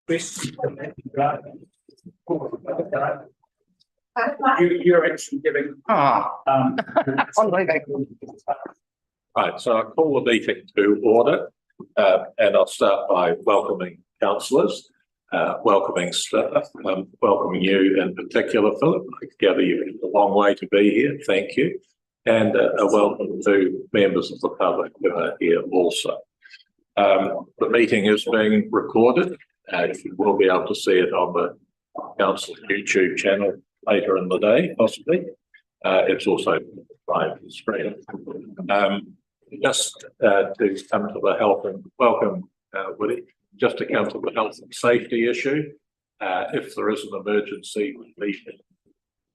Chris, you're actually giving. Right, so I call the meeting to order, and I'll start by welcoming councillors, welcoming staff, welcoming you in particular, Philip. I gather you've a long way to be here. Thank you, and a welcome to members of the public who are here also. The meeting is being recorded. You will be able to see it on the council YouTube channel later in the day, possibly. It's also live stream. Just to come to the health and welcome, Woody, just to come to the health and safety issue. If there is an emergency, we meet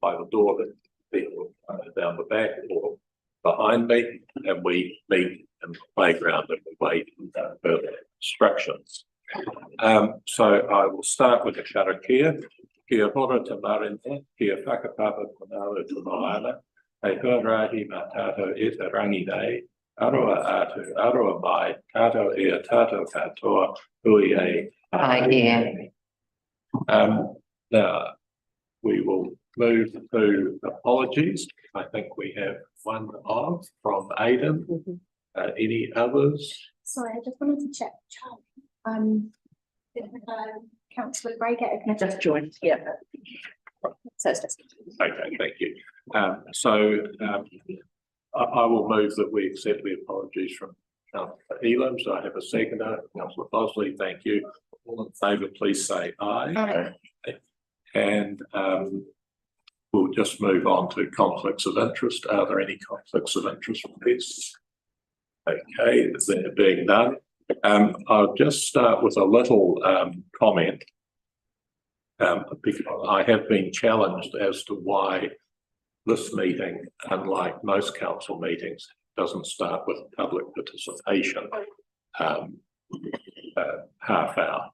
by the door that people down the back or behind me, and we meet in the playground and we wait for further instructions. So I will start with the karakia. Kia hora te marinta, kia whakapapa panaro te moana, hei huarahi mā tātou e te rangi nei, aroa atu, aroa mai, tātou e a tātou katoa, hui e. Now, we will move to apologies. I think we have one of from Aidan. Any others? Sorry, I just wanted to check, Charlie. Councillor Braygate, can I just join? Yeah. So it's just... Okay, thank you. I will move that we accept the apologies from Councillor Elam. So I have a seconder, Councillor Bosley. Thank you. All in favour, please say aye. Aye. And we'll just move on to conflicts of interest. Are there any conflicts of interest with this? Okay, there being none. I'll just start with a little comment, because I have been challenged as to why this meeting, unlike most council meetings, doesn't start with public participation half hour.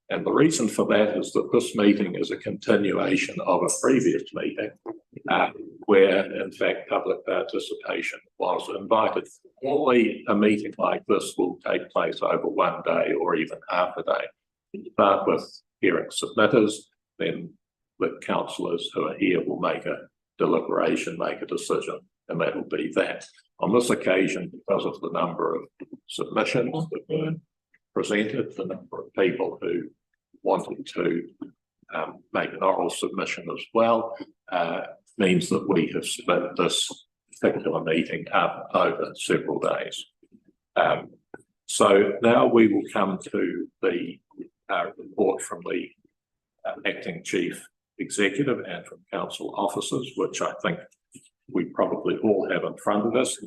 And the reason for that is that this meeting is a continuation of a previous meeting where, in fact, public participation was invited. Normally, a meeting like this will take place over one day or even half a day. You start with hearing submitters, then the councillors who are here will make a deliberation, make a decision, and that will be that. On this occasion, because of the number of submissions that were presented, the number of people who wanted to make an oral submission as well, means that we have split this particular meeting up over several days. So now we will come to the report from the acting chief executive and from council officers, which I think we probably all have in front of us.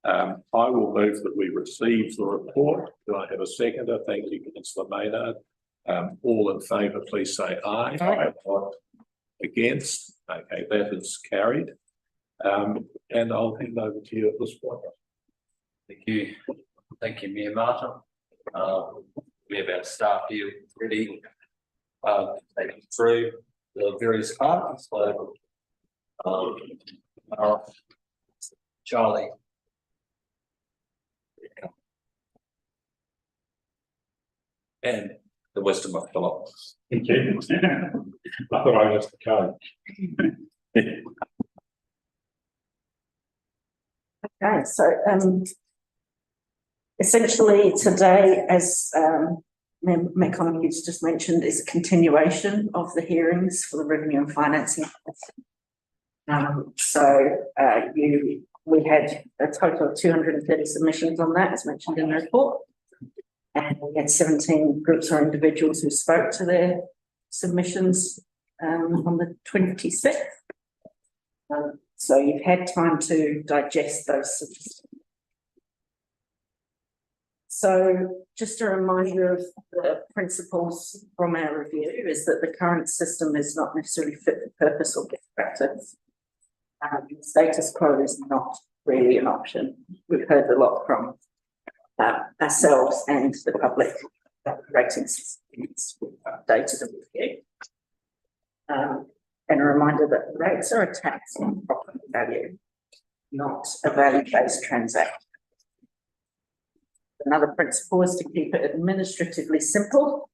I will move that we receive the report. Do I have a seconder? Thank you, Councillor Maynard. All in favour, please say aye. Aye. Against? Okay, that is carried. And I'll hand over to you at this point. Thank you. Thank you, Mayor Martin. We have our staff here ready taking through the various parts. So, Charlie. And the Western Phillip. Thank you. I thought I was the coach. Okay, so essentially today, as Mayor Collins just mentioned, is a continuation of the hearings for the revenue and financing. We had a total of 230 submissions on that, as mentioned in the report. And we had 17 groups or individuals who spoke to their submissions on the 26th. So you've had time to digest those submissions. So just a reminder of the principles from our review is that the current system is not necessarily fit for purpose or best practice. Status quo is not really an option. We've heard a lot from ourselves and the public rating systems updated and reviewed. And a reminder that rates are a tax on property value, not a value-based transaction. Another principle is to keep it administratively simple,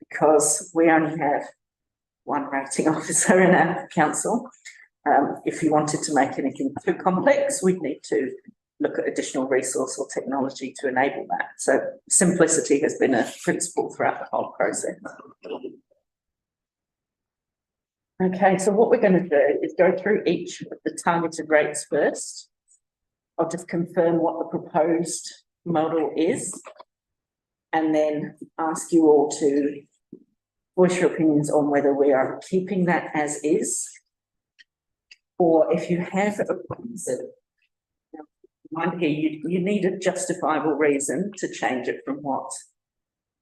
because we only have one rating officer in our council. If you wanted to make anything too complex, we'd need to look at additional resource or technology to enable that. So simplicity has been a principle throughout the whole process. Okay, so what we're going to do is go through each of the targeted rates first. I'll just confirm what the proposed model is, and then ask you all to voice your opinions on whether we are keeping that as is, or if you have a reason. Mind here, you need a justifiable reason to change it from what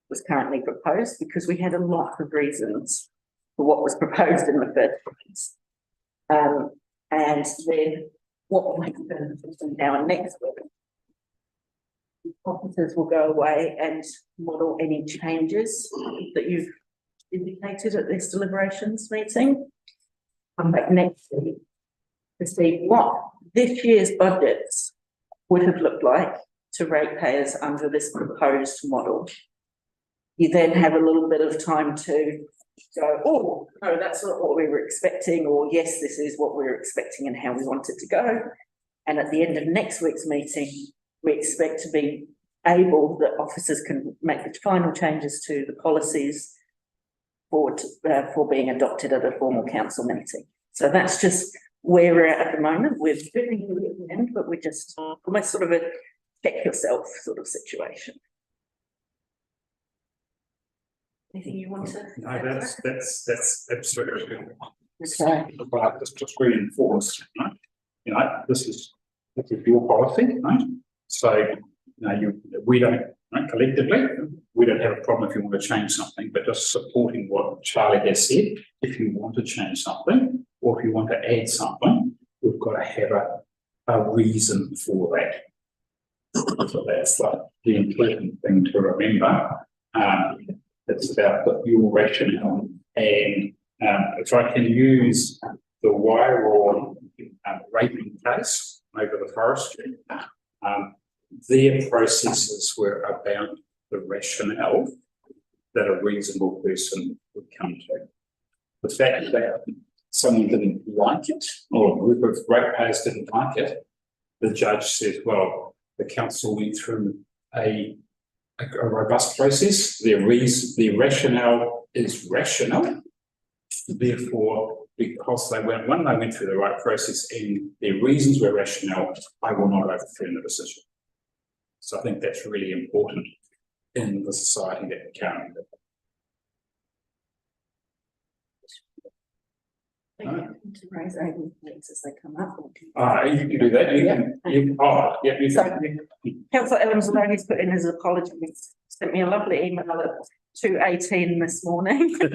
was currently proposed, because we had a lot of reasons for what was proposed in the first place. And then what will happen between now and next week? Officers will go away and model any changes that you've indicated at this deliberations meeting. Come back next week to see what this year's budgets would have looked like to ratepayers under this proposed model. You then have a little bit of time to go, oh, no, that's not what we were expecting, or yes, this is what we were expecting and how we want it to go. And at the end of next week's meeting, we expect to be able, that officers can make the final changes to the policies for being adopted at a formal council meeting. So that's just where we're at the moment. We're very nearly at the end, but we're just almost sort of a check yourself sort of situation. Anything you want to? No, that's absolutely good. Okay. But just reinforce, right? This is your policy, right? So, we don't, right, collectively, we don't have a problem if you want to change something, but just supporting what Charlie has said. If you want to change something, or if you want to add something, we've got to have a reason for that. So that's the important thing to remember. It's about your rationale, and if I can use the Wairau raping case over the forestry, their processes were about the rationale that a reasonable person would come to. The fact that someone didn't like it, or a group of ratepayers didn't like it, the judge said, well, the council went through a robust process. Their rationale is rational. Therefore, because they went through the right process and their reasons were rational, I will not overturn the decision. So I think that's really important in the society that we currently live in. To raise able points as they come up. You can do that. Councillor Adams, although he's put in his apologies, sent me a lovely email at 2:18 this morning. I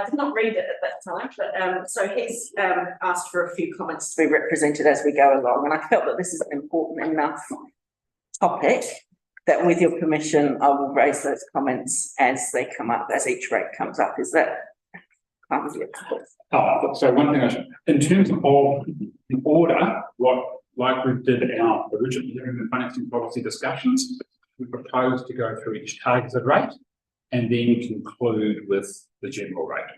did not read it at that time, but so he's asked for a few comments to be represented as we go along, and I felt that this is an important enough topic that, with your permission, I will raise those comments as they come up, as each rate comes up. Is that kind of it? So one thing in terms of the order, like we did in our original hearing and financing policy discussions, we proposed to go through each targeted rate and then conclude with the general rate.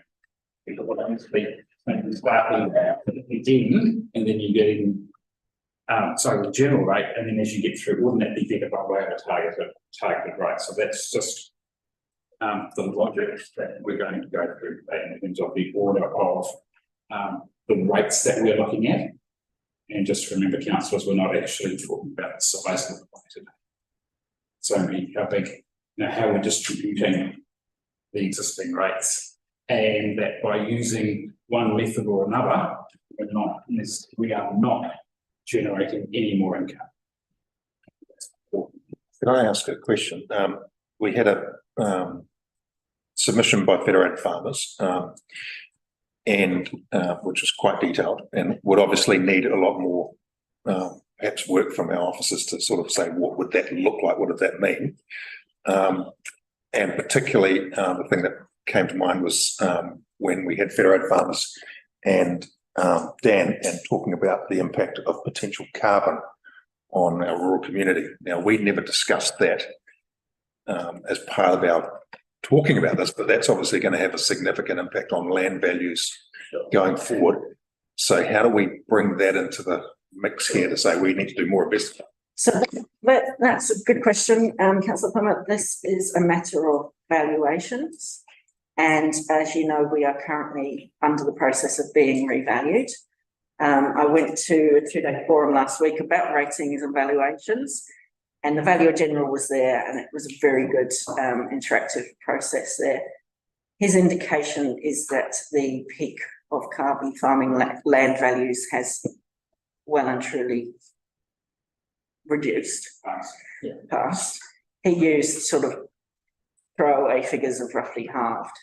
Because what happens when you start at the end, and then you get in, the general rate, and then as you get through, wouldn't that be better by way of a targeted rate? So that's just the logic that we're going to go through in terms of the order of the rates that we're looking at. And just remember, councillors, we're not actually talking about the size of the rate today. So how big, how we're distributing the existing rates, and that by using one method or another, we are not generating any more income. Can I ask a question? We had a submission by Federated Farmers, and which was quite detailed and would obviously need a lot more perhaps work from our officers to sort of say, what would that look like? What does that mean? And particularly the thing that came to mind was when we had Federated Farmers and Dan, and talking about the impact of potential carbon on our rural community. Now, we never discussed that as part of our talking about this, but that's obviously going to have a significant impact on land values going forward. So how do we bring that into the mix here to say we need to do more investment? So that's a good question, Councillor Plummer. This is a matter of valuations. And as you know, we are currently under the process of being revalued. I went to a 2-day forum last week about ratings and valuations, and the Valuer General was there, and it was a very good interactive process there. His indication is that the peak of carbon farming land values has well and truly reduced, past. He used sort of throwaway figures of roughly halved.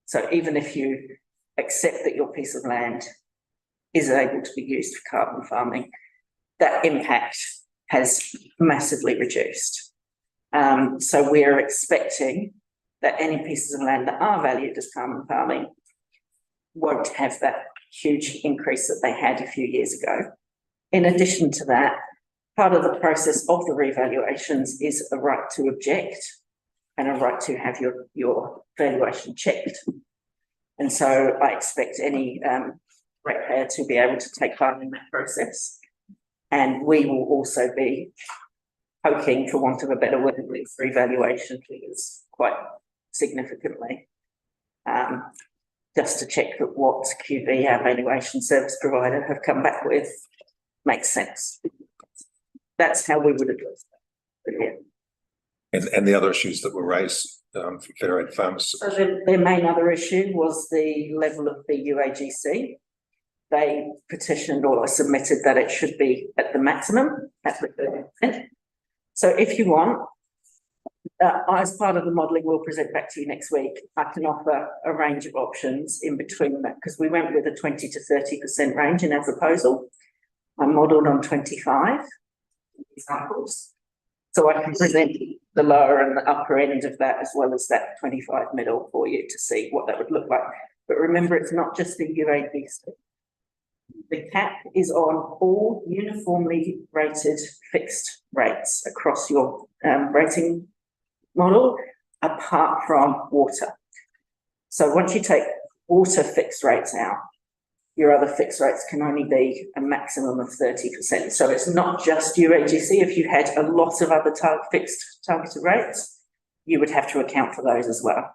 So even if you accept that your piece of land is able to be used for carbon farming, that impact has massively reduced. So we're expecting that any pieces of land that are valued as carbon farming won't have that huge increase that they had a few years ago. In addition to that, part of the process of the revaluations is a right to object and a right to have your valuation checked. And so I expect any ratepayer to be able to take part in that process. And we will also be poking, for want of a better word, with revaluation figures quite significantly, just to check that what QB, our valuation service provider, have come back with makes sense. That's how we would address that. Yeah. And the other issues that were raised from Federated Farmers. So their main other issue was the level of the UAGC. They petitioned or submitted that it should be at the maximum, at the 30%. So if you want, as part of the modelling we'll present back to you next week, I can offer a range of options in between that, because we went with a 20 to 30% range in our proposal. I modelled on 25 examples. So I can present the lower and the upper end of that, as well as that 25 middle for you to see what that would look like. But remember, it's not just the UAGC. The cap is on all uniformly rated fixed rates across your rating model, apart from water. So once you take water fixed rates out, your other fixed rates can only be a maximum of 30%. So it's not just UAGC. If you had a lot of other fixed targeted rates, you would have to account for those as well.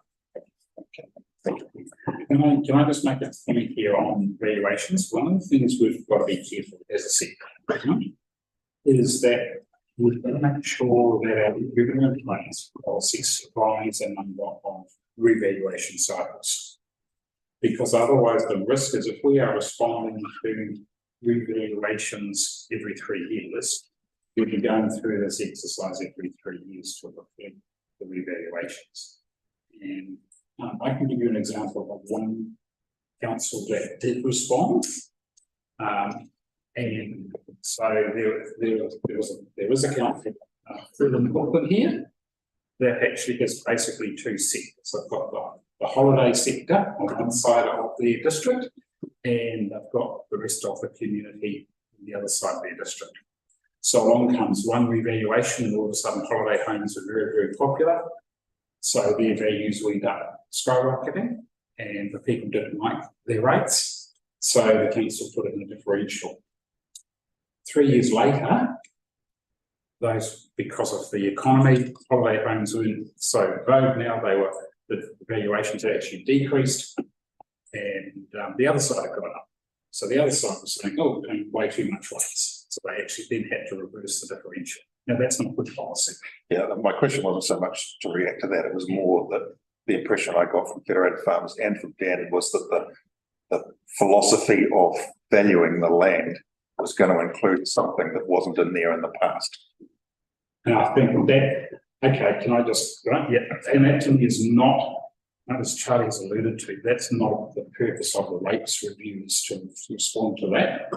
Can I just make a comment here on valuations? One of the things we've got to be careful as a sector is that we've got to make sure that our government plans policy supplies a number of revaluation cycles. Because otherwise the risk is, if we are responding to revaluations every 3 years, we'll be going through this exercise every 3 years to reflect the revaluations. And I can give you an example of one council that did respond. And so there is a council in Auckland here that actually has basically 2 sectors. I've got the holiday sector on one side of the district, and I've got the rest of the community on the other side of the district. So along comes one revaluation, and all of a sudden holiday homes are very, very popular. So their values went up skyrocketing, and the people didn't like their rates. So the council put in a differential. 3 years later, those, because of the economy, holiday homes were so low now, the valuations had actually decreased, and the other side got up. So the other side was saying, oh, we're paying way too much rates. So they actually then had to reverse the differential. Now that's not good policy. Yeah, my question wasn't so much to react to that. It was more that the impression I got from Federated Farmers and from Dan was that the philosophy of valuing the land was going to include something that wasn't in there in the past. And I think that, okay, can I just, right? Yeah, and that to me is not, as Charlie has alluded to, that's not the purpose of the rates reviews to respond to that.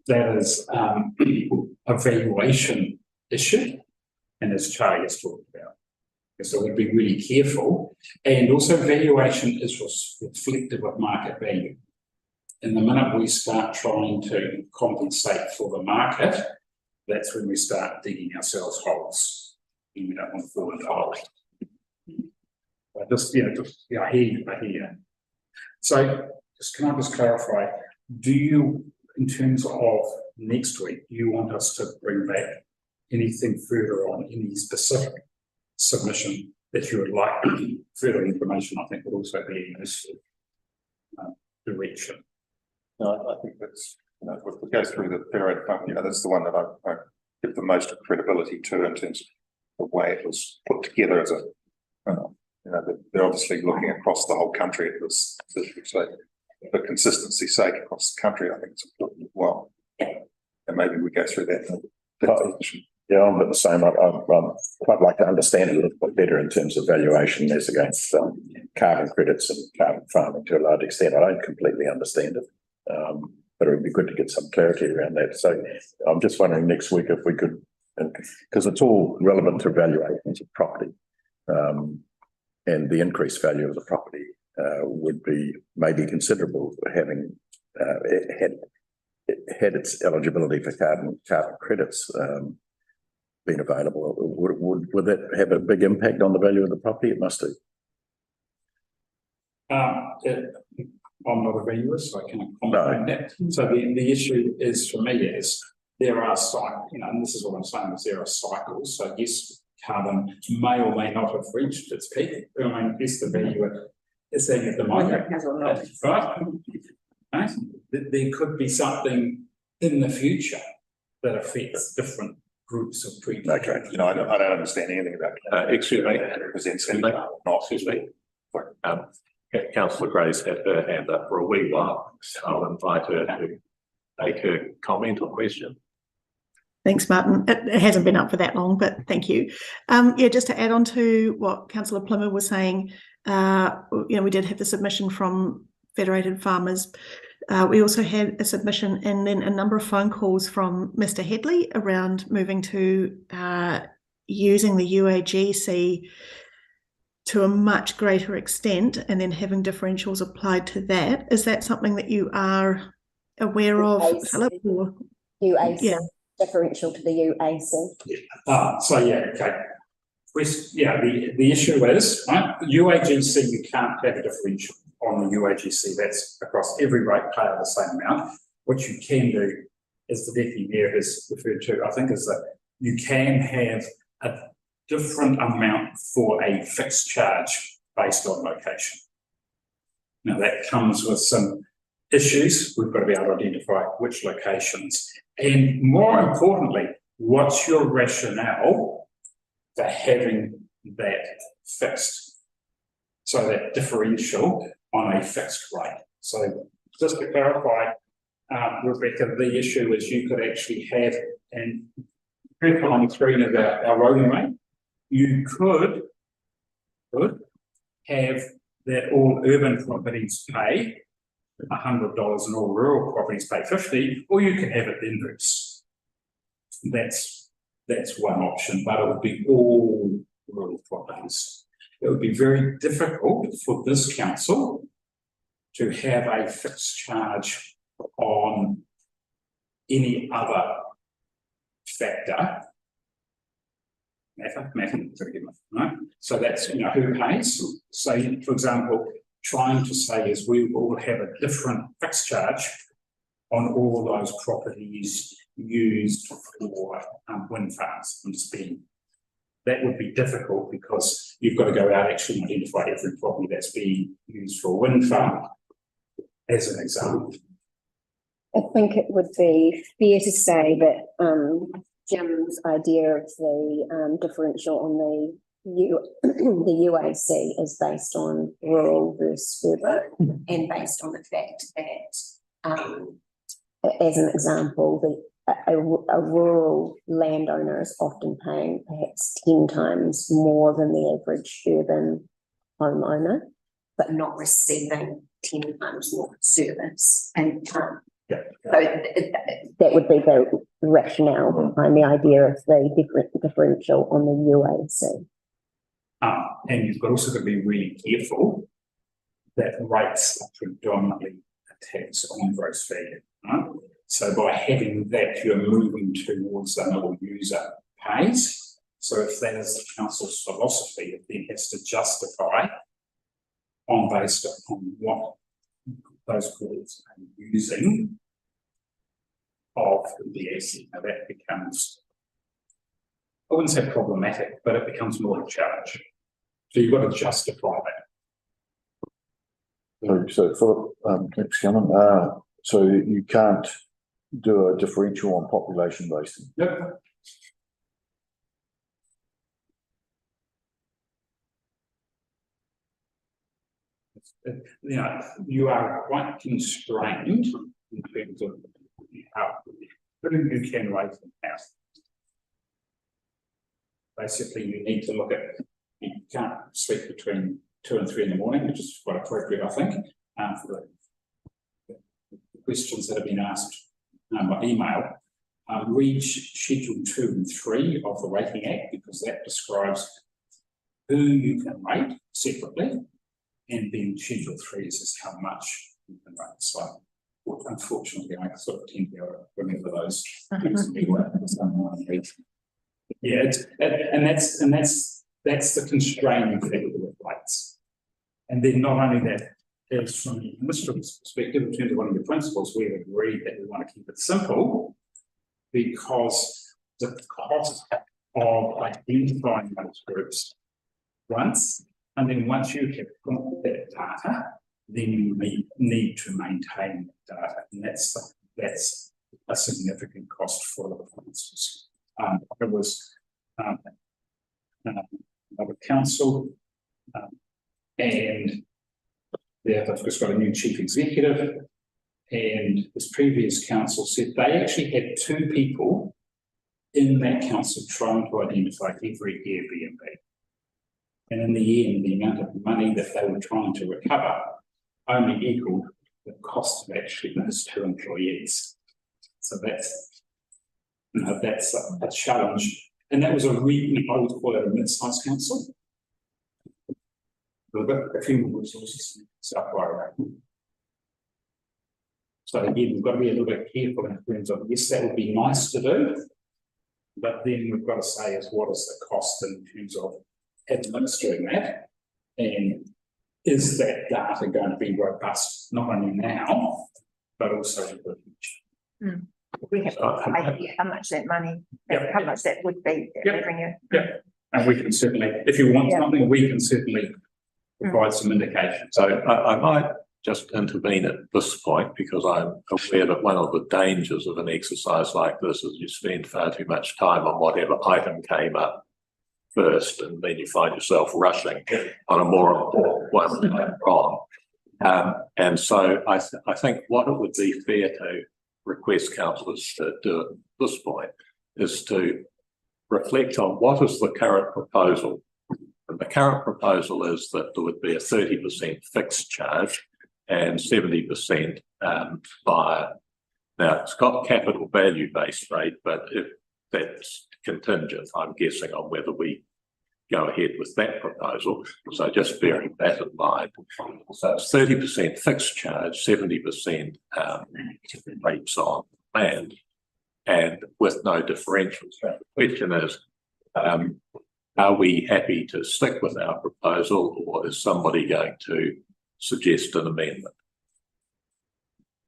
That is a valuation issue, and as Charlie has talked about. So we'd be really careful, and also valuation is reflective of market value. And the minute we start trying to compensate for the market, that's when we start digging ourselves holes, and we don't want to fall into holes. I hear you. So can I just clarify, do you, in terms of next week, do you want us to bring back anything further on any specific submission that you would like? Further information, I think, would also be in this direction. No, I think that's, if we go through the period, that's the one that I give the most credibility to in terms of the way it was put together as a, they're obviously looking across the whole country at this, so for consistency's sake across the country, I think it's important as well. And maybe we go through that. Yeah, I'm the same. I'd quite like to understand it a little bit better in terms of valuation as against carbon credits and carbon farming to a large extent. I don't completely understand it, but it would be good to get some clarity around that. So I'm just wondering next week if we could, because it's all relevant to valuations of property, and the increased value of the property would be maybe considerable for having had its eligibility for carbon credits been available. Would that have a big impact on the value of the property? It must do. I'm not a valuer, so I can comment on that. So the issue is, for me, is there are cycles, and this is what I'm saying, is there are cycles. So yes, carbon may or may not have reached its peak. I mean, yes, the valuer is saying at the moment, right? There could be something in the future that affects different groups of people. Okay. I don't understand anything about Excuse me. represents Excuse me. Councillor Gray's had her hand up for a wee while, so I'll invite her to make her comment or question. Thanks, Martin. It hasn't been up for that long, but thank you. Yeah, just to add on to what Councillor Plimmer was saying, we did have the submission from Federated Farmers. We also had a submission and then a number of phone calls from Mr. Headley around moving to using the UAGC to a much greater extent and then having differentials applied to that. Is that something that you are aware of, Philip? UAC, yeah. Differential to the UAC. The issue is, right, UAGC, you can't have a differential on the UAGC. That's across every rate payer the same amount. What you can do, as the Deputy Mayor has referred to, I think, is that you can have a different amount for a fixed charge based on location. Now that comes with some issues. We've got to be able to identify which locations, and more importantly, what's your rationale for having that fixed, so that differential on a fixed rate. So just to clarify, Rebecca, the issue is you could actually have, and on the screen is our rolling rate, you could have that all urban properties pay $100 and all rural properties pay $50, or you can have it inverse. That's one option, but it would be all rural properties. It would be very difficult for this council to have a fixed charge on any other factor. Right? So that's, who pays. So, for example, trying to say is we all have a different fixed charge on all those properties used for wind farms. That would be difficult because you've got to go out actually and identify every property that's being used for a wind farm, as an example. I think it would be fair to say that Jim's idea of the differential on the UAC is based on rural versus urban, and based on the fact that, as an example, a rural landowner is often paying perhaps 10 times more than the average urban homeowner, but not receiving 10 times more service. And so that would be the rationale behind the idea of the differential on the UAC. And you've also got to be really careful that rates are predominantly a tax on gross value. Right? So by having that, you're moving towards the middle user pays. So if that is the council's philosophy, it then has to justify based upon what those boards are using of the asset. Now that becomes, I wouldn't say problematic, but it becomes more of a challenge. So you've got to justify that. So Philip, thanks, Cameron. So you can't do a differential on population based. Yep. You know, you are quite constrained in terms of how you can raise the house. Basically, you need to look at, you can't sleep between 2 and 3 in the morning, which is quite appropriate, I think, for the questions that have been asked by email. Read Schedule 2 and 3 of the Rating Act, because that describes who you can rate separately, and then Schedule 3 is how much you can rate. So, unfortunately, I sort of tend to remember those things anyway for some reason. Yeah, that's the constraining thing with rates. And then not only that, as from the administrative perspective, in terms of one of your principles, we've agreed that we want to keep it simple, because the cost of identifying those groups once, and then once you have got that data, then you need to maintain that data, and that's a significant cost for the councils. It was another council, and they've just got a new chief executive, and this previous council said they actually had 2 people in that council trying to identify every Airbnb. And in the end, the amount of money that they were trying to recover only equaled the cost of actually those 2 employees. So that's, you know, that's a challenge. And that was a really, I would call it a mid-sized council. We've got a few more resources in South Wairau. So again, we've got to be a little bit careful in terms of, yes, that would be nice to do, but then we've got to say is what is the cost in terms of administering that, and is that data going to be robust not only now but also in the future. We have no idea how much that money, how much that would be revenue. Yeah, and we can certainly, if you want something, we can certainly provide some indication. So I might just intervene at this point, because I'm aware that one of the dangers of an exercise like this is you spend far too much time on whatever item came up first, and then you find yourself rushing on a more important one later on. And so I think what it would be fair to request councillors to do at this point is to reflect on what is the current proposal. And the current proposal is that there would be a 30% fixed charge and 70% via. Now, it's got capital value based rate, but if that's contingent, I'm guessing, on whether we go ahead with that proposal. So just bearing that in mind. So it's 30% fixed charge, 70% rates on land, and with no differentials. The question is, are we happy to stick with our proposal, or is somebody going to suggest an amendment?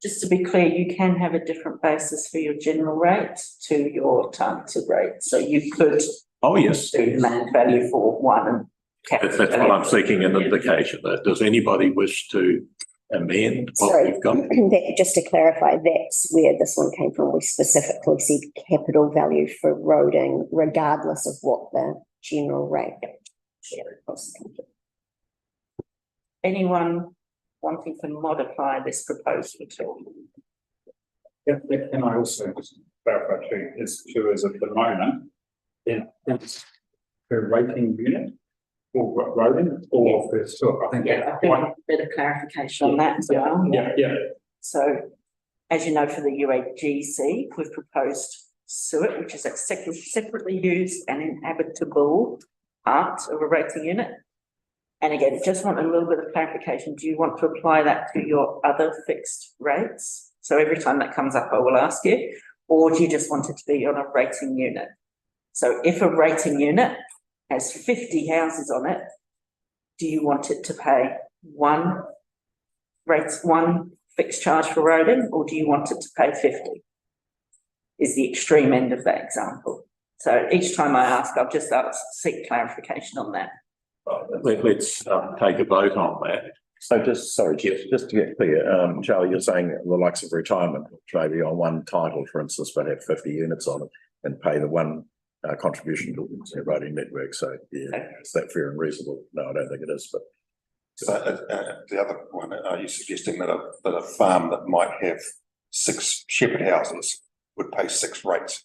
Just to be clear, you can have a different basis for your general rate to your targeted rate. So you could do land value for one and That's what I'm seeking an indication. Does anybody wish to amend what we've got? Just to clarify, that's where this one came from. We specifically said capital value for roading, regardless of what the general rate was. Anyone wanting to modify this proposal at all? And I also just clarify too, is at the moment, it's per rating unit or roading or per sewer. I think I think a bit of clarification on that as well. Yeah. So, as you know, for the UAGC, we've proposed sewer, which is a separately used and inhabitable part of a rating unit. And again, just want a little bit of clarification. Do you want to apply that to your other fixed rates? So every time that comes up, I will ask you, or do you just want it to be on a rating unit? So if a rating unit has 50 houses on it, do you want it to pay one fixed charge for roading, or do you want it to pay 50? Is the extreme end of that example. So each time I ask, I've just seek clarification on that. Let's take a vote on that. So just to get clear, Charlie, you're saying the likes of retirement, which maybe on one title, for instance, but have 50 units on it and pay the one contribution to the roading network. So yeah, is that fair and reasonable? No, I don't think it is, but. So the other one, are you suggesting that a farm that might have 6 shepherd houses would pay 6 rates?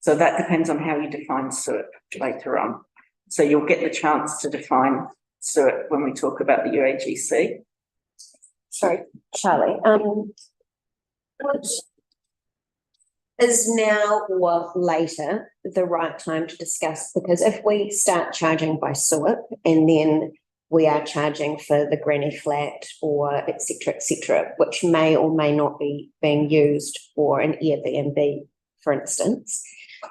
So that depends on how you define SURP later on. So you'll get the chance to define SURP when we talk about the UAGC. Sorry, Charlie, what is now or later the right time to discuss? Because if we start charging by SURP and then we are charging for the granny flat or et cetera, which may or may not be being used for an Airbnb, for instance.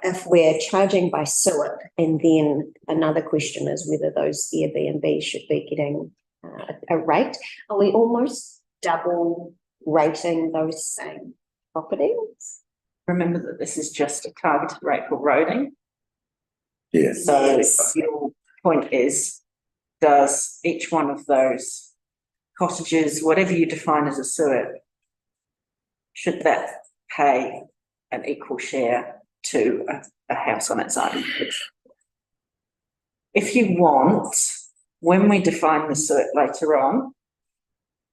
If we're charging by SURP, and then another question is whether those Airbnb should be getting a rate, are we almost double rating those same properties? Remember that this is just a targeted rate for roading. Yes. So your point is, does each one of those cottages, whatever you define as a SURP, should that pay an equal share to a house on its own? If you want, when we define the SURP later on,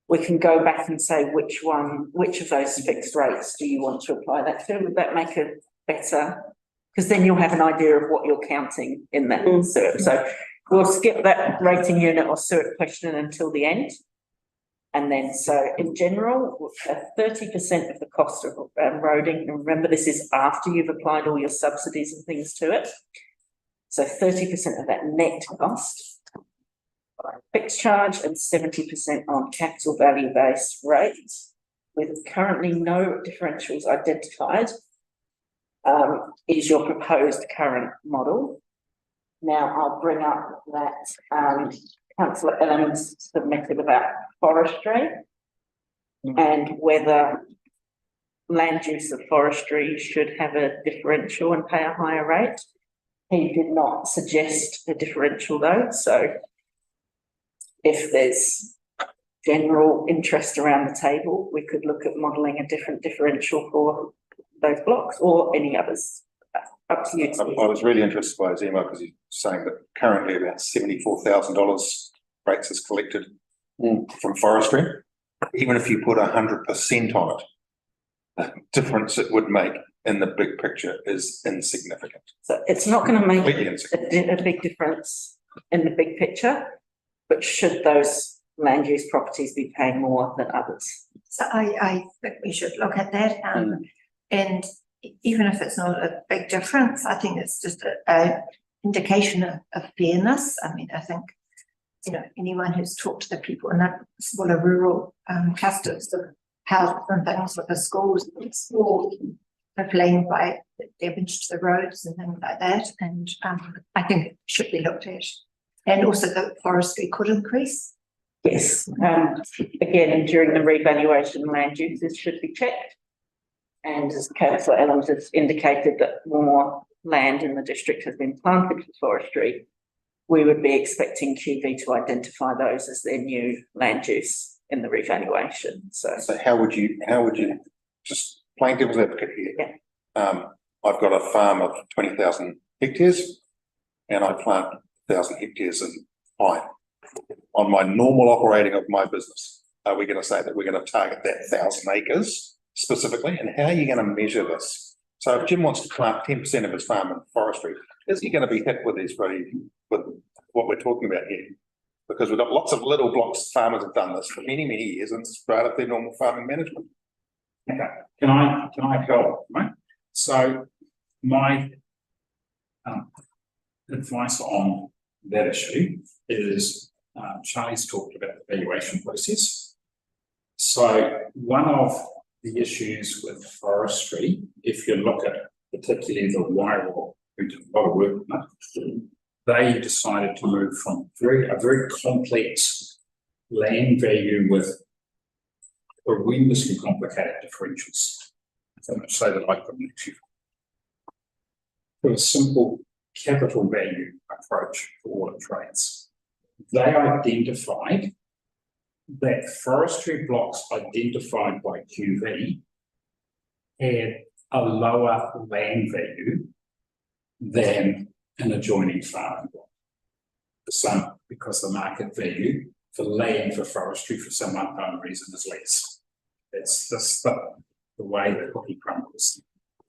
we can go back and say which of those fixed rates do you want to apply that to? Would that make it better? Because then you'll have an idea of what you're counting in that SURP. So we'll skip that rating unit or SURP question until the end. And then, so in general, 30% of the cost of roading, and remember this is after you've applied all your subsidies and things to it. So 30% of that net cost, fixed charge, and 70% on capital value based rates, with currently no differentials identified, is your proposed current model. Now I'll bring up that Councillor Ellen's submitted about forestry and whether land use of forestry should have a differential and pay a higher rate. He did not suggest a differential though, so if there's general interest around the table, we could look at modelling a different differential for those blocks or any others. Up to you. I was really interested by his email because he's saying that currently about $74,000 rates is collected from forestry. Even if you put 100% on it, the difference it would make in the big picture is insignificant. So it's not going to make a big difference in the big picture, but should those land use properties be paying more than others? So I think we should look at that, and even if it's not a big difference, I think it's just a indication of fairness. I mean, I think, you know, anyone who's talked to the people in that smaller rural clusters of houses and things with the schools, it's all complained by damage to the roads and things like that. And I think it should be looked at. And also the forestry could increase. Yes. Again, during the revaluation, land uses should be checked. And as Councillor Adams has indicated that more land in the district has been planted for forestry, we would be expecting QV to identify those as their new land use in the revaluation. So how would you just plain devil's advocate here? Yeah. I've got a farm of 20,000 hectares and I plant 1,000 hectares in pine. On my normal operating of my business, are we going to say that we're going to target that 1,000 acres specifically? And how are you going to measure this? So if Jim wants to plant 10% of his farm in forestry, is he going to be hit with with what we're talking about here? Because we've got lots of little blocks. Farmers have done this for many, many years, and it's part of their normal farming management. Okay, can I help? Right? So my advice on that issue is Charlie's talked about the valuation process. So one of the issues with forestry, if you look at particularly the Wairau, who did a lot of work on it, they decided to move from a very complex land value with horrendously complicated differentials. So much so that I couldn't actually do a simple capital value approach for all the trades. They identified that forestry blocks identified by QV had a lower land value than an adjoining farming block. For some, because the market value for land for forestry for some unknown reason is less. That's just the way the cookie crumbles.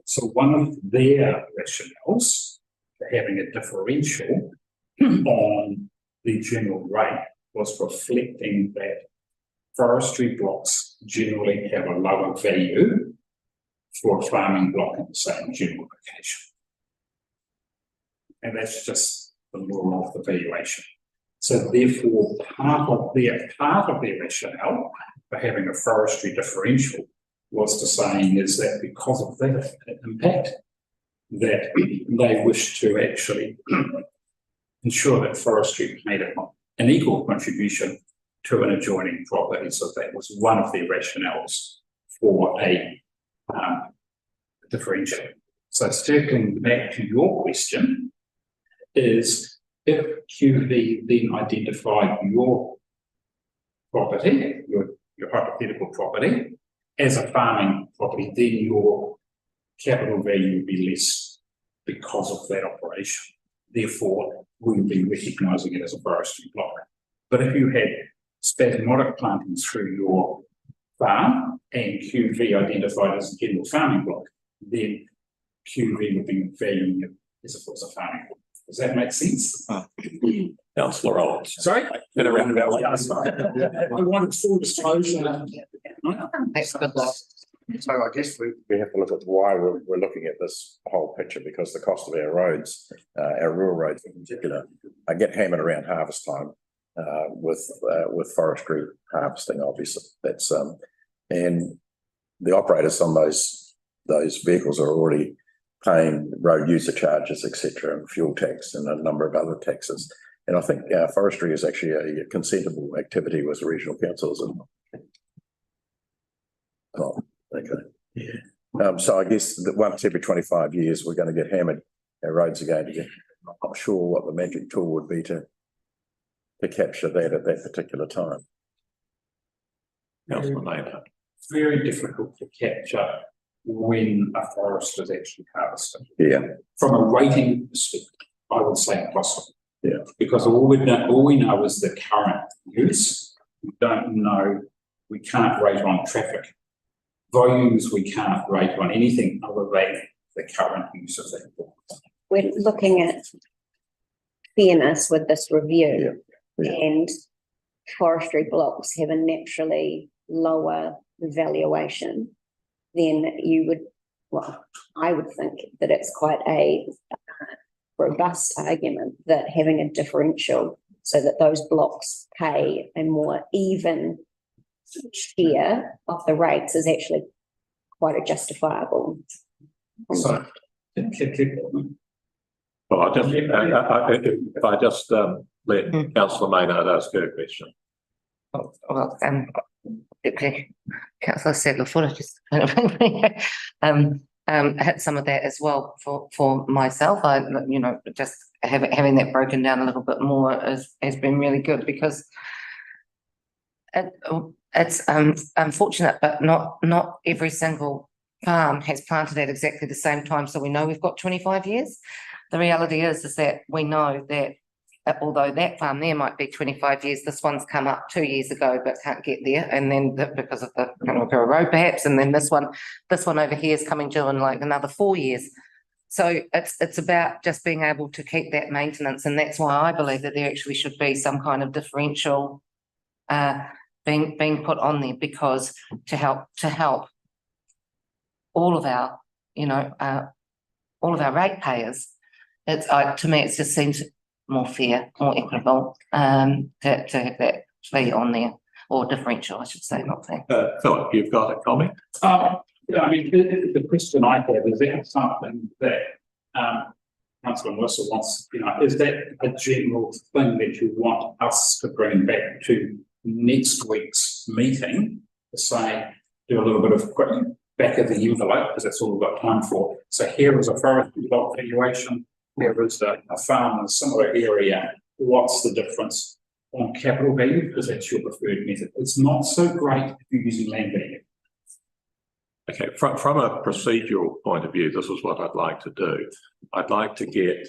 So one of their rationales for having a differential on the general rate was reflecting that forestry blocks generally have a lower value for a farming block in the same general location. And that's just the law of the valuation. So therefore, part of their rationale for having a forestry differential was to saying is that because of that impact, that they wish to actually ensure that forestry made an equal contribution to an adjoining property. So that was one of their rationales for a differential. So circling back to your question, is if QV then identified your property, your hypothetical property, as a farming property, then your capital value would be less because of that operation. Therefore, we would be recognising it as a forestry block. But if you had spasmodic plantings through your farm and QV identified as a general farming block, then QV would be valuing it as if it was a farming block. Does that make sense? Councillor Rollins. Sorry? In a roundabout way. I wanted full disclosure. That's good luck. So I guess we have to look at why we're looking at this whole picture, because the cost of our roads, our rural roads in particular, get hammered around harvest time with forestry harvesting. Obviously, that's and the operators on those vehicles are already paying road user charges, etc., and fuel tax and a number of other taxes. And I think forestry is actually a consentable activity with regional councils. Oh, okay. Yeah. So I guess that once every 25 years, we're going to get hammered. Our roads are going to get. I'm not sure what the magic tool would be to capture that at that particular time. Councillor Maynard. It's very difficult to capture when a forest is actually harvested. Yeah. From a rating perspective, I would say impossible. Yeah. Because all we know is the current use. We don't know, we can't rate on traffic volumes, we can't rate on anything other than the current use of that. We're looking at fairness with this review, and forestry blocks have a naturally lower valuation. Then you would, well, I would think that it's quite a robust argument that having a differential so that those blocks pay a more even share of the rates is actually quite a justifiable. So, Well, if I just let Councillor Maynard ask her question. Well, Deputy Councillor Sadler-Footer just kind of hit some of that as well for myself. I, you know, just having that broken down a little bit more has been really good, because it's unfortunate, but not every single farm has planted at exactly the same time. So we know we've got 25 years. The reality is that we know that although that farm there might be 25 years, this one's come up 2 years ago but can't get there, and then because of the Kanawakura Road perhaps, and then this one over here is coming due in like another 4 years. So it's about just being able to keep that maintenance, and that's why I believe that there actually should be some kind of differential being put on there, because to help all of our all of our ratepayers. It's to me it just seems more fair, more equitable to have that fee on there, or differential, I should say, not fair. Philip, you've got a comment? Yeah, I mean, the question I have is that something that Councillor Melissa wants, is that a general thing that you want us to bring back to next week's meeting to say, do a little bit of quick back of the envelope, because that's all we've got time for. So here is a forestry lot valuation, there is a farm in a similar area. What's the difference on capital value? Because that's your preferred method. It's not so great if you're using land value. Okay, from a procedural point of view, this is what I'd like to do. I'd like to get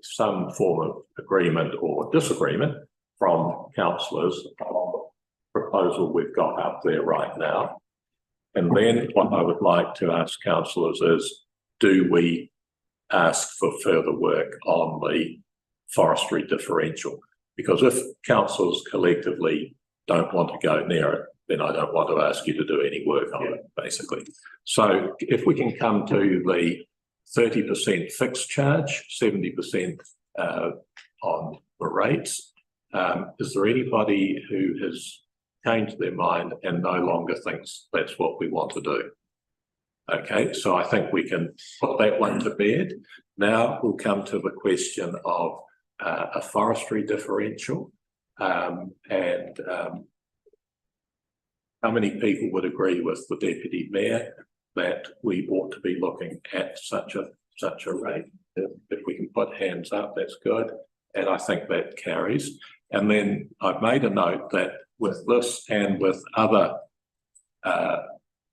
some form of agreement or disagreement from councillors on the proposal we've got up there right now. And then what I would like to ask councillors is, do we ask for further work on the forestry differential? Because if councillors collectively don't want to go near it, then I don't want to ask you to do any work on it, basically. So if we can come to the 30% fixed charge, 70% on the rates, is there anybody who has changed their mind and no longer thinks that's what we want to do? Okay, so I think we can put that one to bed. Now we'll come to the question of a forestry differential, and how many people would agree with the Deputy Mayor that we ought to be looking at such a rate? If we can put hands up, that's good. And I think that carries. And then I've made a note that with this and with other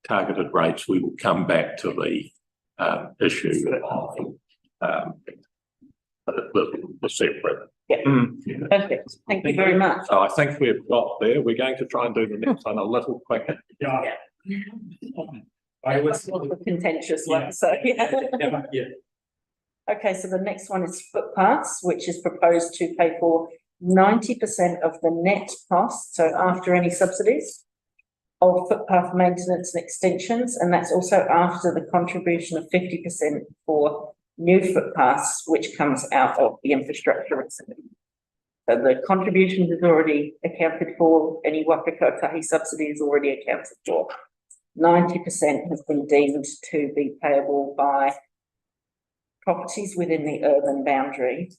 targeted rates, we will come back to the issue of the separate. Perfect. Thank you very much. So I think we've got there. We're going to try and do the next one a little quicker. Yeah. I was the contentious one, so yeah. Okay, so the next one is footpaths, which is proposed to pay for 90% of the net cost, so after any subsidies, of footpath maintenance and extensions, and that's also after the contribution of 50% for new footpaths, which comes out of the infrastructure. So the contribution is already accounted for, any Waka Kotahi subsidy is already accounted for. 90% has been deemed to be payable by properties within the urban boundary.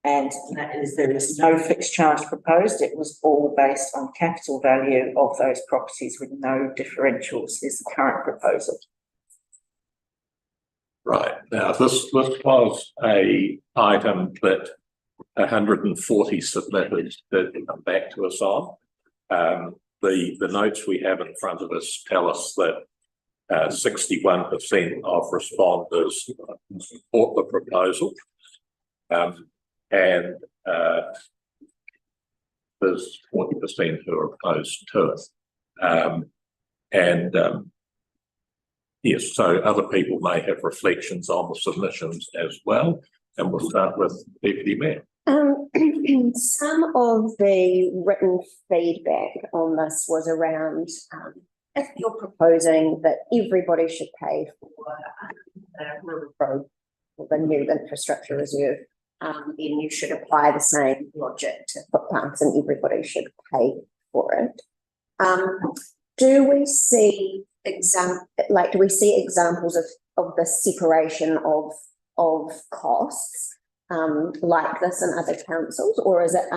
And that is, there is no fixed charge proposed. It was all based on capital value of those properties with no differentials is the current proposal. Right, now this was a item that 140 submitters did come back to us on. The notes we have in front of us tell us that 61% of responders support the proposal, and there's 40% who are opposed to it. Yes, so other people may have reflections on the submissions as well, and we'll start with Deputy Mayor. Some of the written feedback on this was around if you're proposing that everybody should pay for the road or the new infrastructure reserve, then you should apply the same logic to footpaths and everybody should pay for it. Do we see examples of the separation of costs like this in other councils, or is it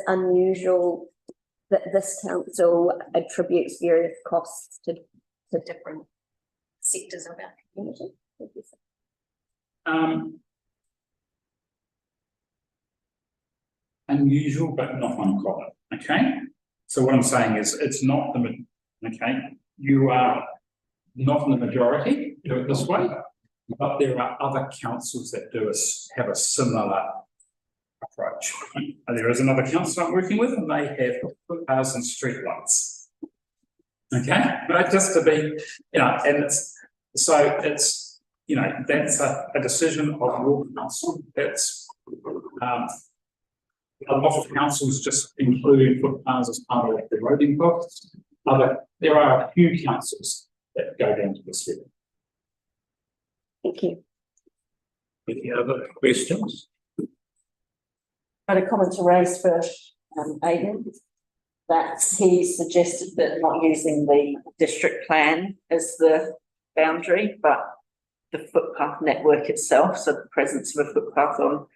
unusual that this council attributes various costs to different sectors of our community? Unusual, but not uncommon. Okay, so what I'm saying is, it's not you are not in the majority do it this way, but there are other councils that have a similar approach. And there is another council I'm working with, and they have footpaths and streetlights. Okay, but just to be, and it's that's a decision of your council. That's a lot of councils just include footpaths as part of the roading costs. There are a few councils that go down to this level. Thank you. Any other questions? I had a comment to raise for Aidan, that he suggested that not using the district plan as the boundary, but the footpath network itself, so the presence of a footpath on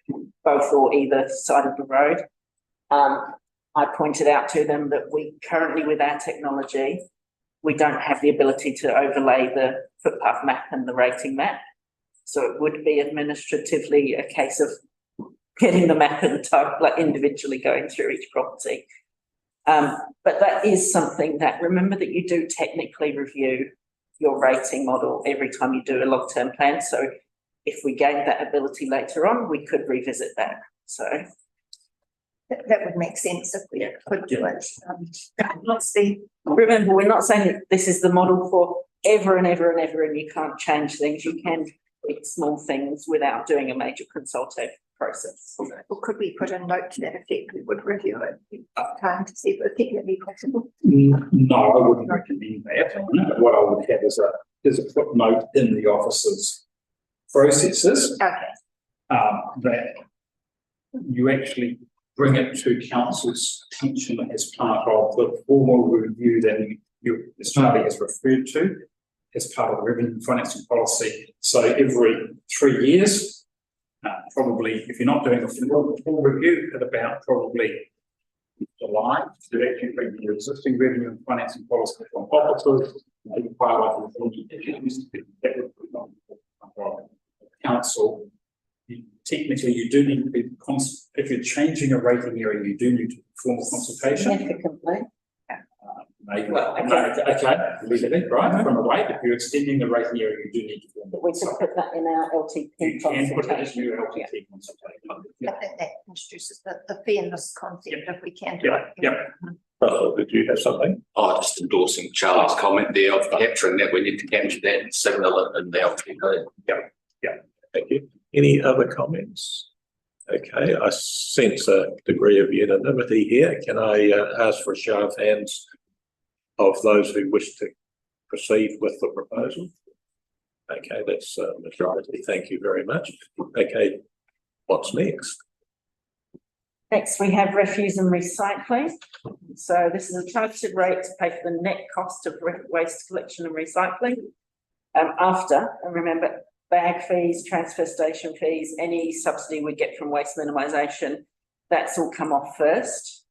both or either side of the road. I pointed out to them that we currently, with our technology, we don't have the ability to overlay the footpath map and the rating map. So it would be administratively a case of getting the map and like individually going through each property. But that is something that, remember that you do technically review your rating model every time you do a long-term plan. So if we gained that ability later on, we could revisit that. So that would make sense if we could do it. Let's see. Remember, we're not saying that this is the model for ever and ever and ever, and you can't change things. You can tweak small things without doing a major consultative process. Or could we put a note to that effect? We would review it in time to see if it's technically possible. No, I wouldn't recommend that. What I would have is a footnote in the officer's processes. Okay. That you actually bring it to council's attention as part of the formal review that as Charlie has referred to as part of the revenue and financing policy. So every 3 years, probably if you're not doing a full review at about probably July, to actually bring your existing revenue and financing policy from officers, maybe highlight the issues that would be on council. Technically, you do need to be if you're changing a rating area, you do need to perform a consultation. Significantly. Maybe. Well, Okay, legally, right? From a rate, if you're extending the rating area, you do need to form. But we could put that in our LTP You can put it as consultation. your LTT consultation. I think that introduces the fairness concept if we can do it. Yep. Russell, did you have something? Oh, just endorsing Charles' comment there of capturing that. We need to capture that and signal it in the LTP. Thank you. Any other comments? Okay, I sense a degree of unanimity here. Can I ask for a show of hands of those who wish to proceed with the proposal? Okay, that's a majority. Thank you very much. Okay, what's next? Next, we have refuse and recycling. So this is a targeted rate to pay for the net cost of waste collection and recycling. And remember, bag fees, transfer station fees, any subsidy we get from waste minimisation, that's all come off first.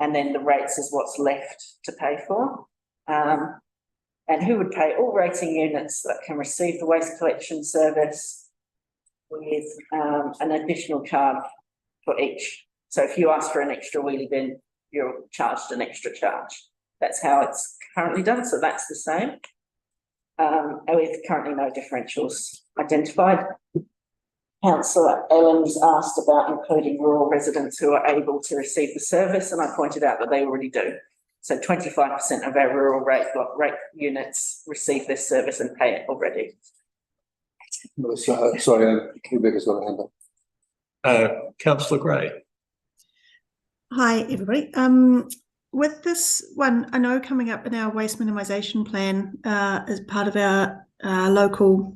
And then the rates is what's left to pay for. And who would pay? All rating units that can receive the waste collection service with an additional charge for each. So if you ask for an extra wheelie bin, you're charged an extra charge. That's how it's currently done. So that's the same. With currently no differentials identified. Councillor Ellen's asked about including rural residents who are able to receive the service, and I pointed out that they already do. So 25% of our rural rate units receive this service and pay it already. Sorry, Rebecca's got a hand up. Councillor Gray. Hi, everybody. With this one, I know coming up in our waste minimisation plan as part of our local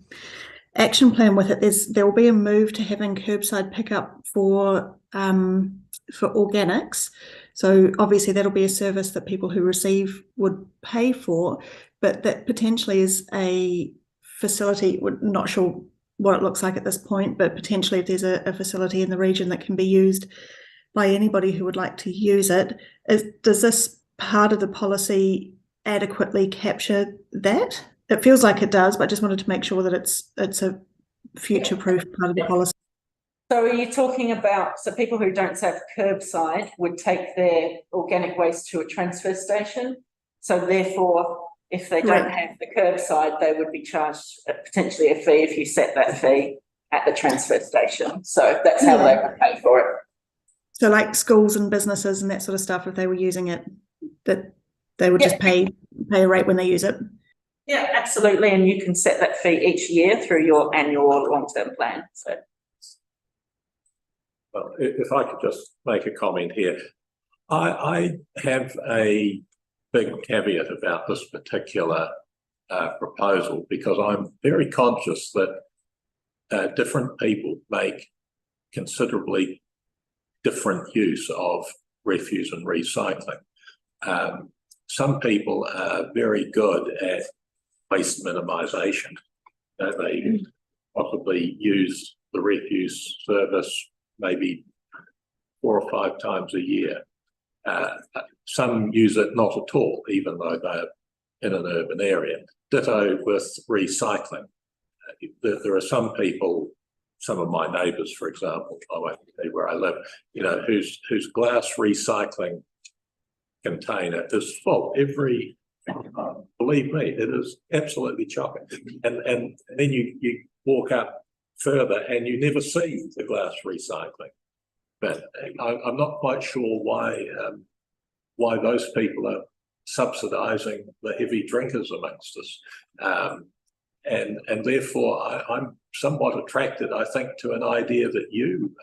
action plan with it, there will be a move to having curbside pickup for organics. So obviously that'll be a service that people who receive would pay for, but that potentially is a facility. We're not sure what it looks like at this point, but potentially if there's a facility in the region that can be used by anybody who would like to use it. Does this part of the policy adequately capture that? It feels like it does, but I just wanted to make sure that it's a future-proof part of the policy. So are you talking about, so people who don't have curbside would take their organic waste to a transfer station? So therefore, if they don't have the curbside, they would be charged potentially a fee if you set that fee at the transfer station. So that's how they would pay for it. So like schools and businesses and that sort of stuff, if they were using it, that they would just pay a rate when they use it? Yeah, absolutely. And you can set that fee each year through your annual or long-term plan. So. Well, if I could just make a comment here. I have a big caveat about this particular proposal because I'm very conscious that different people make considerably different use of refuse and recycling. Some people are very good at waste minimisation. They possibly use the refuse service maybe 4 or 5 times a year. Some use it not at all, even though they're in an urban area. Ditto with recycling. There are some people, some of my neighbours, for example, I won't say where I live, whose glass recycling container is full every. Believe me, it is absolutely shocking. And then you walk up further and you never see the glass recycling. But I'm not quite sure why those people are subsidising the heavy drinkers amongst us. And therefore I'm somewhat attracted, I think, to an idea that you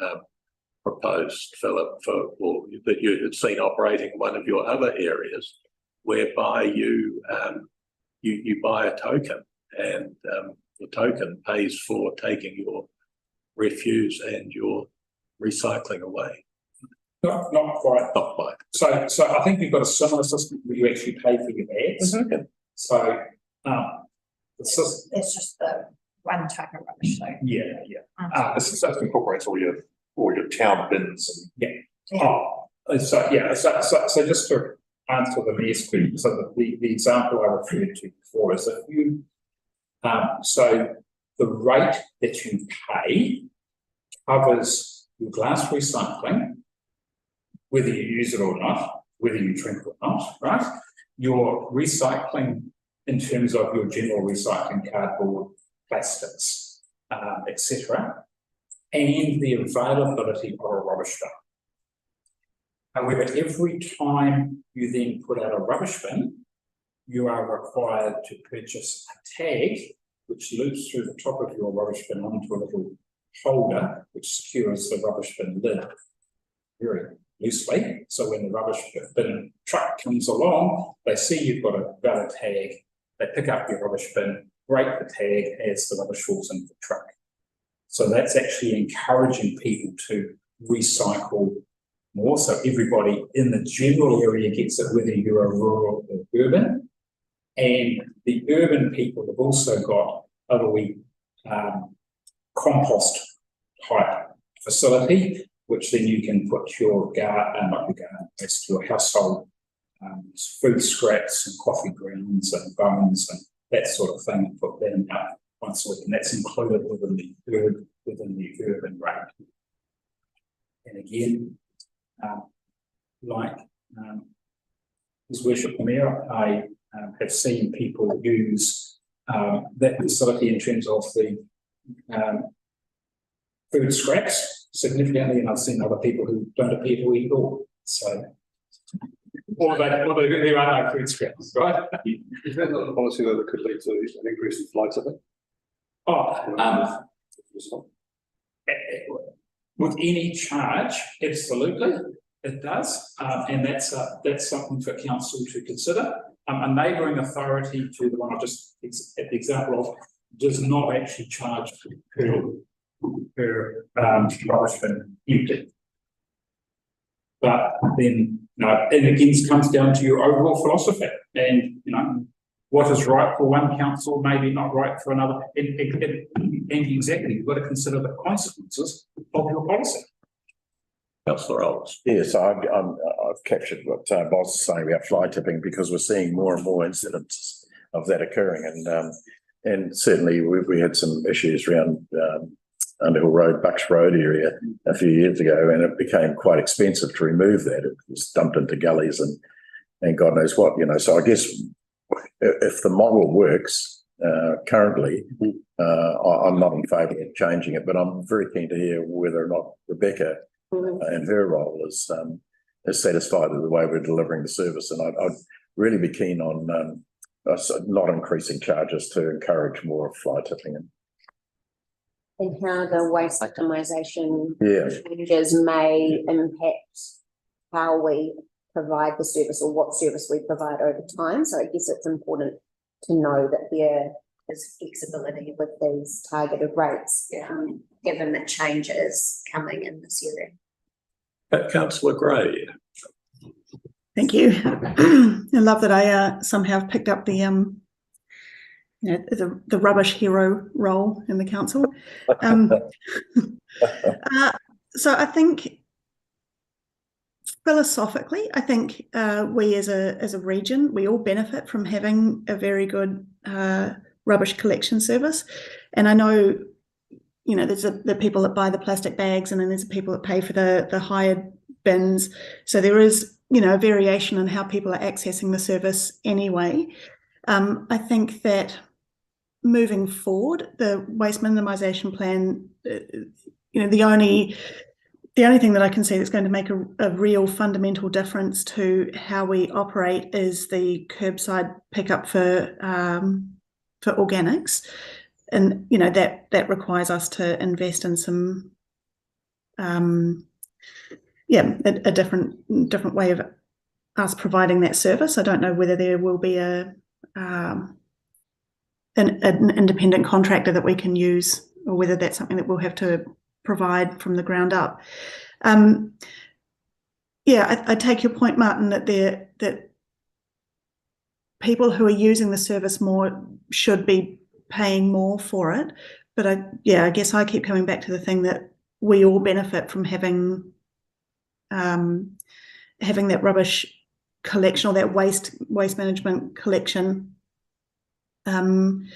proposed, Philip, or that you had seen operating in one of your other areas, whereby you buy a token, and the token pays for taking your refuse and your recycling away. Not quite. Not quite. So I think you've got a similar system where you actually pay for your bags. Mhm. So the system, It's just the one type of rubbish, so. yeah. The system incorporates all your town bins. So just to answer the mayor's question, so the example I referred to before is if you, so the rate that you pay covers your glass recycling, whether you use it or not, whether you drink or not, right? Your recycling in terms of your general recycling, cardboard, plastics, etc., and the availability of a rubbish bin. However, every time you then put out a rubbish bin, you are required to purchase a tag which loops through the top of your rubbish bin onto a little holder which secures the rubbish bin lid very loosely. So when the rubbish bin truck comes along, they see you've got a valid tag, they pick up your rubbish bin, break the tag as the rubbish falls into the truck. So that's actually encouraging people to recycle more, so everybody in the general area gets it, whether you're a rural or urban. And the urban people have also got a little compost type facility, which then you can put your your household food scraps and coffee grounds and bones and that sort of thing, and put them out once a week, and that's included within the urban rate. And again, His Worship the Mayor, I have seen people use that facility in terms of the food scraps significantly, and I've seen other people who don't appear to eat at all. So, or there are no food scraps, right? Is that not a policy that could lead to an increase in flights, I think? With any charge, absolutely, it does, and that's something for council to consider. A neighbouring authority to the one I just at the example of does not actually charge per rubbish bin empty. But then, and again, comes down to your overall philosophy, and what is right for one council may be not right for another. And exactly, you've got to consider the consequences of your policy. Councillor Olds. Yes, I've captured what Boz is saying about fly tipping, because we're seeing more and more incidents of that occurring, and certainly we had some issues around Underhill Road, Bucks Road area a few years ago, and it became quite expensive to remove that. It was dumped into gullies and God knows what, So I guess if the model works currently, I'm not in favour of changing it, but I'm very keen to hear whether or not Rebecca and her role is satisfied with the way we're delivering the service, and I'd really be keen on not increasing charges to encourage more fly tipping. And how the waste optimisation Yeah. changes may impact how we provide the service or what service we provide over time. So I guess it's important to know that there is flexibility with these targeted rates, given that change is coming in this area. Councillor Gray. Thank you. I love that I somehow picked up the the rubbish hero role in the council. So I think philosophically, I think we as a region, we all benefit from having a very good rubbish collection service. And I know, you know, there's the people that buy the plastic bags, and then there's the people that pay for the hired bins. So there is, you know, a variation in how people are accessing the service anyway. I think that moving forward, the waste minimisation plan, you know, the only thing that I can see that's going to make a real fundamental difference to how we operate is the curbside pickup for organics, and you know that requires us to invest in some a different way of us providing that service. I don't know whether there will be an independent contractor that we can use, or whether that's something that we'll have to provide from the ground up. I take your point, Martin, that people who are using the service more should be paying more for it. But I guess I keep coming back to the thing that we all benefit from having that rubbish collection, or that waste management collection. And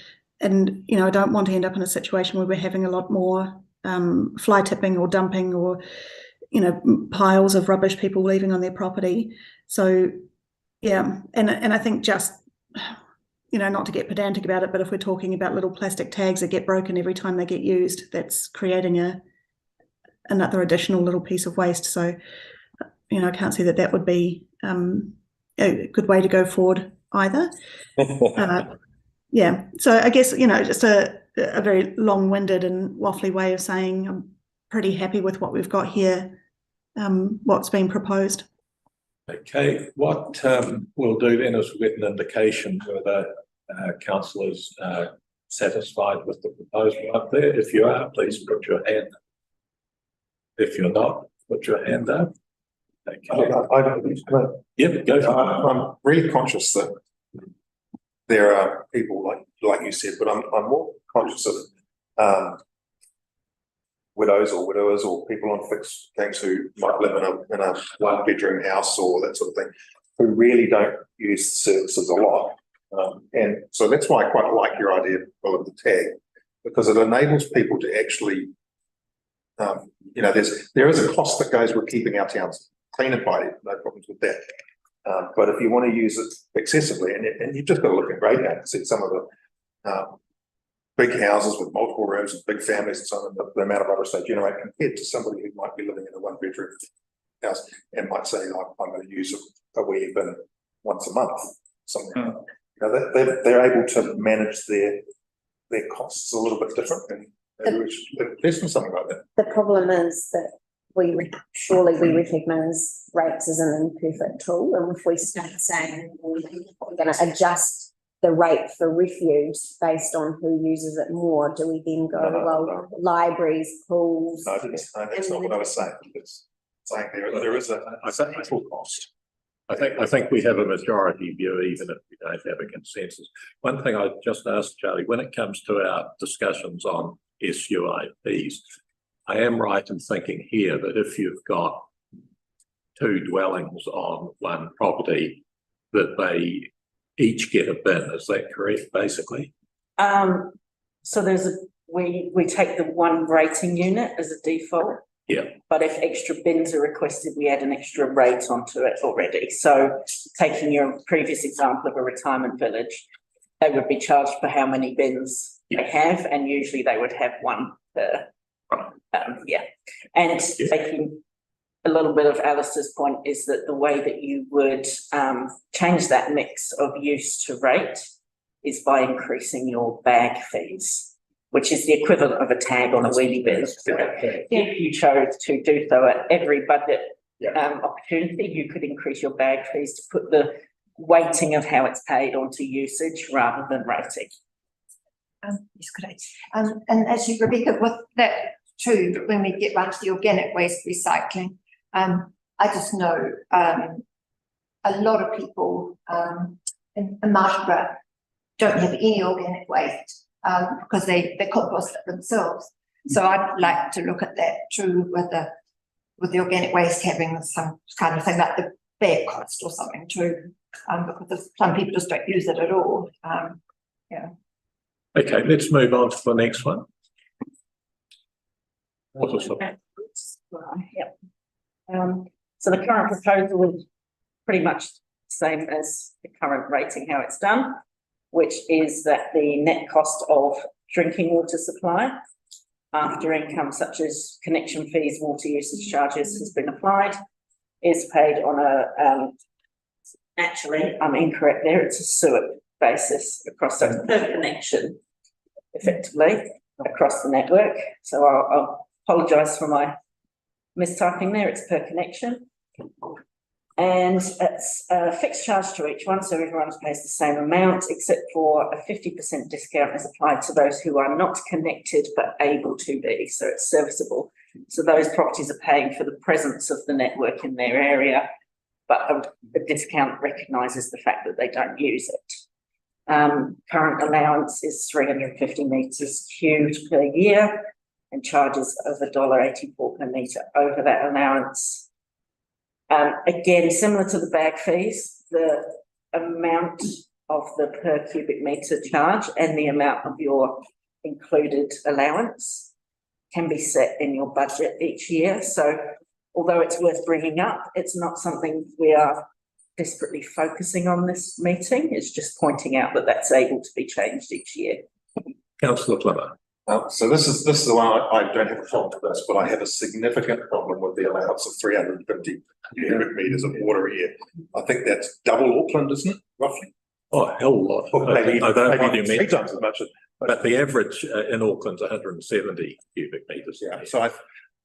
you know, I don't want to end up in a situation where we're having a lot more fly tipping or dumping, or you know, piles of rubbish people leaving on their property. So and I think, just, you know, not to get pedantic about it, but if we're talking about little plastic tags that get broken every time they get used, that's creating another additional little piece of waste. So, you know, I can't see that would be a good way to go forward either. So I guess, you know, just a very long-winded and waffly way of saying I'm pretty happy with what we've got here, what's been proposed. Okay, what we'll do then is we'll get an indication whether councillors are satisfied with the proposal up there. If you are, please put your hand up. If you're not, put your hand up. Okay. Go for it. I'm really conscious that there are people like you said, but I'm more conscious of widows or widowers or people on fixed things who might live in a one-bedroom house or that sort of thing, who really don't use the services a lot. And so that's why I quite like your idea of the tag, because it enables people to actually, you know, there is a cost that goes with keeping our towns clean and tidy, no problems with that. But if you want to use it excessively, and you've just got to look in Greyhound and see some of the big houses with multiple rooms and big families and so on, the amount of rubbish they generate compared to somebody who might be living in a one-bedroom house and might say, I'm going to use a wee bin once a month. Something like that. You know, they're able to manage their costs a little bit different, and maybe we should invest in something like that. The problem is that we recognise rates as an imperfect tool, and if we start saying we're going to adjust the rate for refuge based on who uses it more, do we then go, libraries, pools? No, that's not what I was saying. It's saying there is a full cost. I think we have a majority view, even if we don't have a consensus. One thing I just asked Charlie, when it comes to our discussions on SUIPs, I am right in thinking here that if you've got two dwellings on one property, that they each get a bin. Is that correct, basically? So we take the one rating unit as a default. Yeah. But if extra bins are requested, we add an extra rate onto it already. So taking your previous example of a retirement village, they would be charged for how many bins they have, and usually they would have one per. And taking a little bit of Alistair's point is that the way that you would change that mix of use to rate is by increasing your bag fees, which is the equivalent of a tag on a wheelie bin. If you chose to do so at every budget opportunity, you could increase your bag fees to put the weighting of how it's paid onto usage rather than rating. Yes, great. And actually, Rebecca, with that too, when we get round to the organic waste recycling, I just know a lot of people in Marshborough don't have any organic waste because they compost it themselves. So I'd like to look at that too with with the organic waste having some kind of thing like the bag cost or something too, because some people just don't use it at all. Okay, let's move on to the next one. Water supply. Yep. So the current proposal is pretty much the same as the current rating, how it's done, which is that the net cost of drinking water supply after income such as connection fees, water usage charges has been applied, is paid on a, actually, I'm incorrect there, it's a sewer basis across the per connection, effectively, across the network. So I'll apologise for my mistyping there, it's per connection. And it's a fixed charge to each one, so everyone pays the same amount, except for a 50% discount is applied to those who are not connected but able to be, so it's serviceable. So those properties are paying for the presence of the network in their area, but a discount recognises the fact that they don't use it. Current allowance is 350 metres cubed per year and charges of $1.84 per metre over that allowance. Again, similar to the bag fees, the amount of the per cubic metre charge and the amount of your included allowance can be set in your budget each year. So although it's worth bringing up, it's not something we are desperately focusing on this meeting. It's just pointing out that that's able to be changed each year. Councillor Plummer. So this is the one I don't have a problem with this, but I have a significant problem with the allowance of 350 cubic metres of water a year. I think that's double Auckland, isn't it, roughly? Oh, a hell of a lot. Or maybe, I don't know what maybe you three meant, times as much. but the average in Auckland's 170 cubic metres. Yeah, so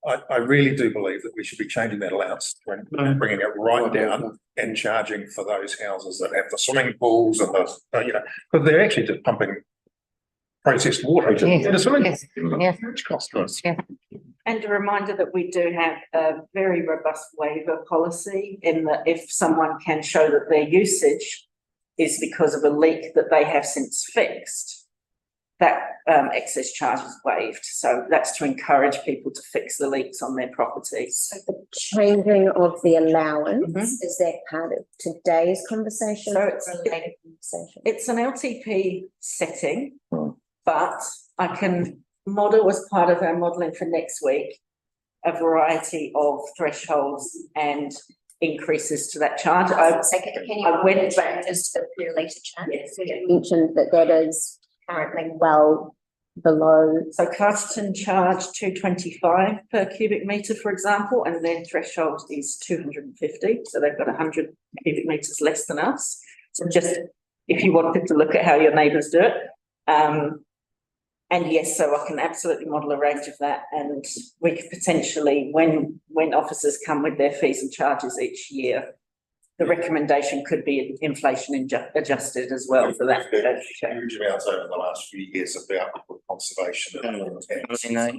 I really do believe that we should be changing that allowance, bringing it right down and charging for those houses that have the swimming pools and the, because they're actually just pumping processed water into the swimming pool. Yeah. Huge cost to us. Yeah. And a reminder that we do have a very robust waiver policy in that if someone can show that their usage is because of a leak that they have since fixed, that excess charge is waived. So that's to encourage people to fix the leaks on their properties. So the changing of the allowance, is that part of today's conversation? So or it's- a later conversation? It's an LTP setting, but I can model as part of our modelling for next week a variety of thresholds and increases to that charge. Depending on when it changes to the later charge. Yes. So you mentioned that is currently well below. So Carterton charge 225 per cubic metre, for example, and their threshold is 250. So they've got 100 cubic metres less than us. So just if you wanted to look at how your neighbours do it. And yes, so I can absolutely model a range of that, and we could potentially, when officers come with their fees and charges each year, the recommendation could be inflation adjusted as well for that. Huge amounts over the last few years about conservation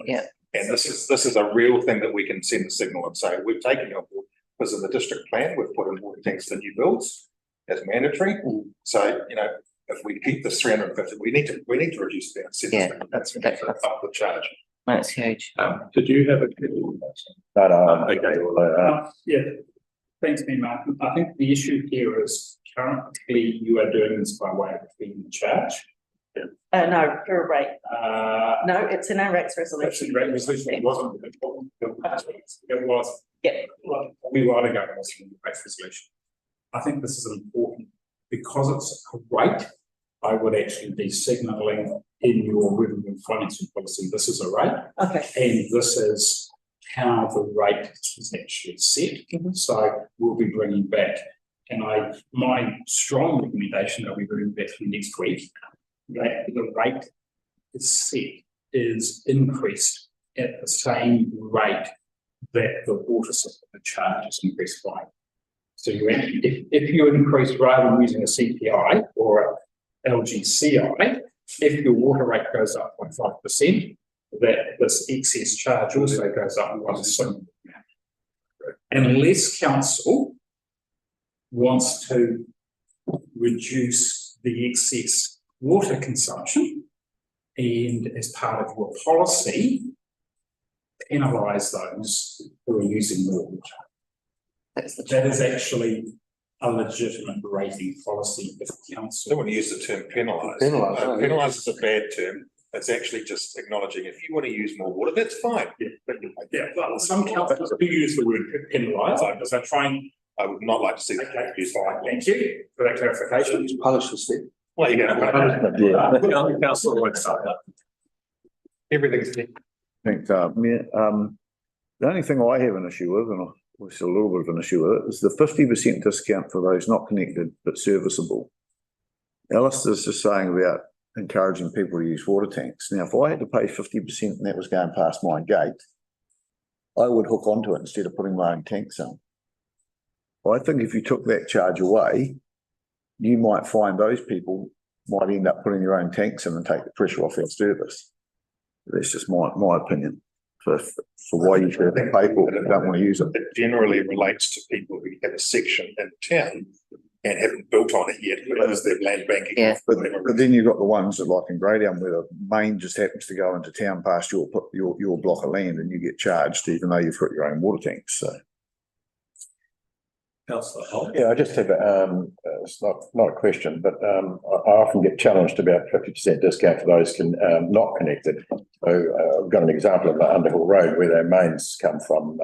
Yeah. and this is a real thing that we can send a signal and say we've taken it on board, because in the district plan we've put in water tanks for new builds as mandatory. So if we keep this 350, we need to reduce it down. Yeah, that's that's up the charge. That's huge. Did you have a? No, Yeah, thanks, Mayor Martin. I think the issue here is currently you are doing this by way of being charge. No, for a rate. No, it's in our rates resolution. Actually, rate resolution, it wasn't. It was. Yeah. Well, we were to go to the rate resolution. I think this is important because it's a rate. I would actually be signalling in your revenue financing policy, this is a rate. Okay. And this is how the rate is actually set. So we'll be bringing back, and my strong recommendation that we bring back for next week, that the rate is set, is increased at the same rate that the water supply charge is increased by. So if you increase, rather than using a CPI or a LGCI, if your water rate goes up by 5%, that this excess charge also goes up by the same amount. Unless council wants to reduce the excess water consumption, and as part of your policy, penalise those who are using more water. That's the That is actually a legitimate rating policy if the I don't council. want to use the term penalise. Penalise, no, yeah. Penalise is a bad term. It's actually just acknowledging if you want to use more water, that's fine. Yeah, well, some councils do use the word penalise because they're trying. I would not like to see that Okay, used. fine, thank you for that clarification. Punish us then. Well, you're going to. Yeah. Councillor Whiteside. Everything's. Thanks, the only thing I have an issue with, and it's a little bit of an issue with it, is the 50% discount for those not connected but serviceable. Alistair's just saying about encouraging people to use water tanks. Now, if I had to pay 50% and that was going past my gate, I would hook onto it instead of putting my own tanks in. I think if you took that charge away, you might find those people might end up putting their own tanks in and take the pressure off our service. That's just my opinion for why you should have to pay for it and don't want to use it. It generally relates to people who have a section in town and haven't built on it yet because they're land banking. Yeah. But then you've got the ones that like in Greydown where the main just happens to go into town past your block of land and you get charged even though you've got your own water tanks. So. Councillor Hull. Yeah, I just have it's not a question, but I often get challenged about 50% discount for those not connected. So I've got an example of the Underhill Road where their mains come from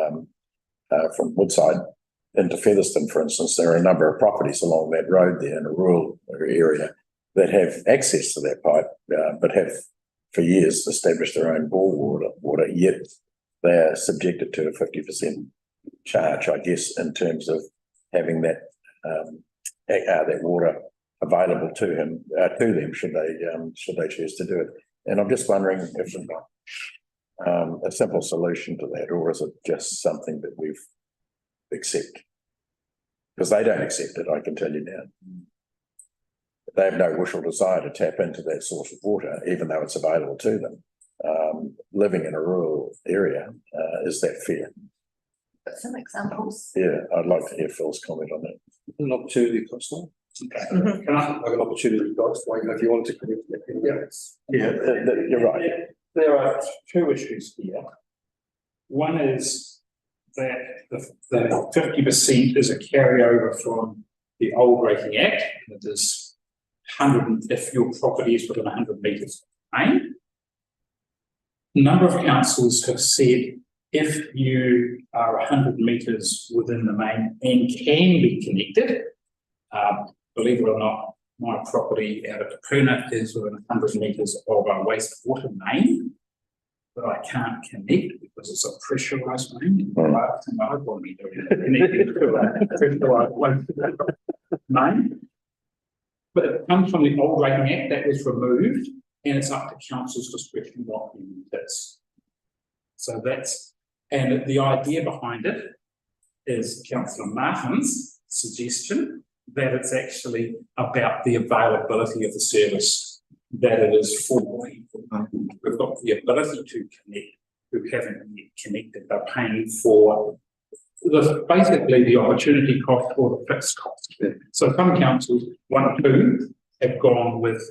Woodside into Featherston, for instance. There are a number of properties along that road there in a rural area that have access to that pipe, but have for years established their own bore water, yet they are subjected to a 50% charge, I guess, in terms of having that water available to them should they choose to do it. And I'm just wondering if a simple solution to that, or is it just something that we've accept? Because they don't accept it, I can tell you now. They have no wish or desire to tap into that source of water, even though it's available to them. Living in a rural area, is that fair? Some examples. Yeah, I'd like to hear Phil's comment on that. An opportunity cost, no? Can I? Like an opportunity cost, like if you wanted to connect. You're right. There are two issues here. One is that the 50% is a carryover from the old Rating Act. It is 100 if your property is within 100 metres of the main. A number of councils have said if you are 100 metres within the main and can be connected, believe it or not, my property out of Kapuna is within 100 metres of a wastewater main, but I can't connect because it's a pressurised main. I don't want to be doing connecting to a pressurised wastewater main. But it comes from the old Rating Act that was removed, and it's up to council's discretion what it is. So that's, and the idea behind it is Councillor Martin's suggestion that it's actually about the availability of the service that it is for people. We've got the ability to connect who haven't yet connected. They're paying for basically the opportunity cost or the fixed cost. So some councils, one or two, have gone with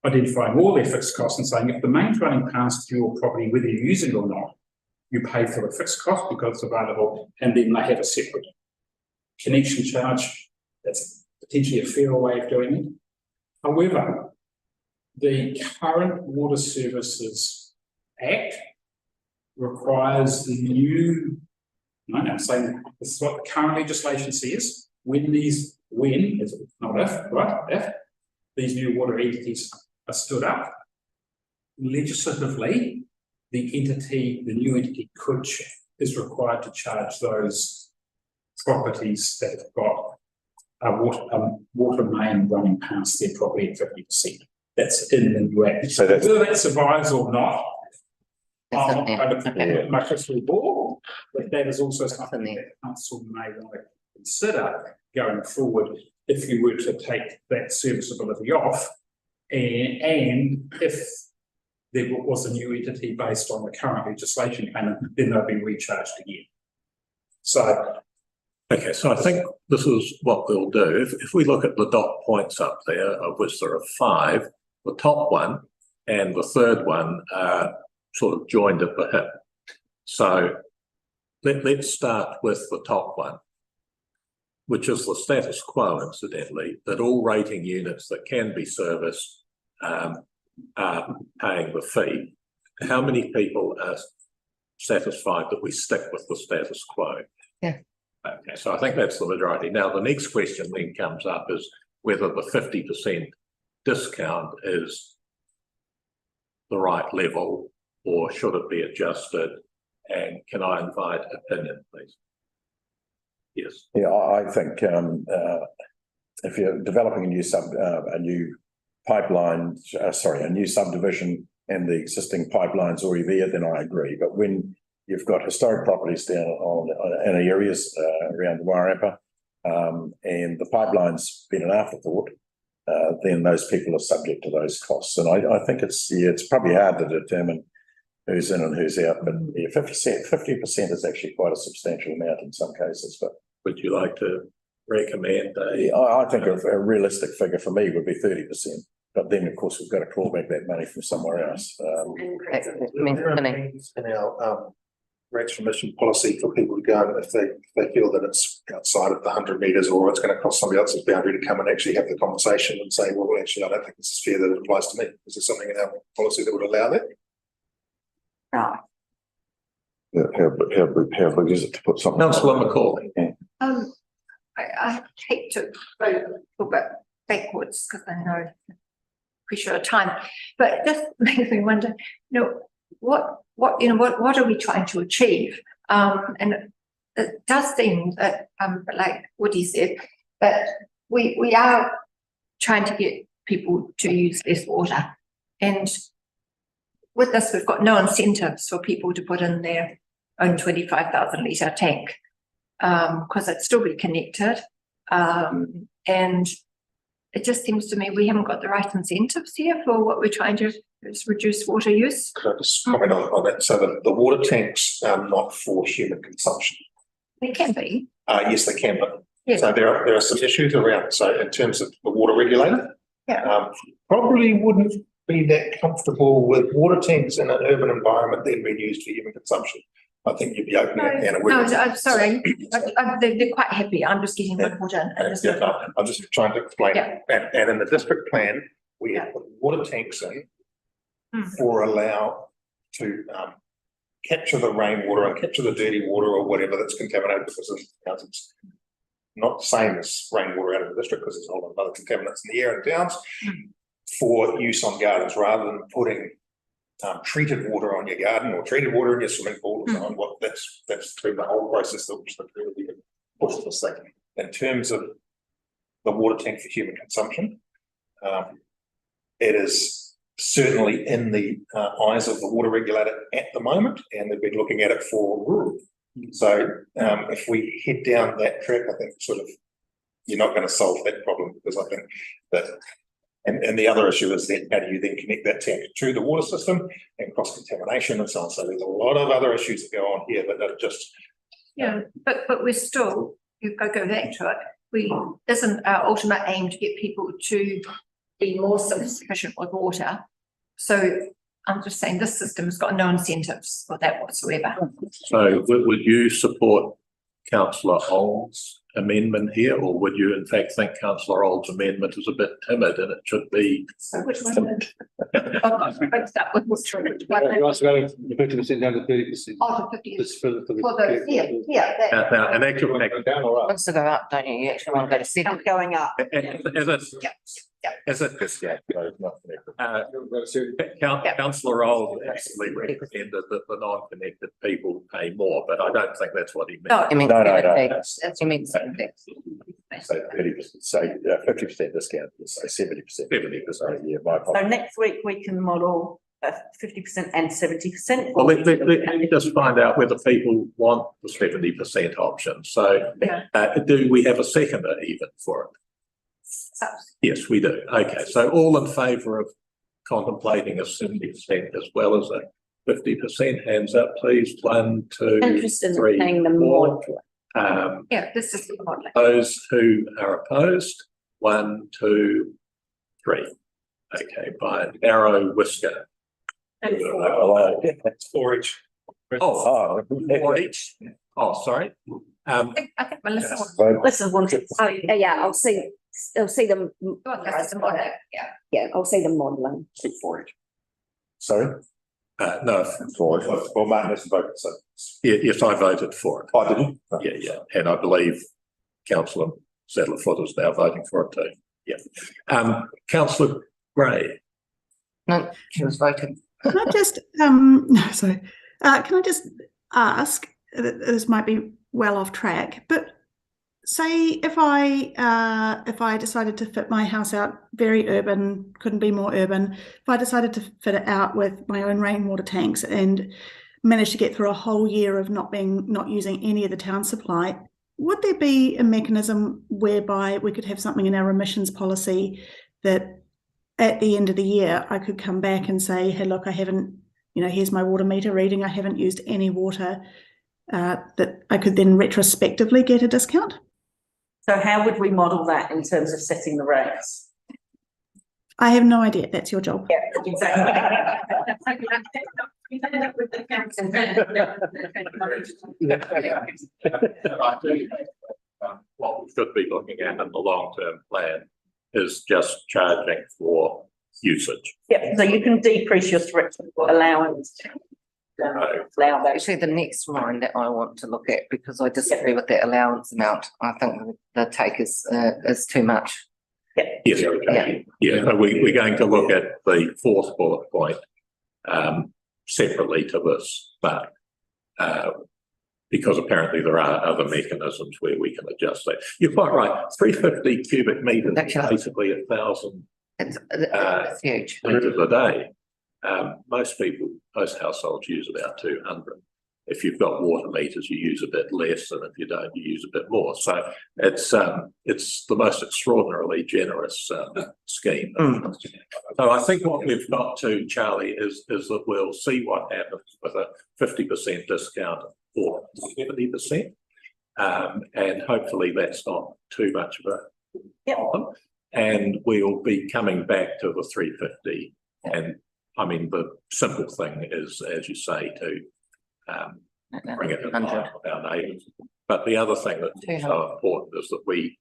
identifying all their fixed costs and saying if the main's running past your property, whether you're using it or not, you pay for the fixed cost because it's available, and then they have a separate connection charge. That's potentially a fairer way of doing it. However, the current Water Services Act requires the new, I'm saying this is what the current legislation says, if these new water entities are stood up, legislatively, the new entity is required to charge those properties that have got a water main running past their property at 50%. That's in the new act. So whether that survives or not, I'm not going to put my crystal ball, but that is also something that council may want to consider going forward if you were to take that serviceability off, and if there was a new entity based on the current legislation payment, then they'll be recharged again. So, okay, so I think this is what we'll do. If we look at the dot points up there, of which there are 5, the top one and the third one are sort of joined at the hip. So let's start with the top one, which is the status quo, incidentally, that all rating units that can be serviced are paying the fee. How many people are satisfied that we stick with the status quo? Yeah. Okay, so I think that's the majority. Now, the next question then comes up is whether the 50% discount is the right level or should it be adjusted? And can I invite opinion, please? Yes. Yeah, I think if you're developing a new pipeline, a new subdivision, and the existing pipeline's already there, then I agree. But when you've got historic properties down in areas around Wairarapa, and the pipeline's been an afterthought, then those people are subject to those costs. And I think it's probably hard to determine who's in and who's out, but 50% is actually quite a substantial amount in some cases. But would you like to recommend I think a realistic figure for me would be 30%. But then, of course, we've got to claw back that money from somewhere else. In our rates remission policy for people to go, and if they feel that it's outside of the 100 metres or it's going to cross somebody else's boundary, to come and actually have the conversation and say, well, actually, I don't think this is fair that it applies to me. Is there something in our policy that would allow that? Right. How big is it to put something? Councillor McCauley. I hate to go a little bit backwards because I know pressure of time, but it just makes me wonder, what are we trying to achieve? And it does seem that, like Woody said, that we are trying to get people to use less water, and with this, we've got no incentives for people to put in their own 25,000 litre tank, because it'd still be connected. And it just seems to me we haven't got the right incentives here for what we're trying to reduce water use. Could I just comment on that? So the water tanks are not for human consumption. They can be. Yes, they can, but Yes. so there are some issues around. So in terms of the water regulator, probably wouldn't be that comfortable with water tanks in an urban environment then being used for human consumption. I think you'd be open and No, I'm sorry. They're quite happy. I'm just getting my water. I'm just trying to explain. Yeah. And in the district plan, we have put water tanks in for allow to capture the rainwater and capture the dirty water or whatever that's contaminated, because it's not the same as rainwater out of the district because there's a whole lot of other contaminants in the air and towns, for use on gardens, rather than putting treated water on your garden or treated water in your swimming pool or so on. What that's through the whole process that was really pushed this thing. In terms of the water tank for human consumption, it is certainly in the eyes of the water regulator at the moment, and they've been looking at it for rural. So if we head down that track, I think you're not going to solve that problem, because I think that. And the other issue is then how do you then connect that tank to the water system and cross-contamination and so on. So there's a lot of other issues that go on here that are just... but we're still, you've got to go back to it. Isn't our ultimate aim to get people to be more self-sufficient with water? So I'm just saying this system has got no incentives for that whatsoever. So would you support Councillor Old's amendment here, or would you in fact think Councillor Old's amendment is a bit timid and it should be? So which one? Mixed up with what's true. You asked about 50% down to 30%. Oh, the 50. This for the Now, in actual fact, down or up? Wants to go up, don't you? You actually want to go to 7. Going up. Councillor Old actually recommended that the non-connected people pay more, but I don't think that's what he meant. No, I mean, No. that's you mean 7. So 30%, say 50% discount, say 70%. 70%. Yeah, my So next week we can model 50% and 70%. Well, let me just find out whether people want the 70% option. So do we have a seconder even for it? Yes, we do. Okay, so all in favour of contemplating a 70% as well as a 50%, hands up please. 1, 2, Interested in 3, paying the 4. more. This is the modelling. Those who are opposed, 1, 2, 3. Okay, by an arrow whisker. Storage. Oh, for each, oh, sorry. I think Melissa. Listen, wanted. Oh, yeah, I'll see them, Yeah. yeah, I'll see them modelling. For it. Sorry? No, For it. Well, Martin hasn't voted, so. yes, I voted for it. I didn't. Yeah, and I believe councillor Saddlerfoot is now voting for it too. Yeah. Councillor Gray. No, she was voting. Can I just, no, sorry. Can I just ask, this might be well off track, but say if I decided to fit my house out very urban, couldn't be more urban, if I decided to fit it out with my own rainwater tanks and managed to get through a whole year of not using any of the town supply, would there be a mechanism whereby we could have something in our emissions policy that at the end of the year I could come back and say, hey, look, I haven't, here's my water meter reading, I haven't used any water, that I could then retrospectively get a discount? So how would we model that in terms of setting the rates? I have no idea. That's your job. Yeah, exactly. What we should be looking at in the long-term plan is just charging for usage. Yeah, so you can decrease your threshold allowance. Allow that. Actually, the next line that I want to look at, because I disagree with that allowance amount. I think the take is too much. Yes, so we're going to look at the fourth bullet point separately to this, but because apparently there are other mechanisms where we can adjust that. You're quite right. 350 cubic meters is basically 1,000 It's huge. meters a day. Most households use about 200. If you've got water meters, you use a bit less, and if you don't, you use a bit more. So it's the most extraordinarily generous scheme. So I think what we've got to, Charlie, is that we'll see what happens with a 50% discount or 70%, and hopefully that's not too much of a problem. And we'll be coming back to the 350. And I mean, the simple thing is, as you say, to bring it in line with our neighbours. But the other thing that's so important is that we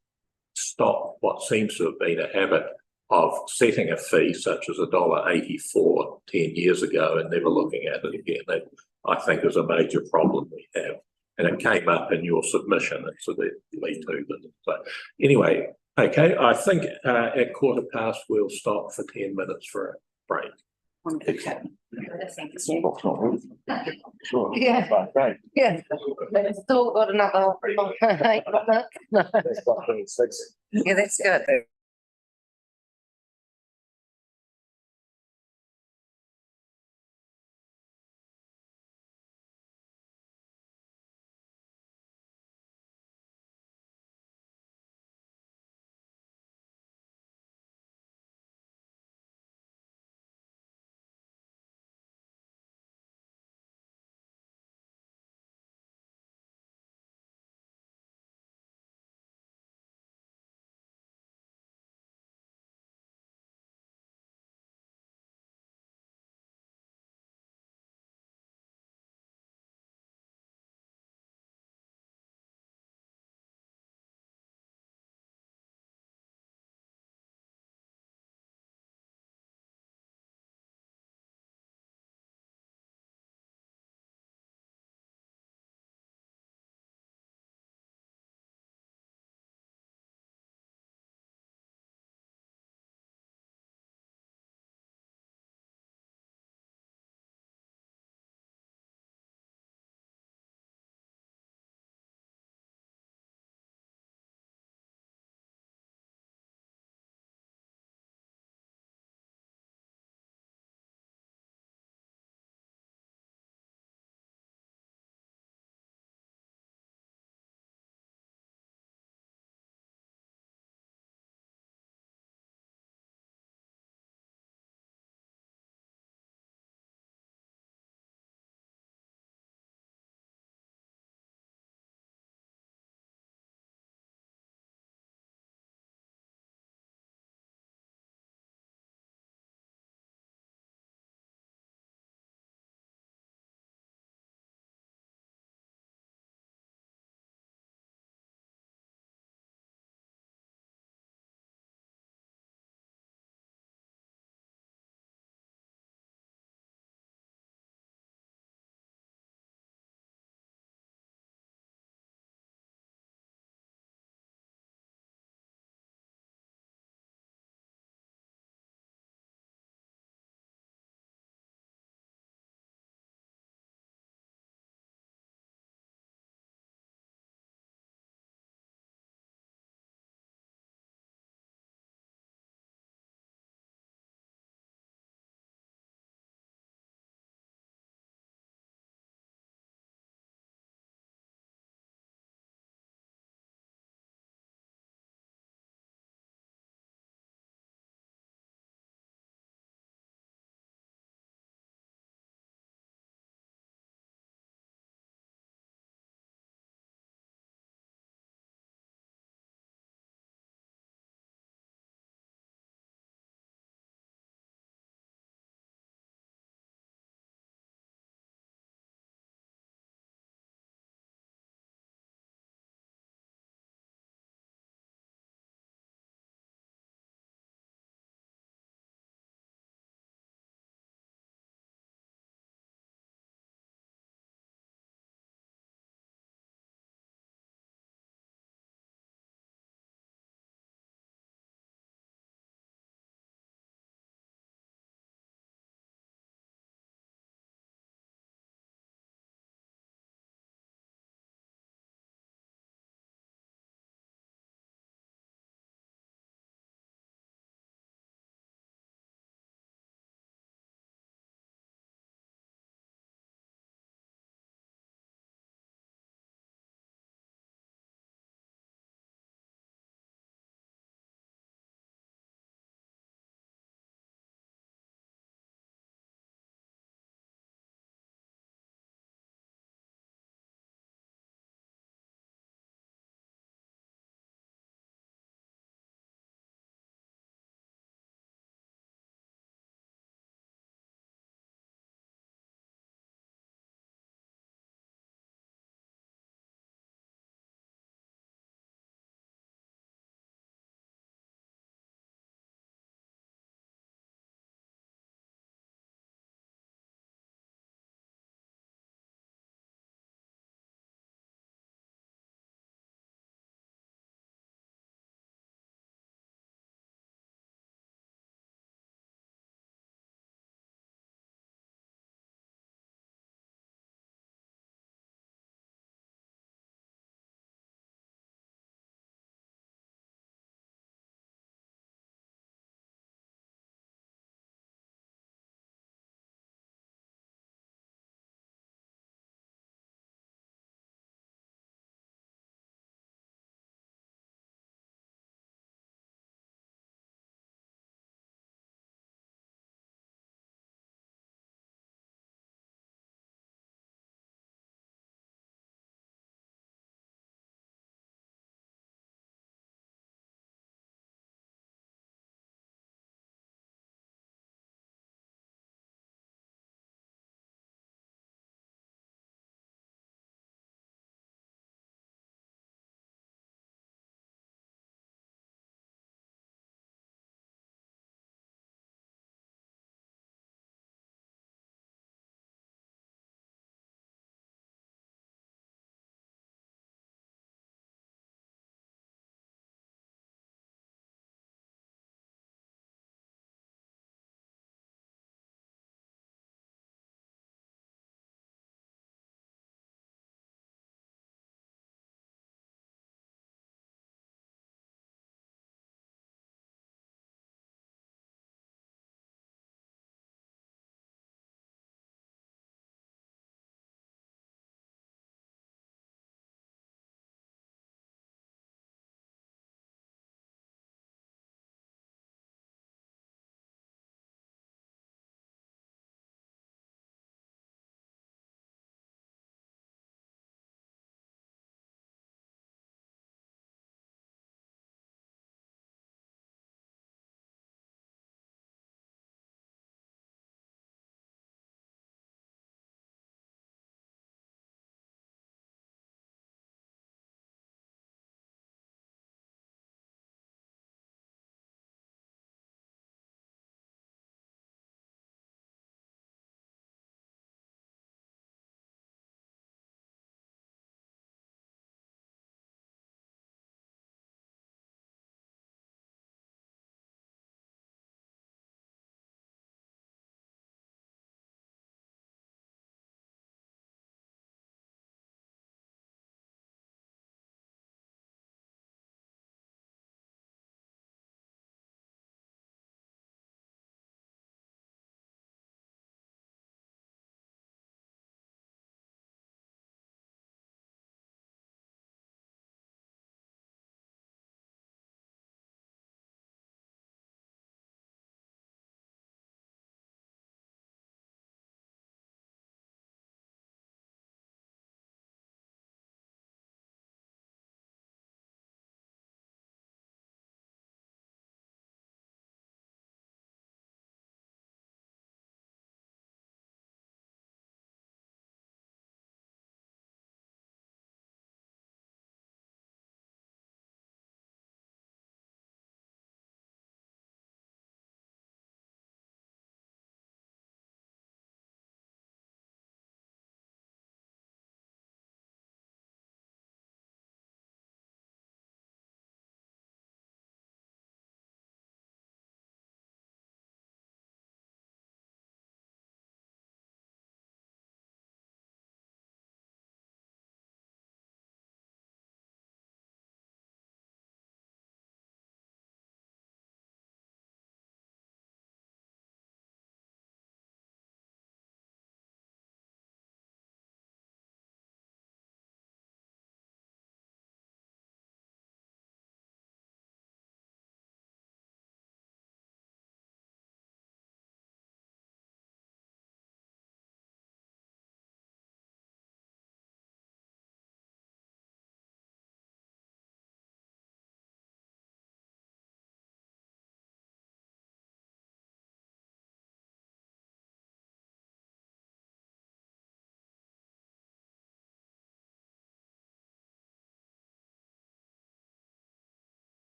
stop what seems to have been a habit of setting a fee such as $1.84 10 years ago and never looking at it again. That, I think, is a major problem we have. And it came up in your submission, and so that me too. So anyway, okay, I think at 15:15 we'll stop for 10 minutes for a break. Yeah. Right. Yeah. Still got another. Yeah, that's good.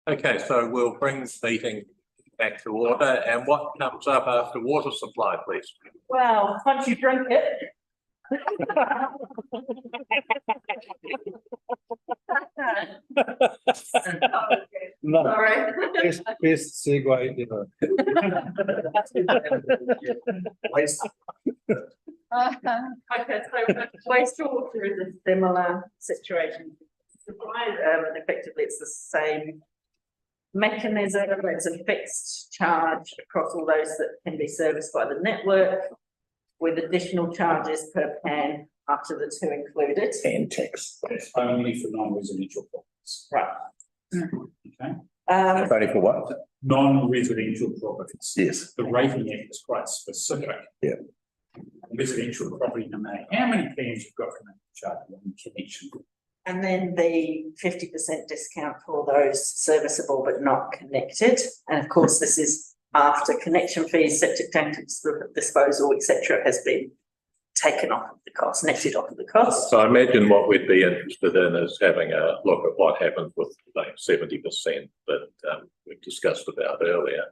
Okay, so we'll bring the meeting back to order, and what comes up after water supply, please? Well, once you drink it. No, Sorry. best segue ever. Waste. Okay, so wastewater is a similar situation. Effectively, it's the same mechanism. It's a fixed charge across all those that can be serviced by the network, with additional charges per pan after the two included. And tax. It's only for non-residential properties. Right. Okay, Only for what? non-residential properties. Yes. The rating act is quite specific. Yeah. Residential property, no matter how many plans you've got, can charge one connection. And then the 50% discount for those serviceable but not connected. And of course, this is after connection fees, septic tank disposal, etc., has been taken off of the cost, netted off of the cost. So I imagine what we'd be interested in is having a look at what happened with like 70% that we discussed about earlier.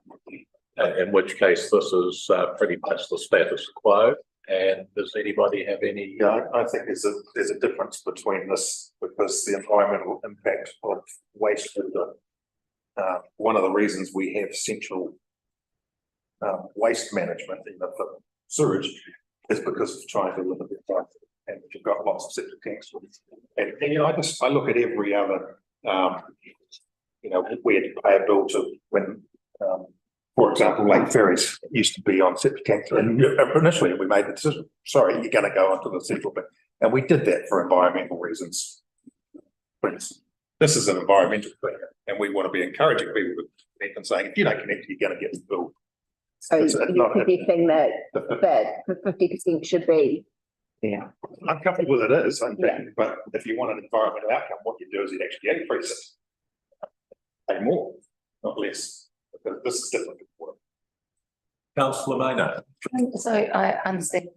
In which case this is pretty much the status quo. And does anybody have any? Yeah, I think there's a difference between this, because the environmental impact of wastewater. One of the reasons we have central waste management, even for sewage, is because of trying to limit the price. And you've got lots of septic tanks. And you know, I look at every other, you know, we had to pay a bill to when, for example, Lake Ferries used to be on septic tanks. And initially we made the decision, sorry, you're going to go onto the central bit. And we did that for environmental reasons. This is an environmental thing, and we want to be encouraging people to connect and saying, if you don't connect, you're going to get the bill. So It's you're not- suggesting that the 50% should be. Yeah, I'm comfortable with it is, I think, Yeah. but if you want an environmental outcome, what you do is you actually increase it. Pay more, not less, because this is different. Councillor Maynard. So I understand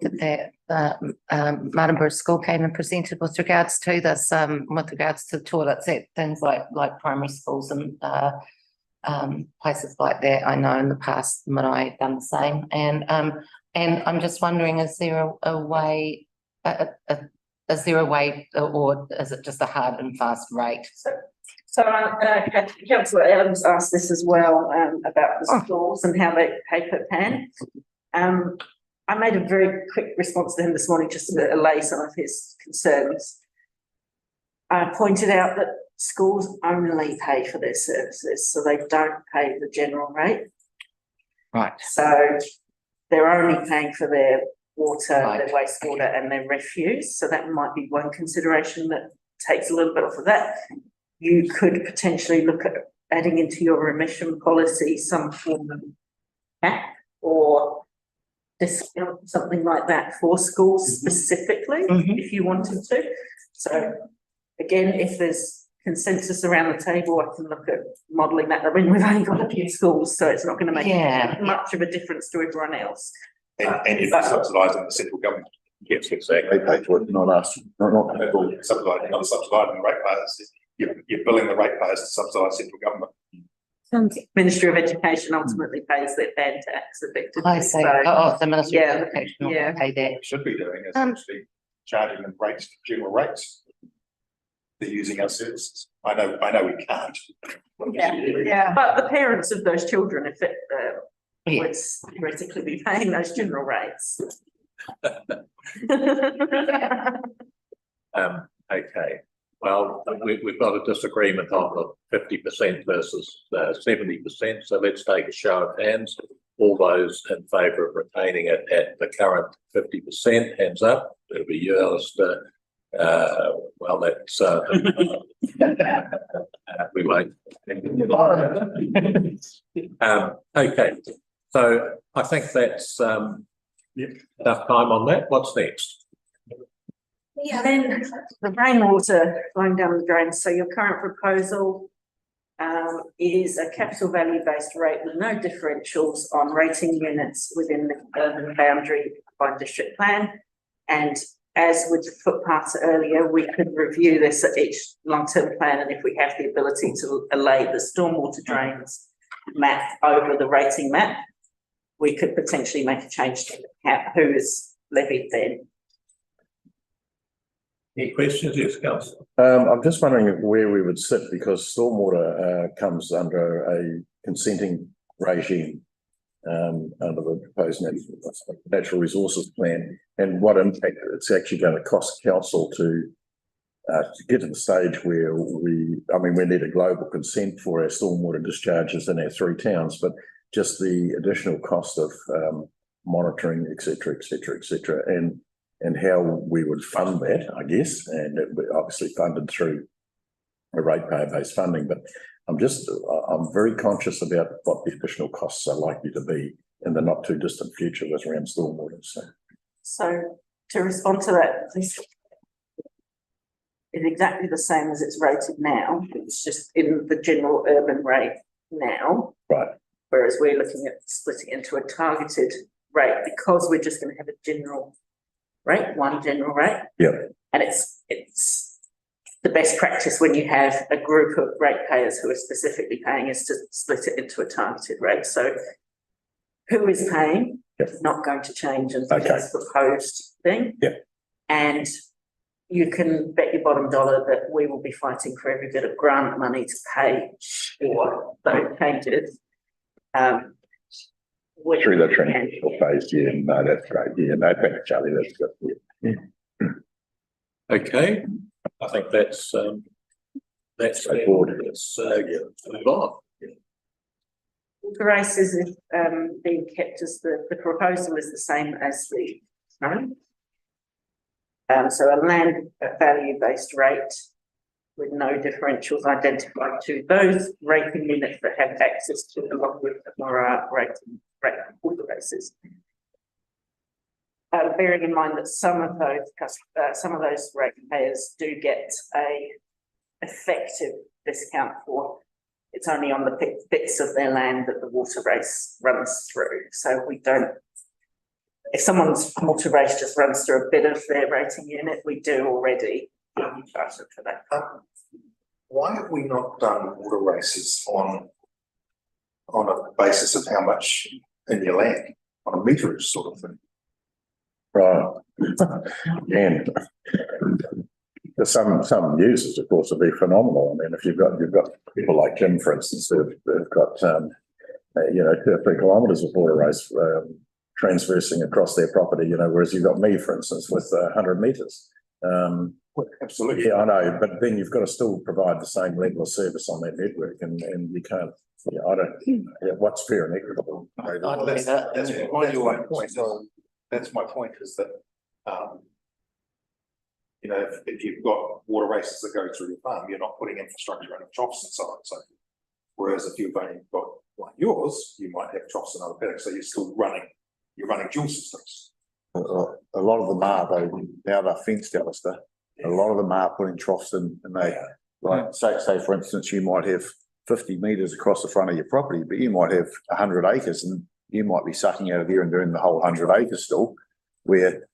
that Martinborough School came and presented with regards to this, with regards to toilets at things like primary schools and places like that. I know in the past Marae done the same, and I'm just wondering, is there a way, is there a way, or is it just a hard and fast rate? So Councillor Adams asked this as well, about the schools and how they pay per pan. I made a very quick response to him this morning just to allay some of his concerns. I pointed out that schools only pay for their services, so they don't pay the general rate. Right. So they're only paying for their water, Right. their wastewater and their refuse. So that might be one consideration that takes a little bit off of that. You could potentially look at adding into your remission policy some form of cap or discount, something like that for schools specifically, if you wanted to. So again, if there's consensus around the table, I can look at modelling that. I mean, we've only got a few schools, so it's not going to make much of a difference to everyone else. And you're subsidising the central government. Yes, exactly. They pay for it, not us, not Subsidising, not subsidising the ratepayers. You're billing the ratepayers to subsidise central government. Ministry of Education ultimately pays their band tax effectively. I see. The Ministry of Education will yeah. pay that. What we should be doing is actually charging them rates, general rates. They're using our services. I know we can't. Yeah, but the parents of those children, if it would theoretically be paying those general rates. Okay. Well, we've got a disagreement on the 50% versus 70%. So let's take a show of hands. All those in favour of retaining it at the current 50%, hands up. It'll be you, Alistair. Well, that's we won't. Okay. So I think that's enough time on that. What's next? Yeah, then the rainwater flowing down the drains. So your current proposal is a capital value based rate with no differentials on rating units within the urban boundary by district plan, and as with the footpaths earlier, we could review this at each long-term plan, and if we have the ability to lay the stormwater drains map over the rating map, we could potentially make a change to the cap who is levied then. Any questions, yes, councillor? I'm just wondering where we would sit, because stormwater comes under a consenting regime under the proposed natural resources plan, and what impact it's actually going to cost council to get to the stage where we need a global consent for our stormwater discharges in our 3 towns, but just the additional cost of monitoring, et cetera, and how we would fund that, I guess, and it would obviously funded through a ratepayer-based funding. But I'm very conscious about what the additional costs are likely to be in the not too distant future with around stormwater. So to respond to that, this is exactly the same as it's rated now. It's just in the general urban rate now. Right. Whereas we're looking at splitting into a targeted rate, because we're just going to have a general rate, one general rate. Yeah. And it's the best practice when you have a group of ratepayers who are specifically paying is to split it into a targeted rate. So who is paying is not going to change until this proposed thing. Yeah. And you can bet your bottom dollar that we will be fighting for every bit of grant money to pay for those changes. Through the transitional phase, yeah, no, that's great. Yeah, no, thanks, Charlie, that's good. Yeah. Okay, I think that's straightforward. Let's move on. The races is being kept as the proposal is the same as the current. So a land value based rate with no differentials identified to those rating units that have access to, along with the MORA rating water races. Bearing in mind that some of those ratepayers do get a effective discount for, it's only on the bits of their land that the water race runs through. So we don't, if someone's water race just runs through a bit of their rating unit, we do already charge them for that. Why have we not done water races on a basis of how much in your land, on a meterage sort of thing? Right. And some users, of course, would be phenomenal. I mean, if you've got people like Jim, for instance, who've got 2 or 3 kilometres of water race transversing across their property, whereas you've got me, for instance, with 100 metres. Absolutely. Yeah, I know, but then you've got to still provide the same level of service on that network, and you can't. Yeah, I don't. What's fair and equitable? That's my point. Is that if you've got water races that go through your farm, you're not putting infrastructure in troughs and so on. So, whereas if you've only got like yours, you might have troughs and other paddocks, so you're still running dual systems. A lot of them are though. Now they're fenced, Alistair. A lot of them are putting troughs in, and they like say for instance, you might have 50 metres across the front of your property, but you might have 100 acres, and you might be sucking out of there and doing the whole 100 acres still, where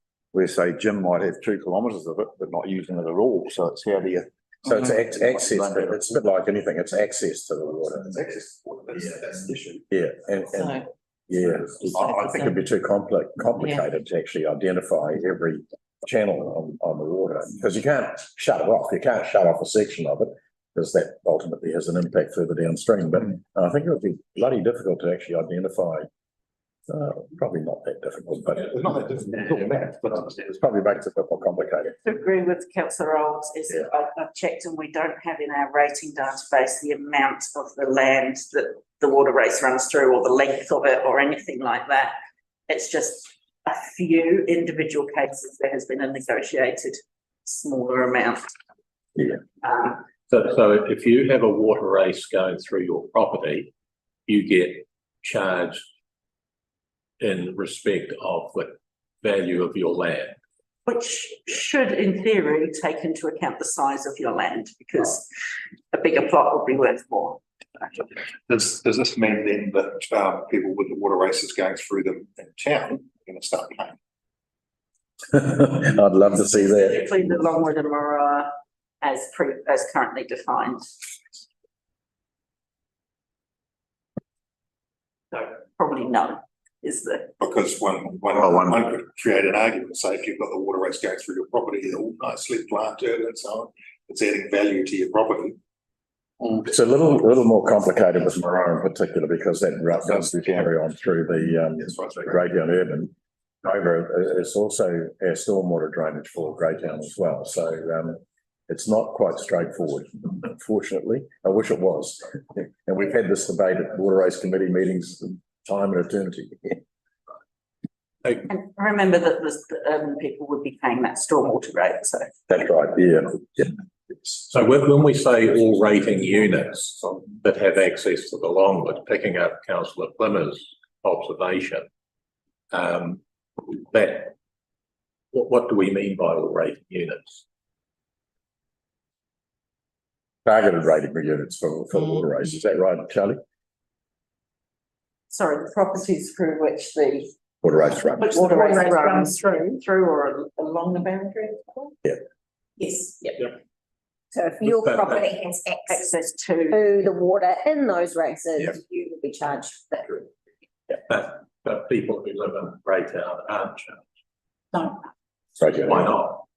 say Jim might have 2 kilometres of it, but not using it at all. So it's how do you? So it's access. It's a bit like anything. It's access to the water. It's access to water. That's the issue. Yeah, and yeah, I think it'd be too complicated to actually identify every channel on the water, because you can't shut it off. You can't shut off a section of it, because that ultimately has an impact further downstream. But I think it would be bloody difficult to actually identify. Probably not that difficult, but It's not that difficult. It's all math, but it's probably makes it a bit more complicated. To agree with Councillor Olds is that I've checked and we don't have in our rating database the amount of the land that the water race runs through, or the length of it, or anything like that. It's just a few individual cases there has been a negotiated smaller amount. Yeah. So if you have a water race going through your property, you get charged in respect of the value of your land. Which should, in theory, take into account the size of your land, because a bigger plot would be worth more. does this mean then that people with the water races going through them in town are going to start paying? I'd love to see that. Specifically the Longwood and Maroa as currently defined. So probably no is the. Because one could create an argument, say if you've got the waterways going through your property, they're all nicely planted and so on, it's adding value to your property. It's a little more complicated with Maroa in particular because that route does carry on through the Greytown urban. However, it's also our stormwater drainage for Greytown as well. So it's not quite straightforward, unfortunately. I wish it was. And we've had this debate at Waterways Committee meetings time and eternity. And remember that the urban people would be paying that stormwater rate, so. That's right, yeah. So when we say all rating units that have access to the Longwood, picking up councillor Plimmer's observation, that what do we mean by all rating units? Targeted rating units for waterways, is that right, Charlie? Sorry, the properties through which the Waterways run. waterways runs through or along the boundary. Yeah. Yes, yep. So if your But- property has Access to the water in those races, Yeah. you will be charged for that. But people who live in Greytown aren't charged. No. Right, Why not?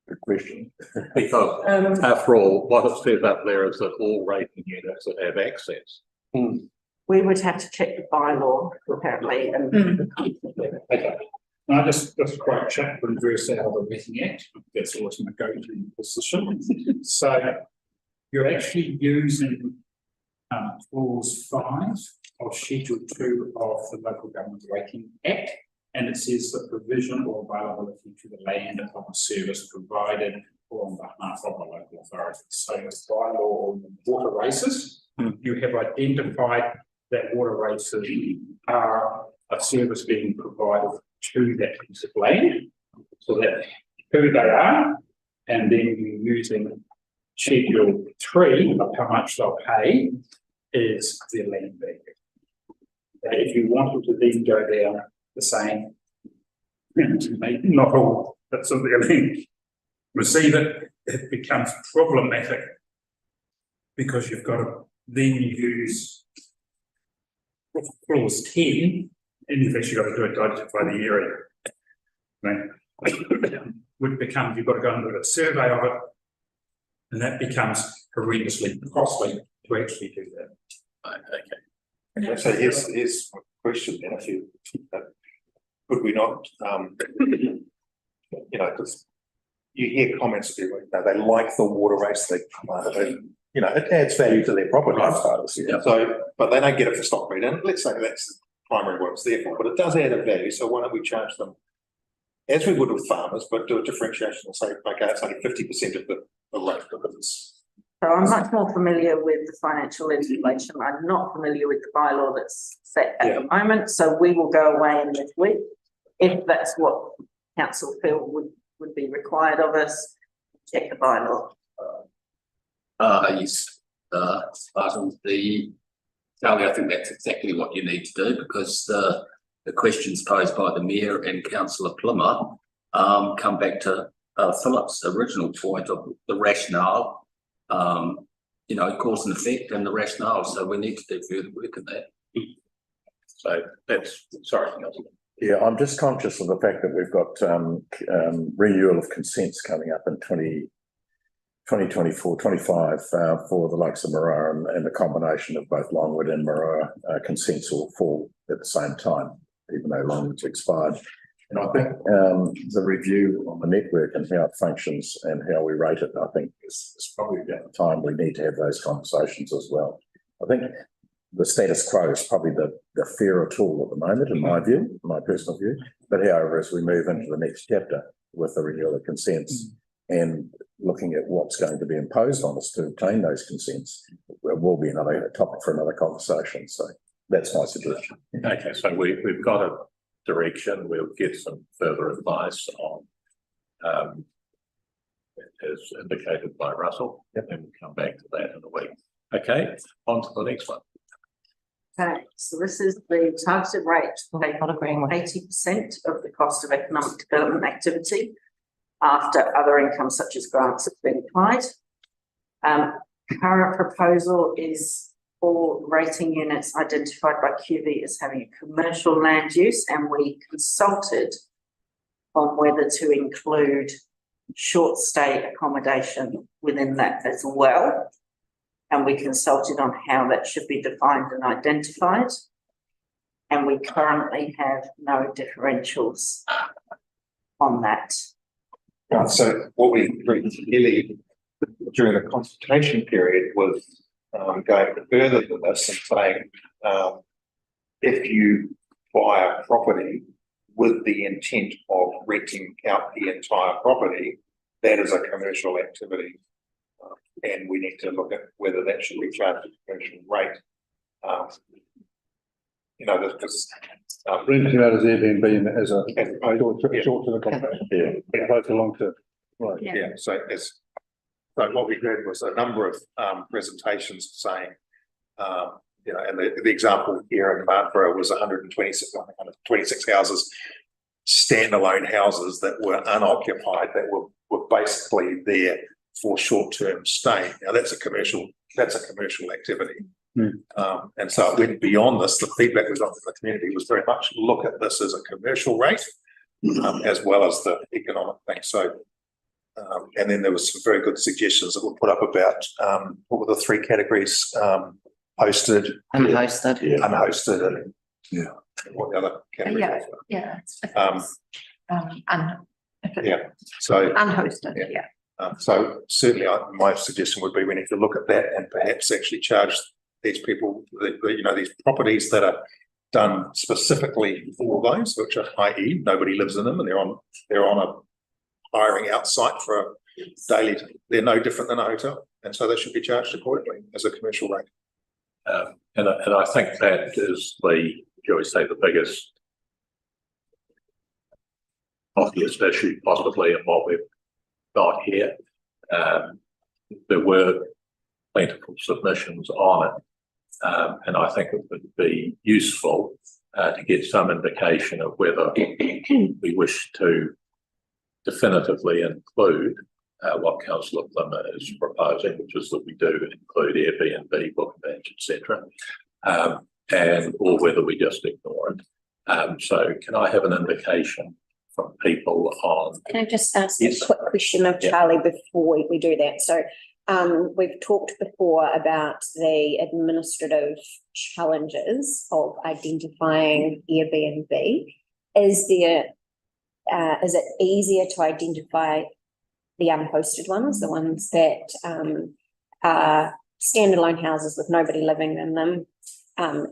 Good question. Because after all, what it says up there is that all rating units that have access. We would have to check the bylaw apparently and. Okay. I just quite Chapman verse out of the Vetting Act. That's always my go-to position. So you're actually using clause 5 of Schedule 2 of the Local Government Rating Act, and it says the provision or availability to the land of a service provided or on behalf of a local authority. So the bylaw on water races, you have identified that water races are a service being provided to that piece of land, so that who they are, and then you're using Schedule 3 of how much they'll pay is their land value. If you wanted to then go down the same, not all, but some of the land receive it, it becomes problematic because you've got to then use clause 10. And in fact, you've got to do it to identify the area. Right? Which becomes, you've got to go and do a survey of it, and that becomes horrendously costly to actually do that. Okay. So here's my question then, if you, could we not, you know, because you hear comments, you know, they like the water race, they you know, it adds value to their property. Yeah. So, but they don't get it for stock feed, and let's say that's primary what it's there for, but it does add a value, so why don't we charge them as we would with farmers, but do a differentiation and say, okay, it's only 50% of the rate because it's. So I'm much more familiar with the financial legislation. I'm not familiar with the bylaw that's set at the moment, so we will go away in this week. If that's what council feel would be required of us, check the bylaw. Yes, Charlie, I think that's exactly what you need to do because the questions posed by the Mayor and Councillor Plimmer come back to Philip's original point of the rationale, you know, cause and effect and the rationale. So we need to do further work in that. So that's, sorry, Councillor. Yeah, I'm just conscious of the fact that we've got renewal of consents coming up in 2024, 25 for the likes of Maroa and the combination of both Longwood and Maroa consents will fall at the same time, even though Longwood's expired. And I think the review on the network and how it functions and how we rate it, I think is probably about the time we need to have those conversations as well. I think the status quo is probably the fairer tool at the moment, in my view, my personal view. But however, as we move into the next chapter with the renewal of consents and looking at what's going to be imposed on us to obtain those consents, it will be another topic for another conversation. So that's my suggestion. Okay, so we've got a direction. We'll get some further advice on, as indicated by Russell, and we'll come back to that in a week. Okay, on to the next one. Okay, so this is the targeted rate, Not agreeing with. 80% of the cost of economic development activity after other income such as grants have been applied. Current proposal is for rating units identified by QV as having a commercial land use, and we consulted on whether to include short stay accommodation within that as well. And we consulted on how that should be defined and identified. And we currently have no differentials on that. So what we really during the consultation period was going further than this and saying if you buy a property with the intent of renting out the entire property, that is a commercial activity. And we need to look at whether that should be charged at a commercial rate. You know, because renting out as Airbnb as a as opposed to short-term accommodation, yeah, as opposed to long-term. Right. yeah. So what we heard was a number of presentations saying, you know, and the example here in Marlborough was 126 houses, standalone houses that were unoccupied, that were basically there for short-term stay. Now that's a commercial activity. And so it went beyond this. The feedback we got from the community was very much look at this as a commercial rate, as well as the economic thing. So, and then there was some very good suggestions that were put up about what were the three categories: hosted, Unhosted. unhosted, and what the other categories were. Yeah. Yeah. So Unhosted, Yeah. yeah. So certainly my suggestion would be we need to look at that and perhaps actually charge these people, you know, these properties that are done specifically for those, which are i.e. nobody lives in them and they're on a hiring out site for a daily, they're no different than a hotel. And so they should be charged accordingly as a commercial rate. And I think that is shall we say, the biggest obvious issue possibly in what we've got here. There were plentiful submissions on it, and I think it would be useful to get some indication of whether we wish to definitively include what Councillor Plummer is proposing, which is that we do include Airbnb, book badge, etc., and or whether we just ignore it. So can I have an indication from people on? Can I just ask Yes. a quick question of Charlie before we do that? So we've talked before about the administrative challenges of identifying Airbnb. Is it easier to identify the unhosted ones, the ones that are standalone houses with nobody living in them,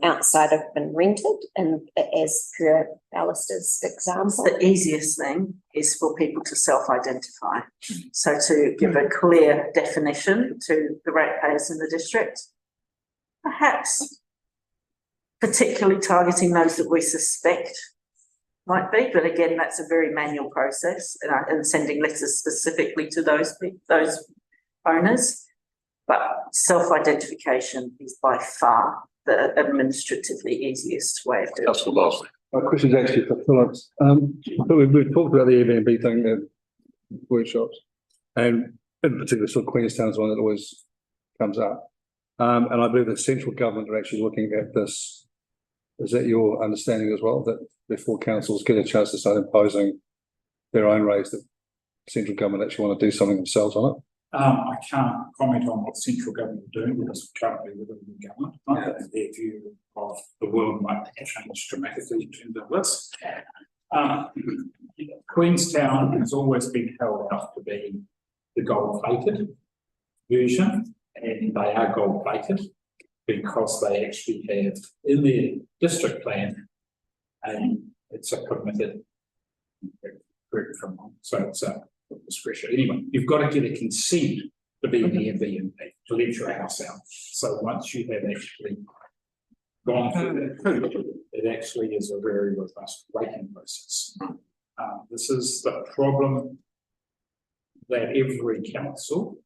outside have been rented, and as per Alistair's example? The easiest thing is for people to self-identify. So to give a clear definition to the ratepayers in the district, perhaps particularly targeting those that we suspect might be, but again, that's a very manual process, and sending letters specifically to those owners. But self-identification is by far the administratively easiest way of doing it. Councillor Bosley. My question is actually for Phillips. We've talked about the Airbnb thing in workshops, and in particular, sort of Queenstown is one that always comes up. And I believe the central government are actually looking at this. Is that your understanding as well, that before councils get a chance to start imposing their own rates, that central government actually want to do something themselves on it? I can't comment on what central government are doing because currently within the government, and their view of the world might change dramatically in terms of this. Queenstown has always been held out to be the gold-plated version, and they are gold-plated because they actually have in their district plan, and it's a permitted, correct from wrong, so it's a discretion. Anyway, you've got to get a consent to be an Airbnb, to let your house out. So once you have actually gone through that hoop, it actually is a very robust rating process. This is the problem that every council,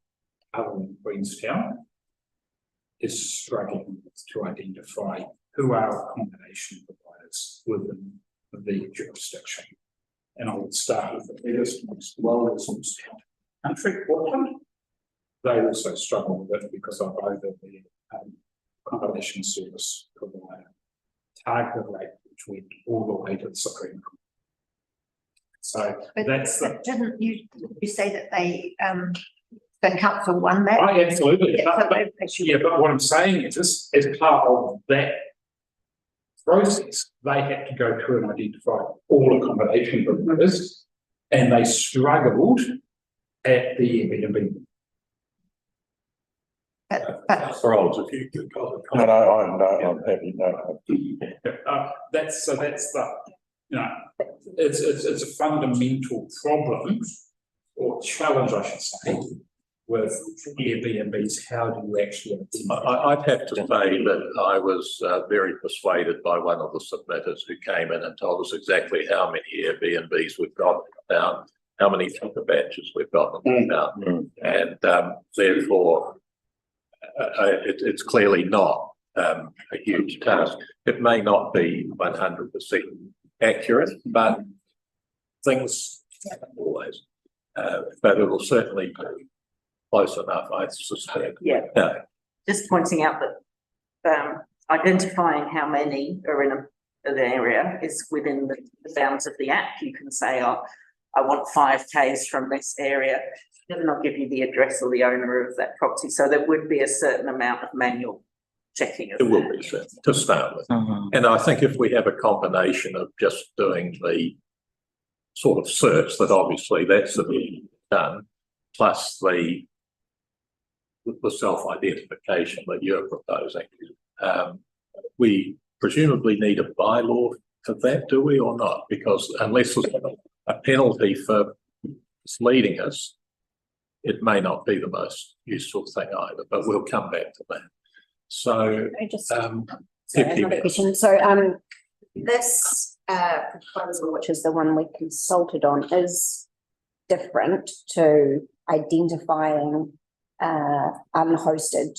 other than Queenstown, is struggling with, to identify who are accommodation providers within the jurisdiction. And I would start with the biggest, most well-resourced country, Portland. They also struggle with it because of either the accommodation service provider targeted rate, which went all the way to the Supreme Court. So But that's the. didn't you say that they, the council won that? Oh, absolutely. Yeah, so But they should- what I'm saying is, as part of that process, they had to go through and identify all accommodation providers, and they struggled at the Airbnb. But Rolls, if you could comment. No, I'm happy, no. That's the, it's a fundamental problem or challenge, I should say, with Airbnbs. How do you actually? I'd have to say that I was very persuaded by one of the submitters who came in and told us exactly how many Airbnbs we've got down, how many timber batches we've got down, and therefore it's clearly not a huge task. It may not be 100% accurate, but things happen always. But it will certainly be close enough, I suspect. Yeah. Just pointing out that identifying how many are in an area is within the bounds of the app. You can say, oh, I want 5 Ks from this area. It will not give you the address or the owner of that property. So there would be a certain amount of manual checking. It will be, to start with. And I think if we have a combination of just doing the sort of search, that obviously that's to be done, plus the self-identification that you're proposing, we presumably need a bylaw for that, do we, or not? Because unless there's a penalty for misleading us, it may not be the most useful thing either, but we'll come back to that. So, I just, another question. So, this proposal, which is the one we consulted on, is different to identifying unhosted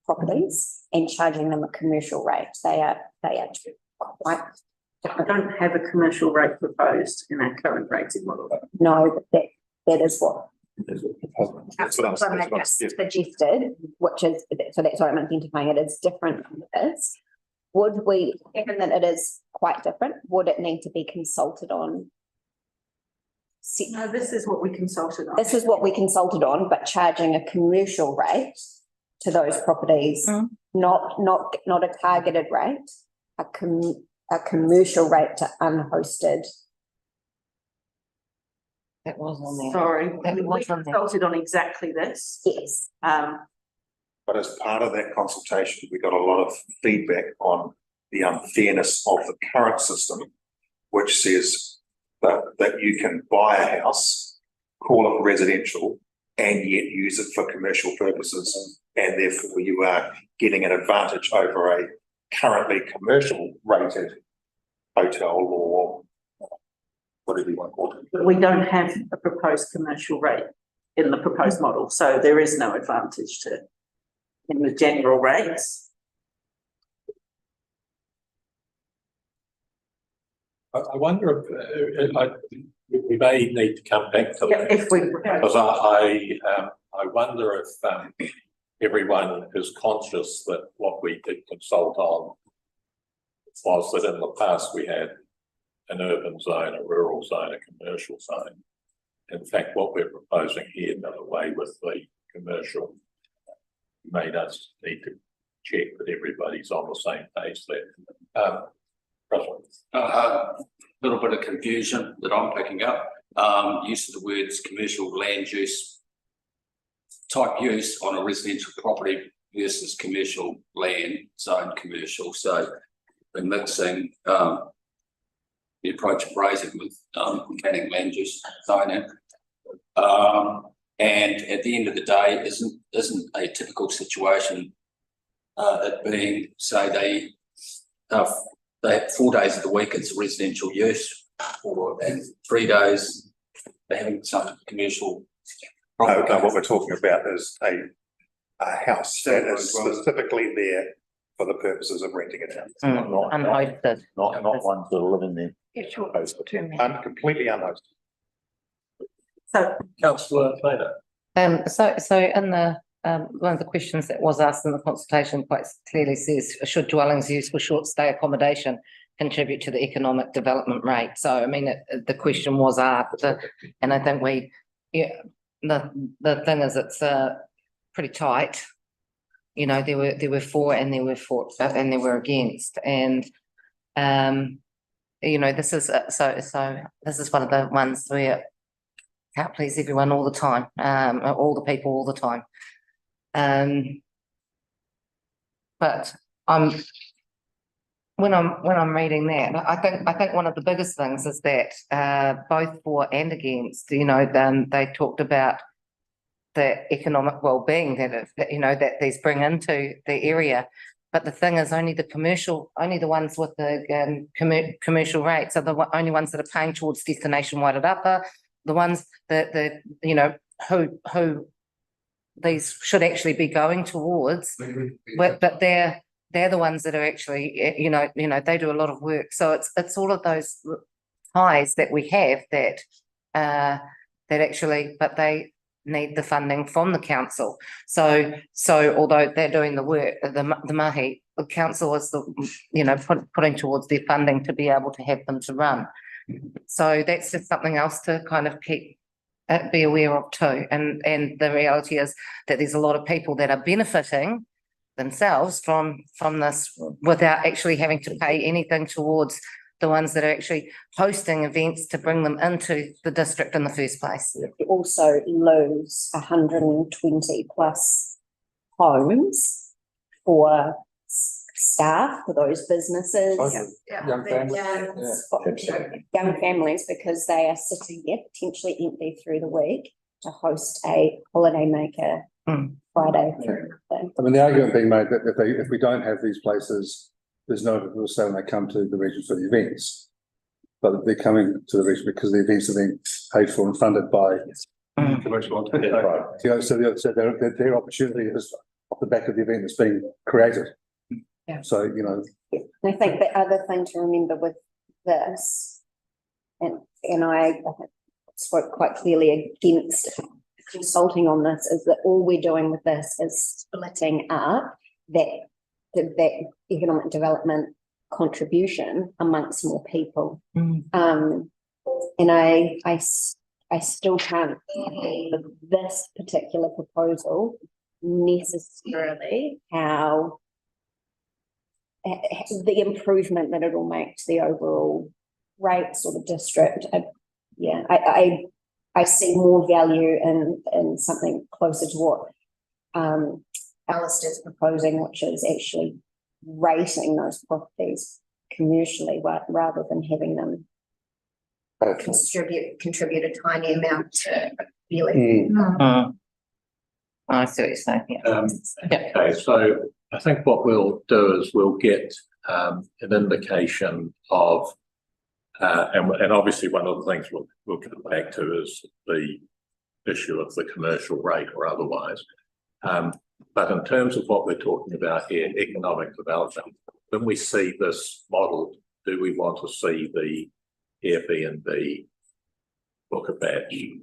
properties and charging them a commercial rate. They are two quite I don't have a commercial rate proposed in our current rating model. no, but that is what That's what I just suggested, which is, so that's what I'm identifying it as different from this. Would we, given that it is quite different, would it need to be consulted on? No, this is what we consulted on. This is what we consulted on, but charging a commercial rate to those properties, not a targeted rate, a commercial rate to unhosted. That was on there. Sorry, That we was on there. consulted on exactly this. Yes. But as part of that consultation, we got a lot of feedback on the unfairness of the current system, which says that you can buy a house, call it residential, and yet use it for commercial purposes, and therefore you are getting an advantage over a currently commercial rated hotel or whatever you want to call it. But we don't have a proposed commercial rate in the proposed model, so there is no advantage to in the general rates. I wonder if we may need to come back to Yeah, that. if we Because I wonder if everyone is conscious that what we did consult on was that in the past we had an urban zone, a rural zone, a commercial zone. In fact, what we're proposing here, done away with the commercial, made us need to check that everybody's on the same page there. Russell. Little bit of confusion that I'm picking up. Use of the words commercial land use type use on a residential property versus commercial land zone commercial. So we're mixing the approach of raising with organic land use zoning. And at the end of the day, isn't a typical situation it being, say they have 4 days of the week it's residential use, and 3 days they're having some commercial. No, what we're talking about is a house that is specifically there for the purposes of renting it out. Unhosted. Not ones that are living there. Yeah, sure. Completely unhosted. So Councillor Maynard. So in the, one of the questions that was asked in the consultation quite clearly says, should dwellings used for short stay accommodation contribute to the economic development rate? So, I mean, the question was asked, and I think the thing is, it's pretty tight. You know, there were for and there were for and there were against, and you know, this is this is one of the ones where can't please everyone all the time, all the people all the time. But when I'm reading that, I think one of the biggest things is that both for and against, you know, then they talked about the economic well-being that these bring into the area. But the thing is, only the ones with the commercial rates are the only ones that are paying towards destination wide upper. The ones that you know who these should actually be going towards, but they're the ones that are actually you know they do a lot of work. So it's all of those ties that we have that actually, but they need the funding from the council. So although they're doing the work, the mahi, the council is putting towards their funding to be able to have them to run. So that's just something else to kind of be aware of too. And the reality is that there's a lot of people that are benefiting themselves from this without actually having to pay anything towards the ones that are actually hosting events to bring them into the district in the first place. You also lose 120 plus homes for staff, for those businesses. Young families. Young families, because they are sitting there potentially empty through the week to host a holiday maker Friday through nothing. I mean, the argument being made that if we don't have these places, there's no people say when they come to the region for the events, but they're coming to the region because the events are being paid for and funded by commercial entities. So their opportunity is off the back of the event that's being created. Yeah. So, you know. I think the other thing to remember with this, and I spoke quite clearly against consulting on this, is that all we're doing with this is splitting up that economic development contribution amongst more people. And I still can't see this particular proposal necessarily how the improvement that it'll make to the overall rates or the district. I see more value in something closer to what Alistair's proposing, which is actually rating those properties commercially rather than having them contribute a tiny amount to really. I see what you're saying. Okay, so I think what we'll do is we'll get an indication of, and obviously one of the things we'll come back to is the issue of the commercial rate or otherwise. But in terms of what we're talking about here, economic development, when we see this model, do we want to see the Airbnb book a badge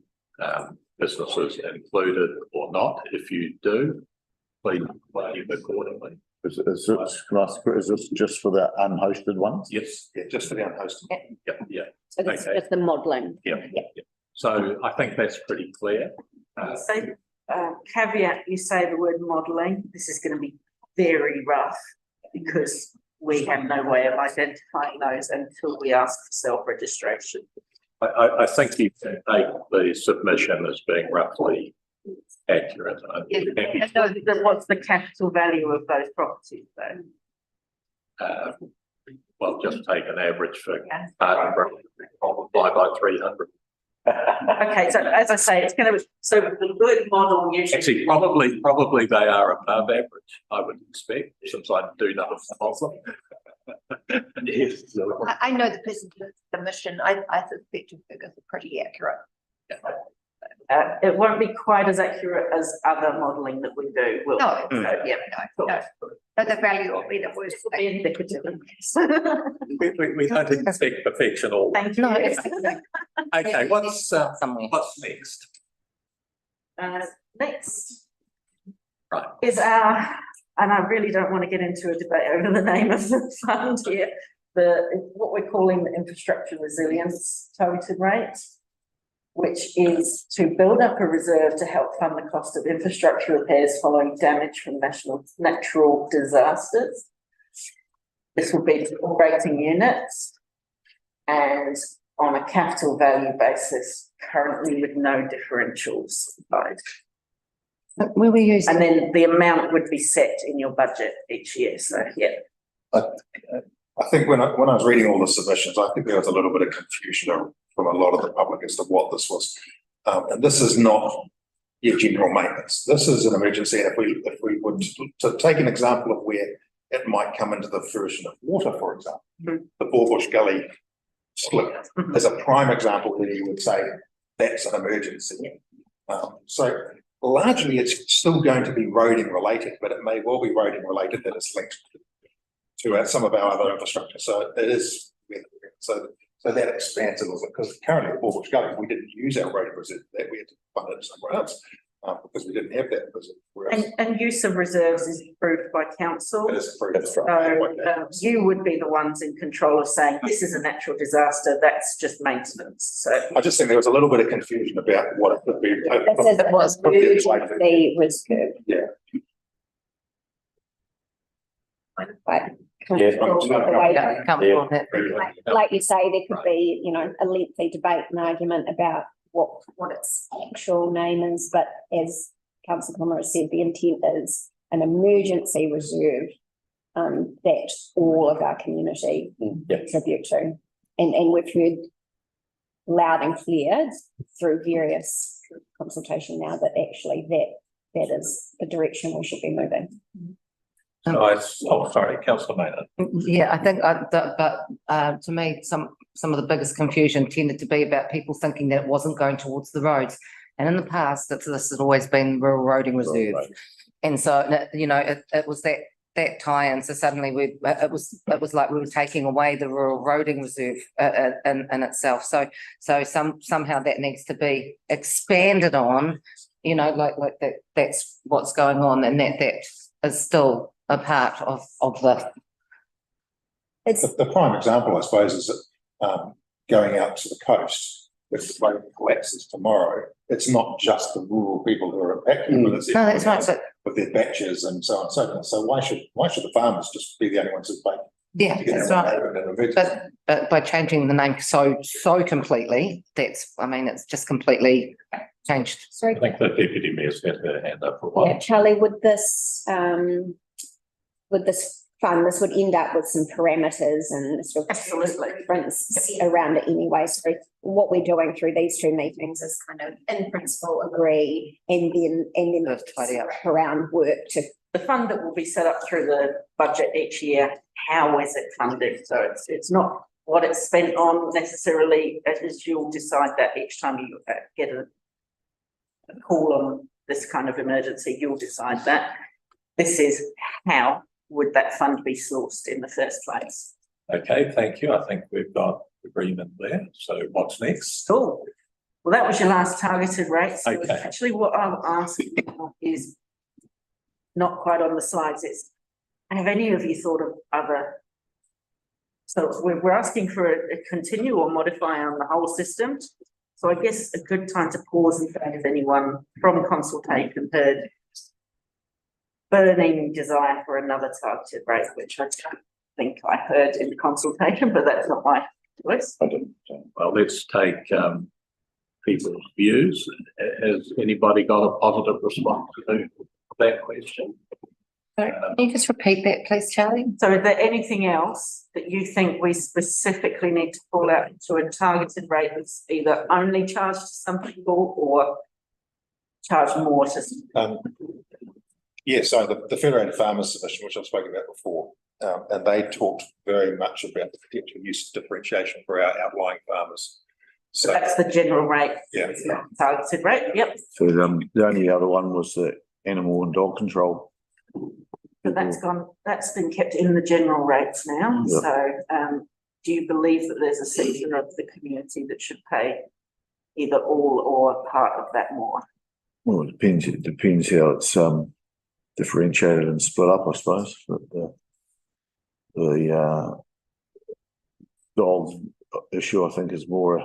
businesses included or not? If you do, please behave accordingly. Is this just for the unhosted ones? Yes. Yeah, just for the unhosted. Yeah. So that's Okay. just the modelling. Yeah. So I think that's pretty clear. Caveat, you say the word modelling, this is going to be very rough because we have no way of identifying those until we ask for self-registration. I think you can take the submission as being roughly accurate. What's the capital value of those properties though? Well, just take an average for multiply by 300. Okay, so as I say, it's going to be, so the good model usually. Actually, probably they are above average, I would expect, since I do know of them. Yes. I know the person who did the submission. I suspect your figures are pretty accurate. It won't be quite as accurate as other modelling that we do. No. But the value will be the worst. Be indicative. We don't expect perfection all. Thank you. No, it's. Okay, what's Somewhere. what's next? Next. Right. Is our, and I really don't want to get into a debate over the name of the fund here, what we're calling the infrastructure resilience targeted rate, which is to build up a reserve to help fund the cost of infrastructure repairs following damage from natural disasters. This will be for operating units and on a capital value basis, currently with no differentials applied. We were using. And then the amount would be set in your budget each year, so yeah. I think when I was reading all the submissions, I think there was a little bit of confusion from a lot of the public as to what this was. And this is not your general maintenance. This is an emergency. And if we would to take an example of where it might come into the fruition of water, for example, the Boarbush Gully slip is a prime example where you would say that's an emergency. So largely it's still going to be roading related, but it may well be roading related that is linked to some of our other infrastructure. So it is, so that expands a little bit, because currently at Boarbush Gully, we didn't use our roading reserve, that we had to fund it somewhere else, because we didn't have that. And use of reserves is approved by council. It is approved. So you would be the ones in control of saying this is a natural disaster, that's just maintenance. So I just think there was a little bit of confusion about what it could be. This is emergency reserve. Yeah. Right. Yeah. Comfortable with that. Like you say, there could be, you know, a lengthy debate and argument about what its actual name is, but as Councillor Plummer has said, the intent is an emergency reserve that all of our community contribute to. And we've heard loud and clear through various consultation now that actually that is the direction we should be moving. Sorry, Councillor Maynard. Yeah, I think, but to me, some of the biggest confusion tended to be about people thinking that it wasn't going towards the roads. And in the past, this has always been rural roading reserve. And so, you know, it was that tie-in. So suddenly it was like we were taking away the rural roading reserve in itself. So somehow that needs to be expanded on, you know, like that's what's going on, and that is still a part of the. The prime example, I suppose, is that going out to the coast, if the boat collapses tomorrow, it's not just the rural people who are impacted, but it's that's right. So, with their batches and so on and so forth. So why should the farmers just be the only ones who pay? Yeah, that's right. But by changing the name so completely, it's just completely changed. I think the deputy mayor's got her hand up for a while. Yeah, Charlie, would this fund, this would end up with some parameters and sort of reference around it anyway. So what we're doing through these two meetings is kind of in principle agree and then around work to. The fund that will be set up through the budget each year, how is it funded? So it's not what it's spent on necessarily, as you'll decide that each time you get a call on this kind of emergency, you'll decide that. This is how would that fund be sourced in the first place. Okay, thank you. I think we've got agreement there. So what's next? Cool. Well, that was your last targeted rate. So Okay. actually what I'm asking is not quite on the slides. It's, have any of you thought of other? So we're asking for a continue or modify on the whole system. So I guess a good time to pause and think if anyone from consultation heard burning desire for another targeted rate, which I don't think I heard in the consultation, but that's not my choice. Well, let's take people's views. Has anybody got a positive response to that question? Sorry, can you just repeat that, please, Charlie? So is there anything else that you think we specifically need to call out to a targeted rate that's either only charged to some people or charge more to some? Yeah, so the Federated Farmers Submission, which I've spoken about before, and they talked very much about the potential use of differentiation for our outlying farmers. So that's the general rate. Yeah. It's not targeted rate. Yep. So the only other one was the animal and dog control. But that's been kept in the general rates now, Yeah. so, do you believe that there's a section of the community that should pay either all or part of that more? Well, it depends how it's differentiated and split up, I suppose, but the dog issue, I think, is more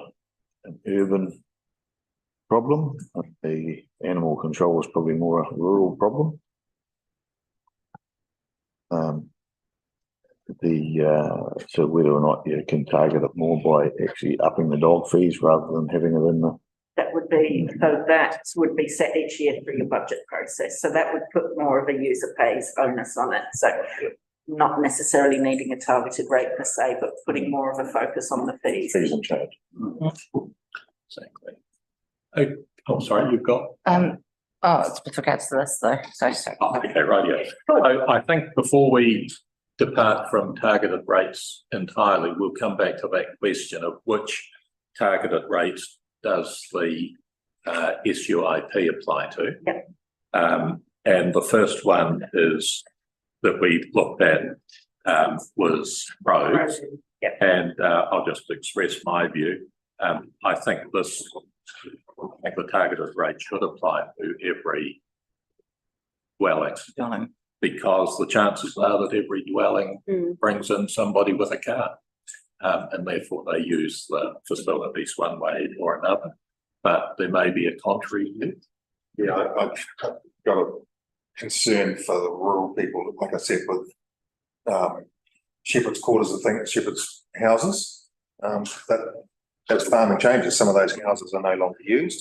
an urban problem. The animal control is probably more a rural problem. So whether or not you can target it more by actually upping the dog fees rather than having it in the. That would be set each year through your budget process, so that would put more of a user pays onus on it, so not necessarily needing a targeted rate per se, but putting more of a focus on the fees. Fees and charge. Exactly. Oh, sorry, you've got. It's with regards to this though, so. Okay, right, yeah. So I think before we depart from targeted rates entirely, we'll come back to that question of which targeted rates does the SUIP apply to? Yep. And the first one is that we looked at was roads. Yep. And I'll just express my view. I think the targeted rate should apply to every dwelling. Because the chances are that every dwelling brings in somebody with a car. And therefore they use the facilities one way or another. But there may be a contrary view. Yeah, I've got a concern for the rural people, like I said, with shepherd's quarters and things, shepherd's houses. That as farming changes, some of those houses are no longer used.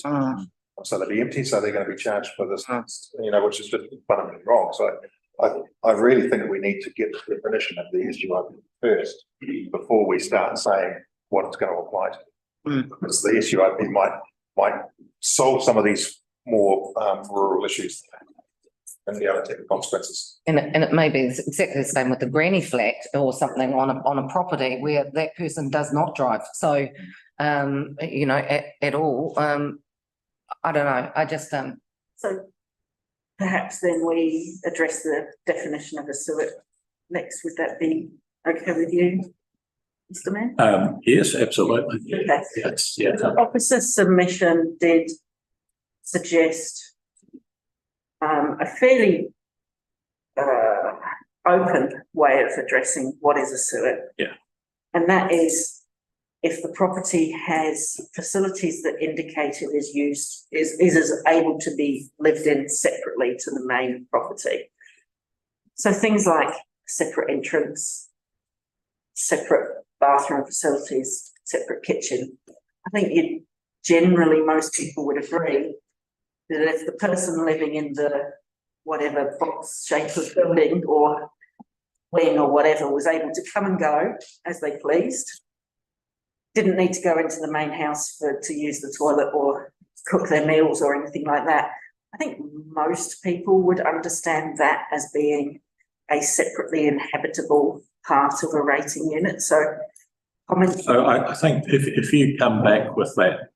So they'll be empty, so they're going to be charged for this, which is just fundamentally wrong. So I really think we need to get the definition of the SUIP first before we start saying what it's going to apply to. Because the SUIP might solve some of these more rural issues and the other technical consequences. And it may be exactly the same with the granny flat or something on a property where that person does not drive. So, at all. I don't know. I just So perhaps then we address the definition of a SUIP next. Would that be okay with you, Mr. Mayor? Yes, absolutely. Okay. Yes, yeah. The officer's submission did suggest a fairly open way of addressing what is a SUIP. Yeah. And that is if the property has facilities that indicate it is able to be lived in separately to the main property. So things like separate entrance, separate bathroom facilities, separate kitchen. I think most people would agree that if the person living in the whatever box shape of building or wing or whatever was able to come and go as they pleased, didn't need to go into the main house to use the toilet or cook their meals or anything like that. I think most people would understand that as being a separately inhabitable part of a rating unit. So I think if you come back with that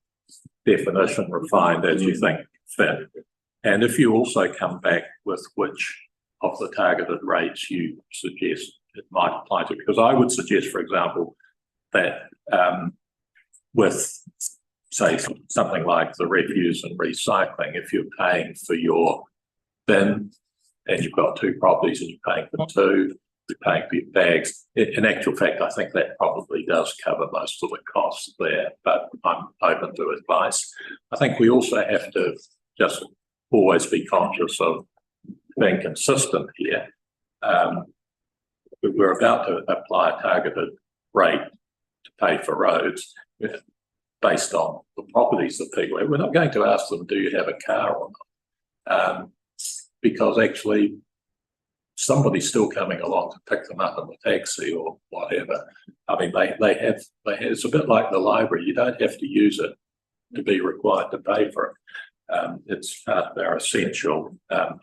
definition refined as you think fit, and if you also come back with which of the targeted rates you suggest it might apply to, because I would suggest, for example, that with, say, something like the refuse and recycling, if you're paying for your bin and you've got two properties and you're paying for two, you're paying for your bags. In actual fact, I think that probably does cover most of the costs there, but I'm open to advice. I think we also have to just always be conscious of being consistent here. We're about to apply a targeted rate to pay for roads based on the properties that people have. We're not going to ask them, do you have a car or not? Because actually somebody's still coming along to pick them up in the taxi or whatever. I mean, they have, it's a bit like the library. You don't have to use it to be required to pay for it. It's part of our essential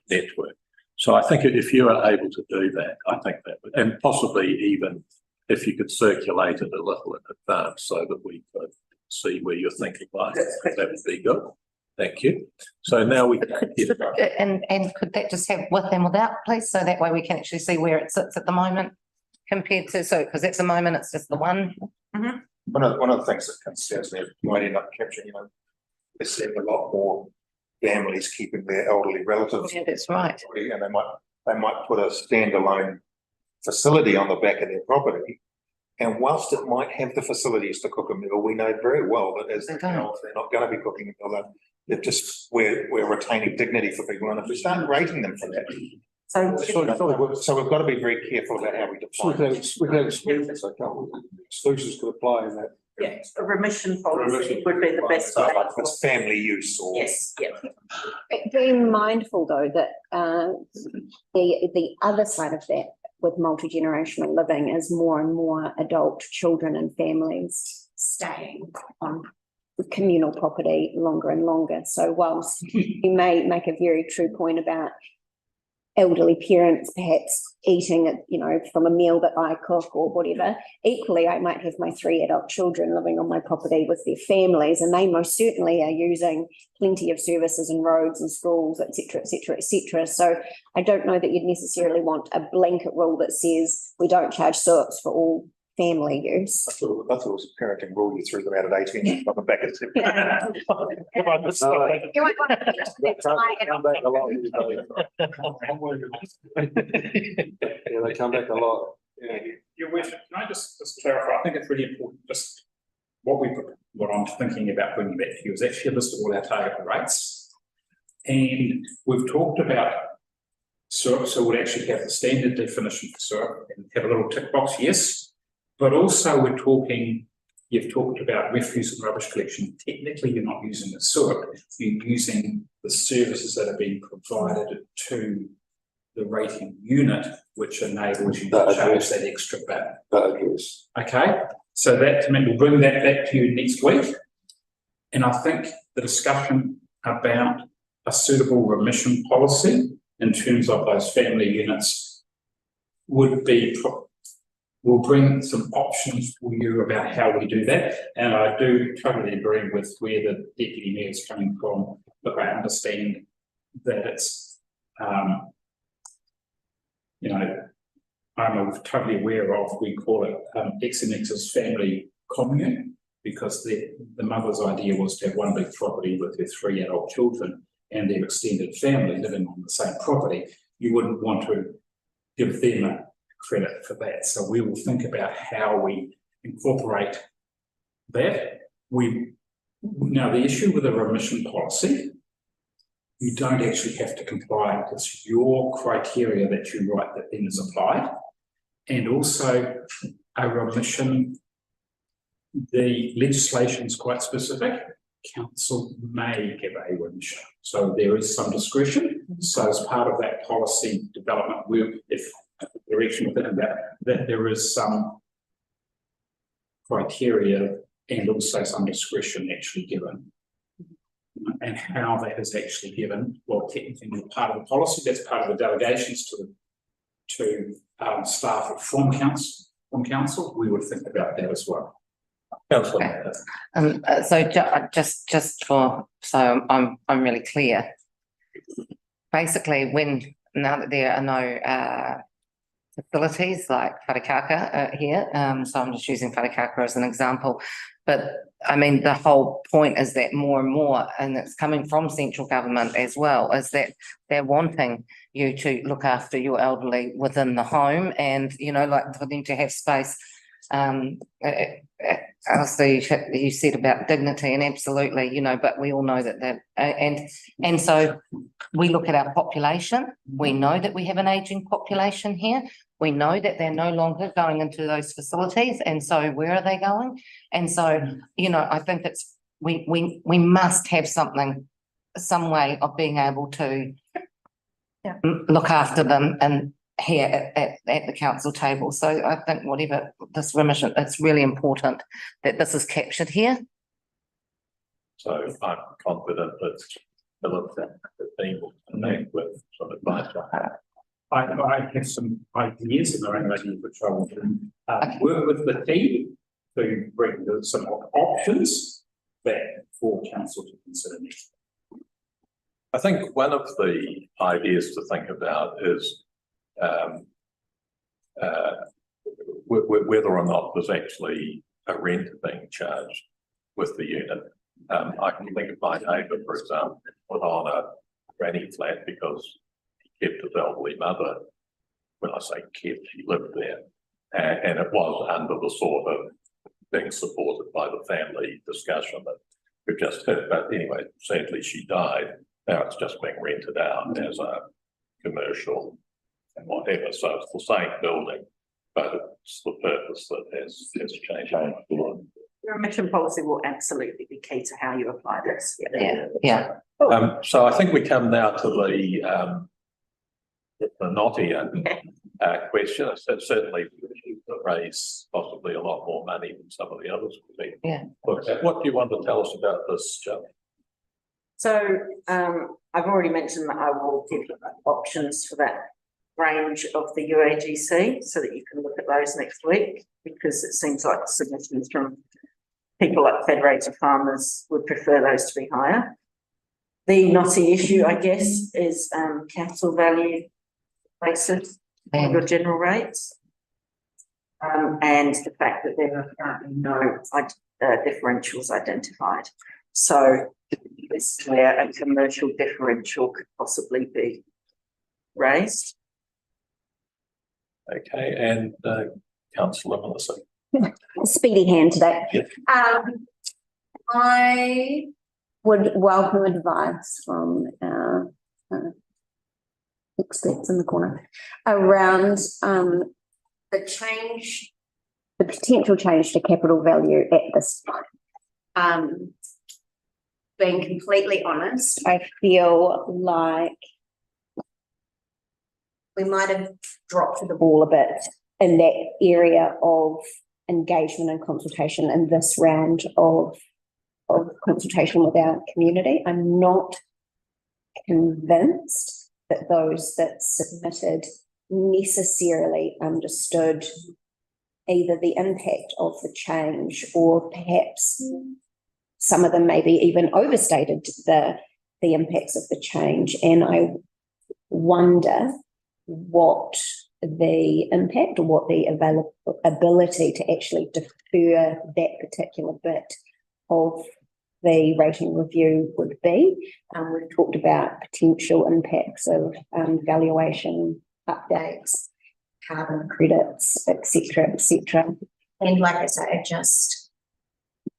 network. So I think if you are able to do that, I think that would, and possibly even if you could circulate it a little in advance so that we could see where you're thinking like, that would be good. Thank you. So now we. And could that just have with and without, please? So that way we can actually see where it sits at the moment compared to, so, because at the moment it's just the one. One of the things that concerns me, you might end up capturing, we're seeing a lot more families keeping their elderly relatives. Yeah, that's right. And they might put a standalone facility on the back of their property. And whilst it might have the facilities to cook a meal, we know very well that as they go, they're not going to be cooking a meal. They're just, we're retaining dignity for people. And if we start rating them for that, so we've got to be very careful about how we define it. We can have exclusions, so can't we? Exclusions could apply in that. Yes, a remission policy would be the best. So like it's family use or. Yes, yeah. Being mindful though that the other side of that with multi-generational living is more and more adult children and families staying on communal property longer and longer. So whilst you may make a very true point about elderly parents perhaps eating, from a meal that I cook or whatever, equally I might have my 3 adult children living on my property with their families, and they most certainly are using plenty of services and roads and schools, etc., etc., etc. So I don't know that you'd necessarily want a blanket rule that says we don't charge SUPs for all family use. I thought it was a parenting rule you threw them out at 18 on the back of the. You might want Yeah, they come back a lot. Yeah. Your worship, can I just clarify? I think it's really important, just what I'm thinking about bringing back to you is actually a list of all our target rates. And we've talked about SURP, so we'll actually have the standard definition for SURP and have a little tick box, yes. But also you've talked about refuse and rubbish collection. Technically, you're not using the SURP, you're using the services that are being provided to the rating unit, which enables you to charge that extra bit. Okay, so that we'll bring that back to you next week. And I think the discussion about a suitable remission policy in terms of those family units will bring some options for you about how we do that. And I do totally agree with where the Deputy Mayor is coming from. Look, I understand that it's, I'm totally aware of, we call it XNX's family commune, because the mother's idea was to have one big property with her 3 adult children and their extended family living on the same property. You wouldn't want to give them a credit for that. So we will think about how we incorporate that. Now the issue with a remission policy, you don't actually have to comply. It's your criteria that you write that then is applied. And also a remission, the legislation is quite specific. Council may give a remission. So there is some discretion. So as part of that policy development, if direction within that there is some criteria and also some discretion actually given. And how that is actually given, well, technically part of the policy, that's part of the delegations to staff from council, we would think about that as well. Okay. So just for, so I'm really clear. Basically, now that there are no facilities like Wharekaka here, so I'm just using Wharekaka as an example, but I mean the whole point is that more and more, and it's coming from central government as well, is that they're wanting you to look after your elderly within the home, and like for them to have space. Obviously you said about dignity, and absolutely, but we all know that and so we look at our population. We know that we have an aging population here. We know that they're no longer going into those facilities, and so where are they going? And so I think it's we must have some way of being able to look after them and here at the council table. So I think whatever this remission, it's really important that this is captured here. So I'm confident that the team will connect with some advice. I have some ideas and my own ideas which I will work with the team to bring some options back for council to consider next. I think one of the ideas to think about is whether or not there's actually a rent being charged with the unit. I can think of my neighbour, for example, put on a granny flat because he kept his elderly mother. When I say kept, she lived there, and it was under the sort of being supported by the family discussion that we've just had. But anyway, sadly she died. Now it's just being rented out as a commercial and whatever. So it's the same building, but it's the purpose that has changed. Your emission policy will absolutely be key to how you apply this. Yeah. So I think we come now to the knottier question. It certainly raise possibly a lot more money than some of the others would be. Yeah. What do you want to tell us about this, Joe? So I've already mentioned that I will give you options for that range of the UAGC so that you can look at those next week, because it seems like submissions from people like Federated Farmers would prefer those to be higher. The knotty issue, I guess, is capital value basis of your general rates. And the fact that there are currently no differentials identified. So this is where a commercial differential could possibly be raised. Okay, and Councillor Melissa. Speedy hand today. Yes. I would welcome advice from our experts in the corner around the potential change to capital value at this time. Being completely honest, I feel like we might have dropped the ball a bit in that area of engagement and consultation in this round of consultation with our community. I'm not convinced that those that submitted necessarily understood either the impact of the change, or perhaps some of them maybe even overstated the impacts of the change. And I wonder what the impact or what the ability to actually defer that particular bit of the rating review would be. We've talked about potential impacts of valuation updates, carbon credits, etc., etc. And like I say, I'm just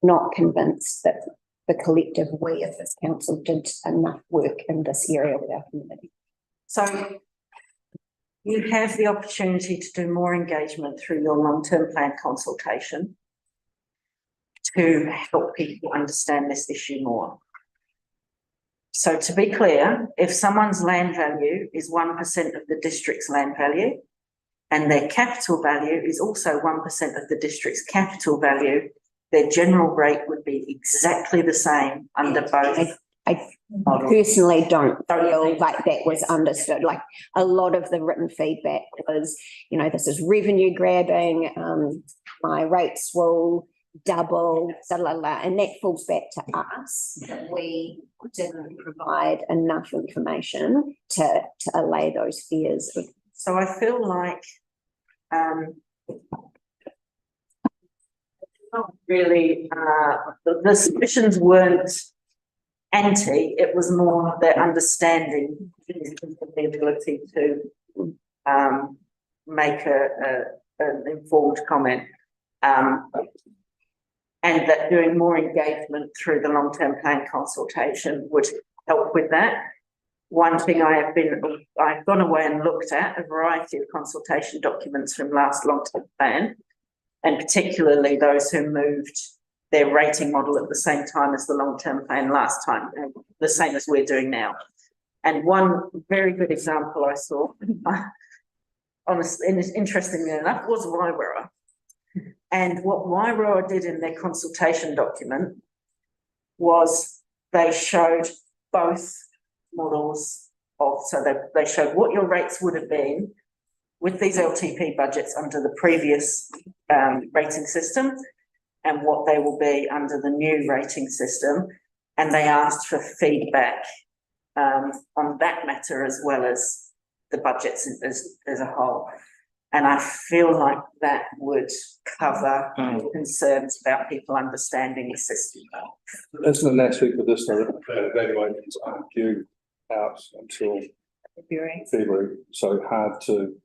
not convinced that the collective we of this council did enough work in this area with our community. So you have the opportunity to do more engagement through your long-term plan consultation to help people understand this issue more. So to be clear, if someone's land value is 1% of the district's land value and their capital value is also 1% of the district's capital value, their general rate would be exactly the same under both. I personally don't feel like that was understood. Like, a lot of the written feedback was, you know, this is revenue grabbing, my rates will double, and that falls back to us. We didn't provide enough information to allay those fears. So I feel like not really the submissions weren't anti, it was more their understanding of the ability to make an informed comment, and that doing more engagement through the long-term plan consultation would help with that. One thing I've gone away and looked at a variety of consultation documents from last long-term plan, and particularly those who moved their rating model at the same time as the long-term plan last time, the same as we're doing now. And one very good example I saw, honestly, and interestingly enough, was Wairua. And what Wairua did in their consultation document was they showed both models of, so they showed what your rates would have been with these LTP budgets under the previous rating system and what they will be under the new rating system. And they asked for feedback on that matter as well as the budgets as a whole. And I feel like that would cover concerns about people understanding the system. Isn't it next week with this, evaluations aren't due out until February, so hard to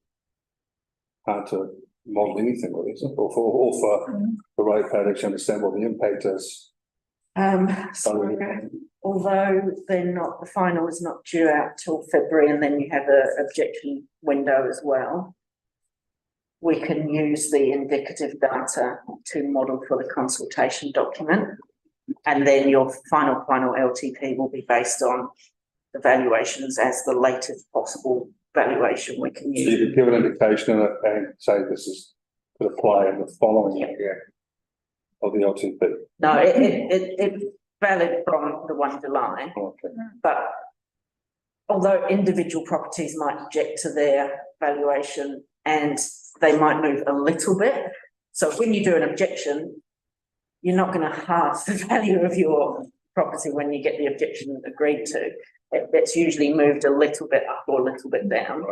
model anything really, isn't it? Or for the ratepayer to actually understand what the impact is. So although they're not, the final is not due out till February, and then you have a objection window as well, we can use the indicative data to model for the consultation document. And then your final LTP will be based on the valuations as the latest possible valuation we can use. So you could give an indication of it and say this is could apply in the following year of the LTP. No, it's valid from the 1 July. Okay. But although individual properties might object to their valuation and they might move a little bit. So when you do an objection, you're not going to halve the value of your property when you get the objection agreed to. It's usually moved a little bit up or a little bit down.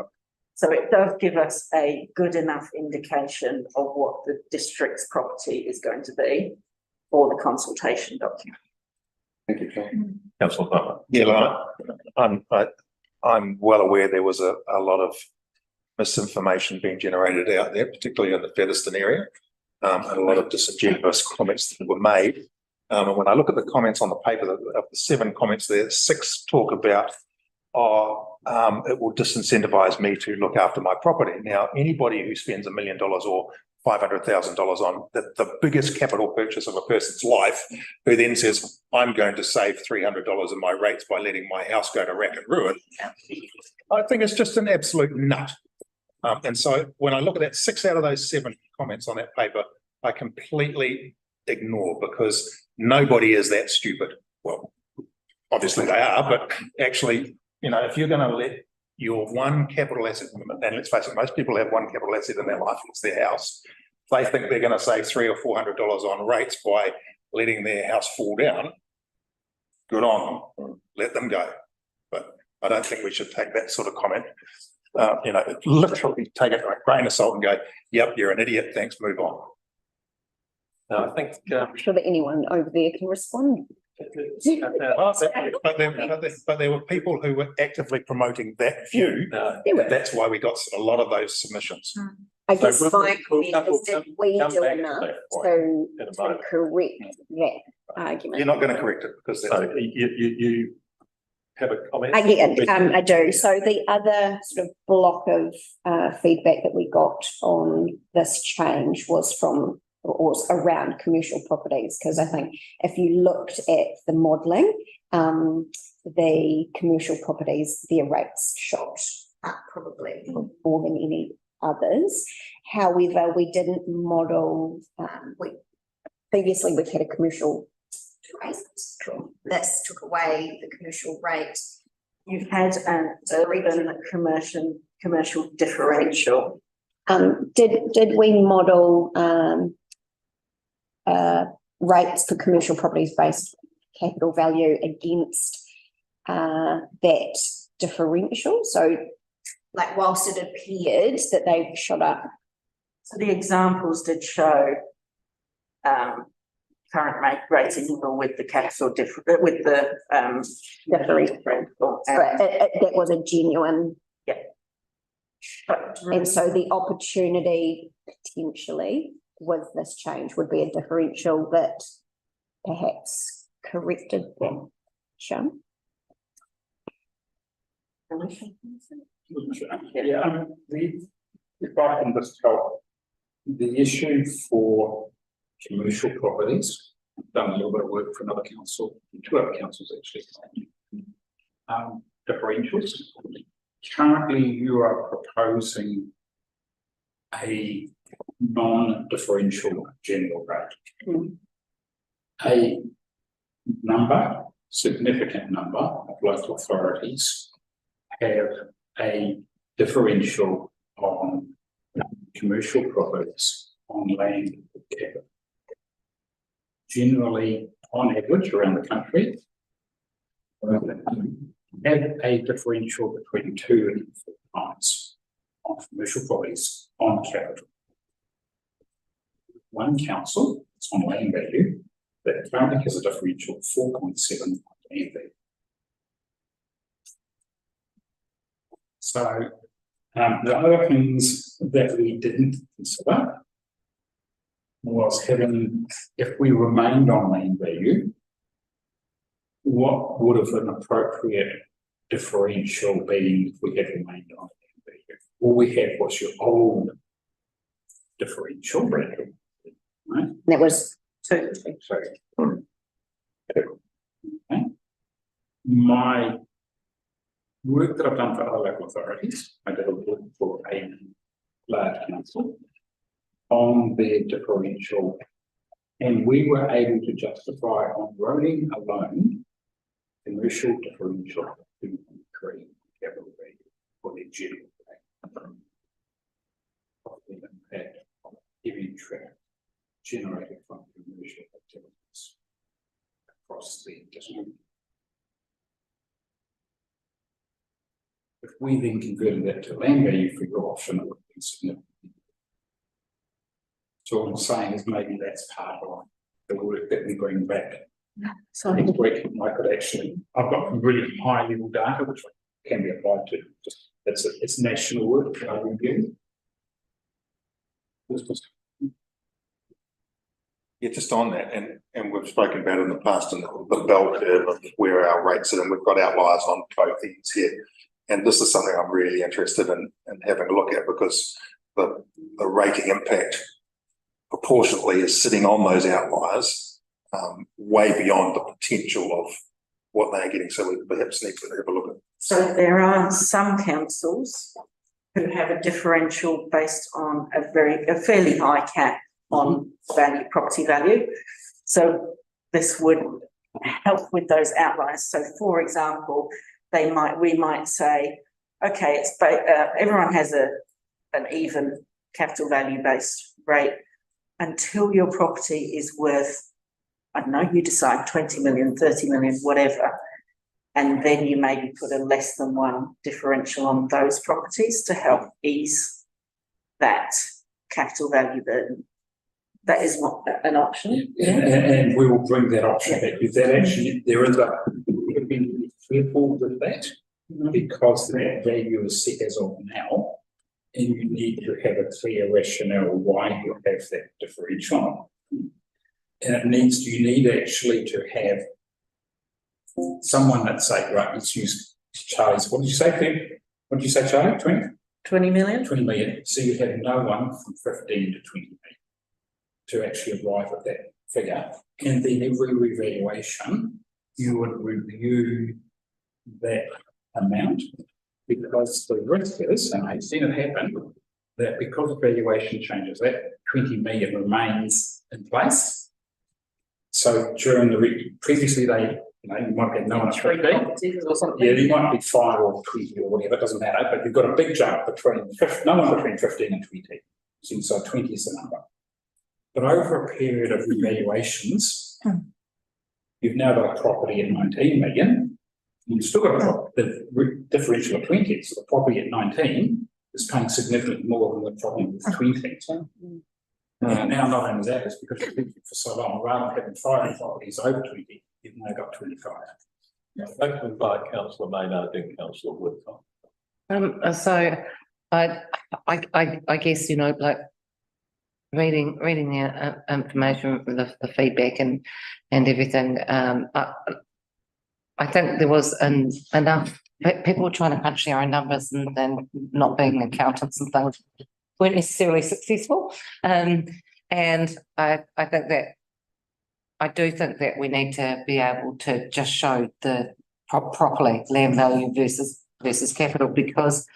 So it does give us a good enough indication of what the district's property is going to be for the consultation document. Thank you, John. Councillor Palmer. Yeah, I'm well aware there was a lot of misinformation being generated out there, particularly in the Featherston area, and a lot of disingenuous comments that were made. And when I look at the comments on the paper, of the 7 comments there, 6 talk about, it will disincentivize me to look after my property. Now, anybody who spends $1 million or $500,000 on the biggest capital purchase of a person's life, who then says, I'm going to save $300 in my rates by letting my house go to rack and ruin, I think it's just an absolute nut. And so when I look at that, 6 out of those 7 comments on that paper, I completely ignore, because nobody is that stupid. Well, obviously they are, but actually, you know, if you're going to let your one capital asset, and let's face it, most people have one capital asset in their life, it's their house. They think they're going to save $300 or $400 on rates by letting their house fall down. Good on them, let them go. But I don't think we should take that sort of comment. You know, literally take it like a grain of salt and go, yep, you're an idiot, thanks, move on. I think, I'm sure that anyone over there can respond. But there were people who were actively promoting that view. That's why we got a lot of those submissions. I guess So my comment is, did we come do back to enough that point to correct that argument? You're not going to correct it, because so you have a comment? I do. So the other sort of block of feedback that we got on this change was from, or around commercial properties, because I think if you looked at the modelling, the commercial properties, their rates shot up probably more than any others. However, we didn't model, previously we've had a commercial rate. This took away the commercial rate. You've had an urban commercial differential. Did we model rates for commercial properties based capital value against that differential? So, like, whilst it appeared that they shot up. So the examples did show current rates equal with the capital with the differential. So that was a genuine. Yeah. And so the opportunity potentially with this change would be a differential that perhaps corrected them. Sean? Yeah, if I can just help, the issue for commercial properties, I've done a little bit of work for another council, 2 other councils actually, differentials. Currently, you are proposing a non-differential general rate. A significant number of local authorities have a differential on commercial properties on land capital. Generally, on average, around the country, have a differential between 2 and 4 times on commercial properties on capital. One council, it's on land value, that currently has a differential of 4.7 on land value. So the other things that we didn't consider was having, if we remained on land value, what would have an appropriate differential been if we had remained on land value? All we had was your old differential, right? That was two. Sorry. Okay. My work that I've done for other local authorities, I did a work for a large council on their differential, and we were able to justify on roading alone commercial differential of 2.3 capital value for their general rate. The impact of heavy traffic generated from commercial activities across the district. If we then converted that to land value for your option, it would be significant. So what I'm saying is maybe that's part of the work that we bring back. So Next week, I could actually, I've got some really high level data which can be applied to just it's national work that I review. Yeah, just on that, and we've spoken about it in the past, and the bell curve of where our rates are, and we've got outliers on both ends here. And this is something I'm really interested in having a look at, because the rating impact proportionately is sitting on those outliers way beyond the potential of what they're getting. So we perhaps need to have a look at. So there are some councils who have a differential based on a fairly high cap on value, property value. So this would help with those outliers. So for example, we might say, okay, it's everyone has an even capital value based rate until your property is worth, I don't know, you decide 20 million, 30 million, whatever. And then you maybe put a less than 1 differential on those properties to help ease that capital value burden. That is not an option. Yeah. And we will bring that option back. If that actually, there is we have been careful with that, because that value is set as of now, and you need to have a clear rationale why you have that differential. And you need actually to have someone that say, right, let's use Charlie's, what did you say, Pam? What did you say, Charlie? 20 million? 20 million. So you have no one from 15 to 20 million to actually arrive at that figure. And then every revaluation, you would review that amount, because the risk is, and I've seen it happen, that because the valuation changes, that 20 million remains in place. So during the previously they, you might have no one at 15. Or something. Yeah, you might be 5 or 20 or whatever, it doesn't matter, but you've got a big jump between no one between 15 and 20. So 20 is the number. But over a period of revaluations, you've now got a property at 19 million. You've still got the differential of 20. So the property at 19 is paying significantly more than the property with 20. Now, not only that, it's because you've been for so long, rather than having 5 properties over 20, you've now got 25. Open by Councillor Maynard and Councillor Woodcock. So I guess, like reading the information, the feedback and everything, I think there was enough people trying to punch their own numbers and then not being accountants and things weren't necessarily successful. And I do think that we need to be able to just show the properly land value versus capital, because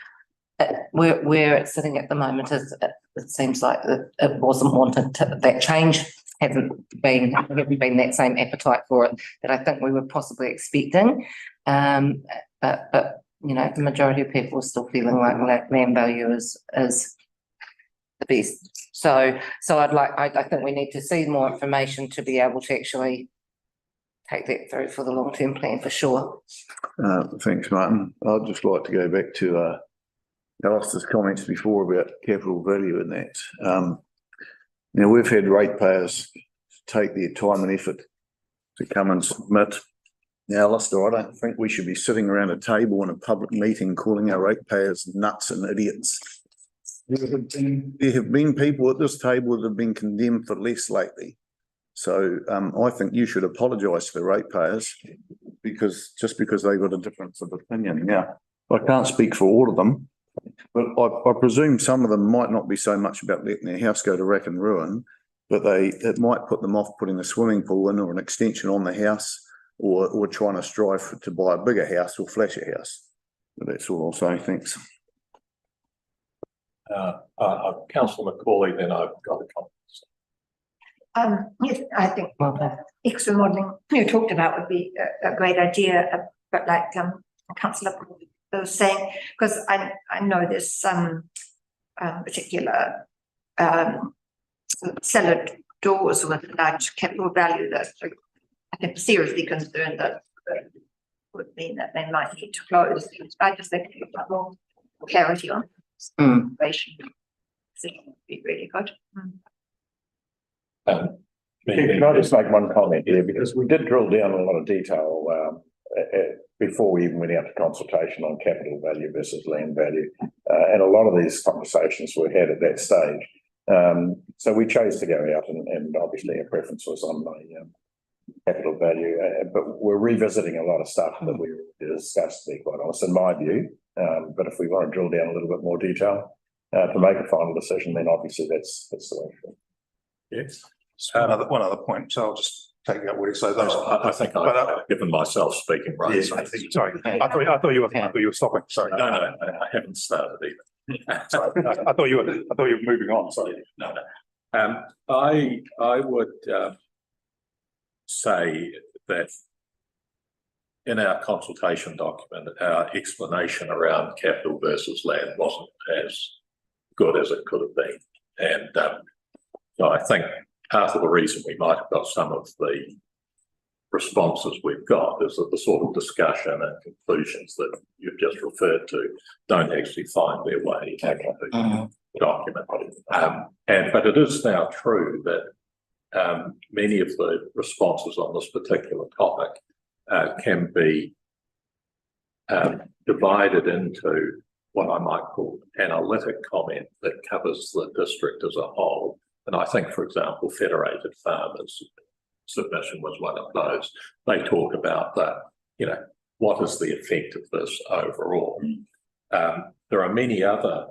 where it's sitting at the moment is it seems like it wasn't wanted to, that change hasn't been that same appetite for it that I think we were possibly expecting. But the majority of people are still feeling like land value is the best. So I think we need to see more information to be able to actually take that through for the long-term plan for sure. Thanks, Martin. I'd just like to go back to Alistair's comments before about capital value in that. Now, we've had ratepayers take their time and effort to come and submit. Now, Alistair, I don't think we should be sitting around a table in a public meeting calling our ratepayers nuts and idiots. There have been people at this table that have been condemned for less lately. So I think you should apologise to the ratepayers because they got a difference of opinion. Now, I can't speak for all of them, but I presume some of them might not be so much about letting their house go to rack and ruin, but it might put them off putting a swimming pool in or an extension on the house or trying to strive to buy a bigger house or flasher house. But that's all I'll say. Thanks. Councillor Macaulay, then I've got a comment. Yes, I think extra modelling you talked about would be a great idea, but like Councillor was saying, because I know there's some particular cellar doors with large capital value that I think seriously concerned that would mean that they might need to close. I just think more clarity on situation would be really good. Can I just make one comment here, because we did drill down a lot of detail before we even went out to consultation on capital value versus land value, and a lot of these conversations were had at that stage. So we chose to go out, and obviously our preference was on the capital value, but we're revisiting a lot of stuff that we discussed, to be quite honest, in my view. But if we want to drill down a little bit more detail to make a final decision, then obviously that's the way. Yes. One other point, so I'll just take out what he said. I think I've given myself speaking rights. Yeah, sorry, I thought you were stopping. Sorry, no, I haven't started either. Sorry, I thought you were moving on. Sorry, no. I would say that in our consultation document, our explanation around capital versus land wasn't as good as it could have been, and so I think part of the reason we might have got some of the responses we've got is that the sort of discussion and conclusions that you've just referred to don't actually find their way into the document. But it is now true that many of the responses on this particular topic can be divided into what I might call analytic comment that covers the district as a whole. And I think, for example, Federated Farmers' submission was one of those. They talk about that, what is the effect of this overall? There are many other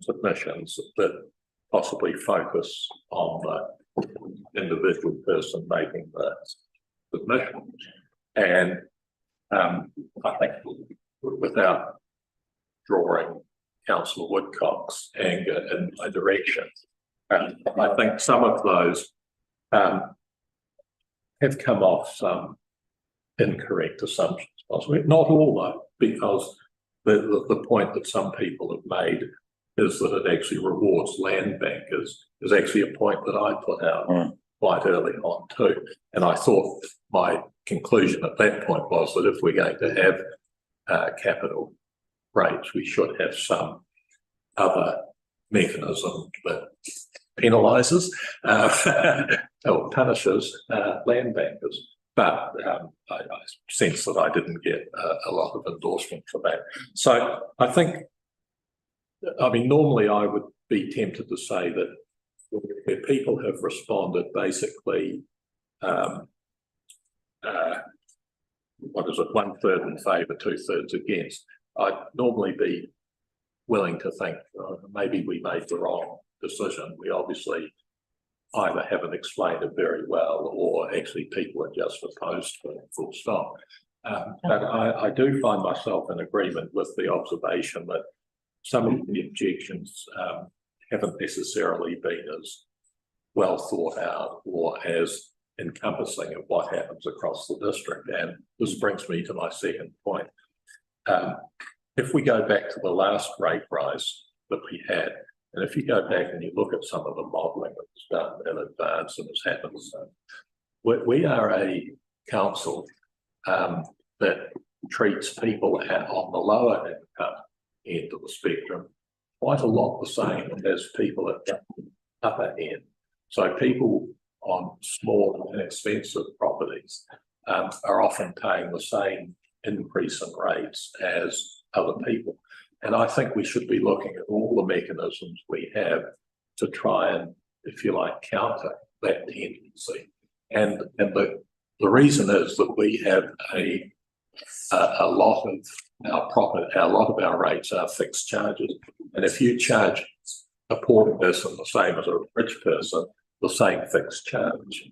submissions that possibly focus on the individual person making the submission. And I think without drawing Councillor Woodcock's anger in my direction, I think some of those have come off some incorrect assumptions, possibly. Not all, though, because the point that some people have made is that it actually rewards land bankers is actually a point that I put out quite early on too. And I thought my conclusion at that point was that if we're going to have capital rates, we should have some other mechanism that penalises or punishes land bankers. But I sense that I didn't get a lot of endorsement for that. So I think, normally I would be tempted to say that where people have responded basically, 1/3 in favour, 2/3 against, I'd normally be willing to think maybe we made the wrong decision. We obviously either haven't explained it very well or actually people are just opposed to it, full stop. But I do find myself in agreement with the observation that some of the objections haven't necessarily been as well thought out or as encompassing of what happens across the district. And this brings me to my second point. If we go back to the last rate rise that we had, and if you go back and you look at some of the modelling that was done in advance and has happened we are a council that treats people on the lower income end of the spectrum quite a lot the same as people at the upper end. So people on small and expensive properties are often paying the same increase in rates as other people. And I think we should be looking at all the mechanisms we have to try and, if you like, counter that tendency. And the reason is that we have a lot of our rates are fixed charges. And if you charge a poor person the same as a rich person, the same fixed charge,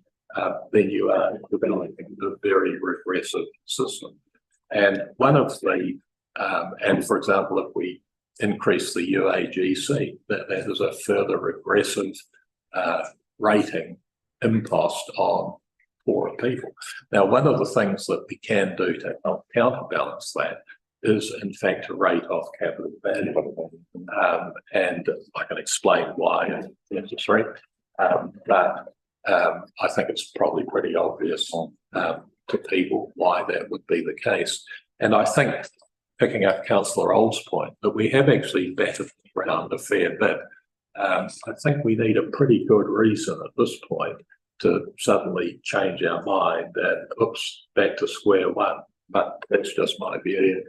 then you are developing a very regressive system. And one of the, and for example, if we increase the UAGC, that is a further regressive rating impost on poorer people. Now, one of the things that we can do to help counterbalance that is, in fact, to rate off capital value. And I can explain why if necessary. But I think it's probably pretty obvious to people why that would be the case. And I think, picking up Councillor Old's point, that we have actually batted around a fair bit. I think we need a pretty good reason at this point to suddenly change our mind and, oops, back to square one. But that's just my view.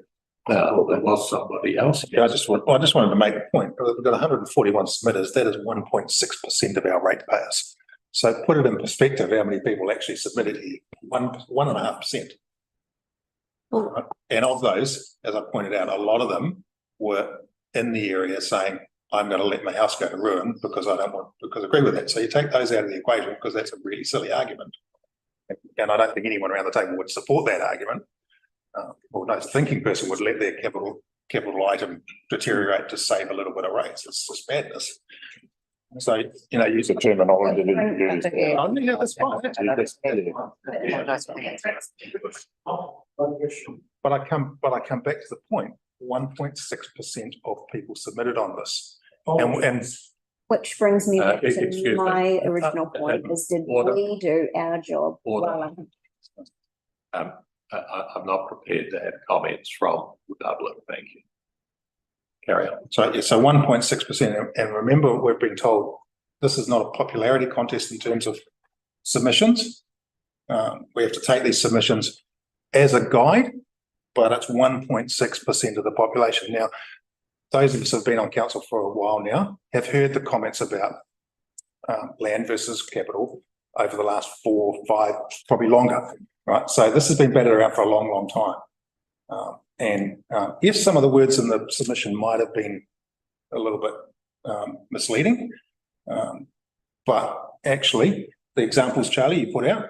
There was somebody else. Yeah, I just wanted to make a point. We've got 141 submitters. That is 1.6% of our ratepayers. So put it in perspective, how many people actually submitted here? 1.5%. And of those, as I pointed out, a lot of them were in the area saying, I'm going to let my house go to ruin because I agree with that. So you take those out of the equation because that's a really silly argument. And I don't think anyone around the table would support that argument. Or no thinking person would let their capital item deteriorate to save a little bit of rates. It's just madness. So, you know, use the terminology that you use. Yeah, that's fine. But I come back to the point. 1.6% of people submitted on this. And which brings me back excuse to my me. original point is, did Order. we do our job? Order. I'm not prepared to have comments from the public. Thank you. Carry on. So 1.6%. And remember, we've been told this is not a popularity contest in terms of submissions. We have to take these submissions as a guide, but it's 1.6% of the population. Now, those of us who have been on council for a while now have heard the comments about land versus capital over the last 4, 5, probably longer, right? So this has been batted around for a long, long time. And if some of the words in the submission might have been a little bit misleading, but actually the examples, Charlie, you put out,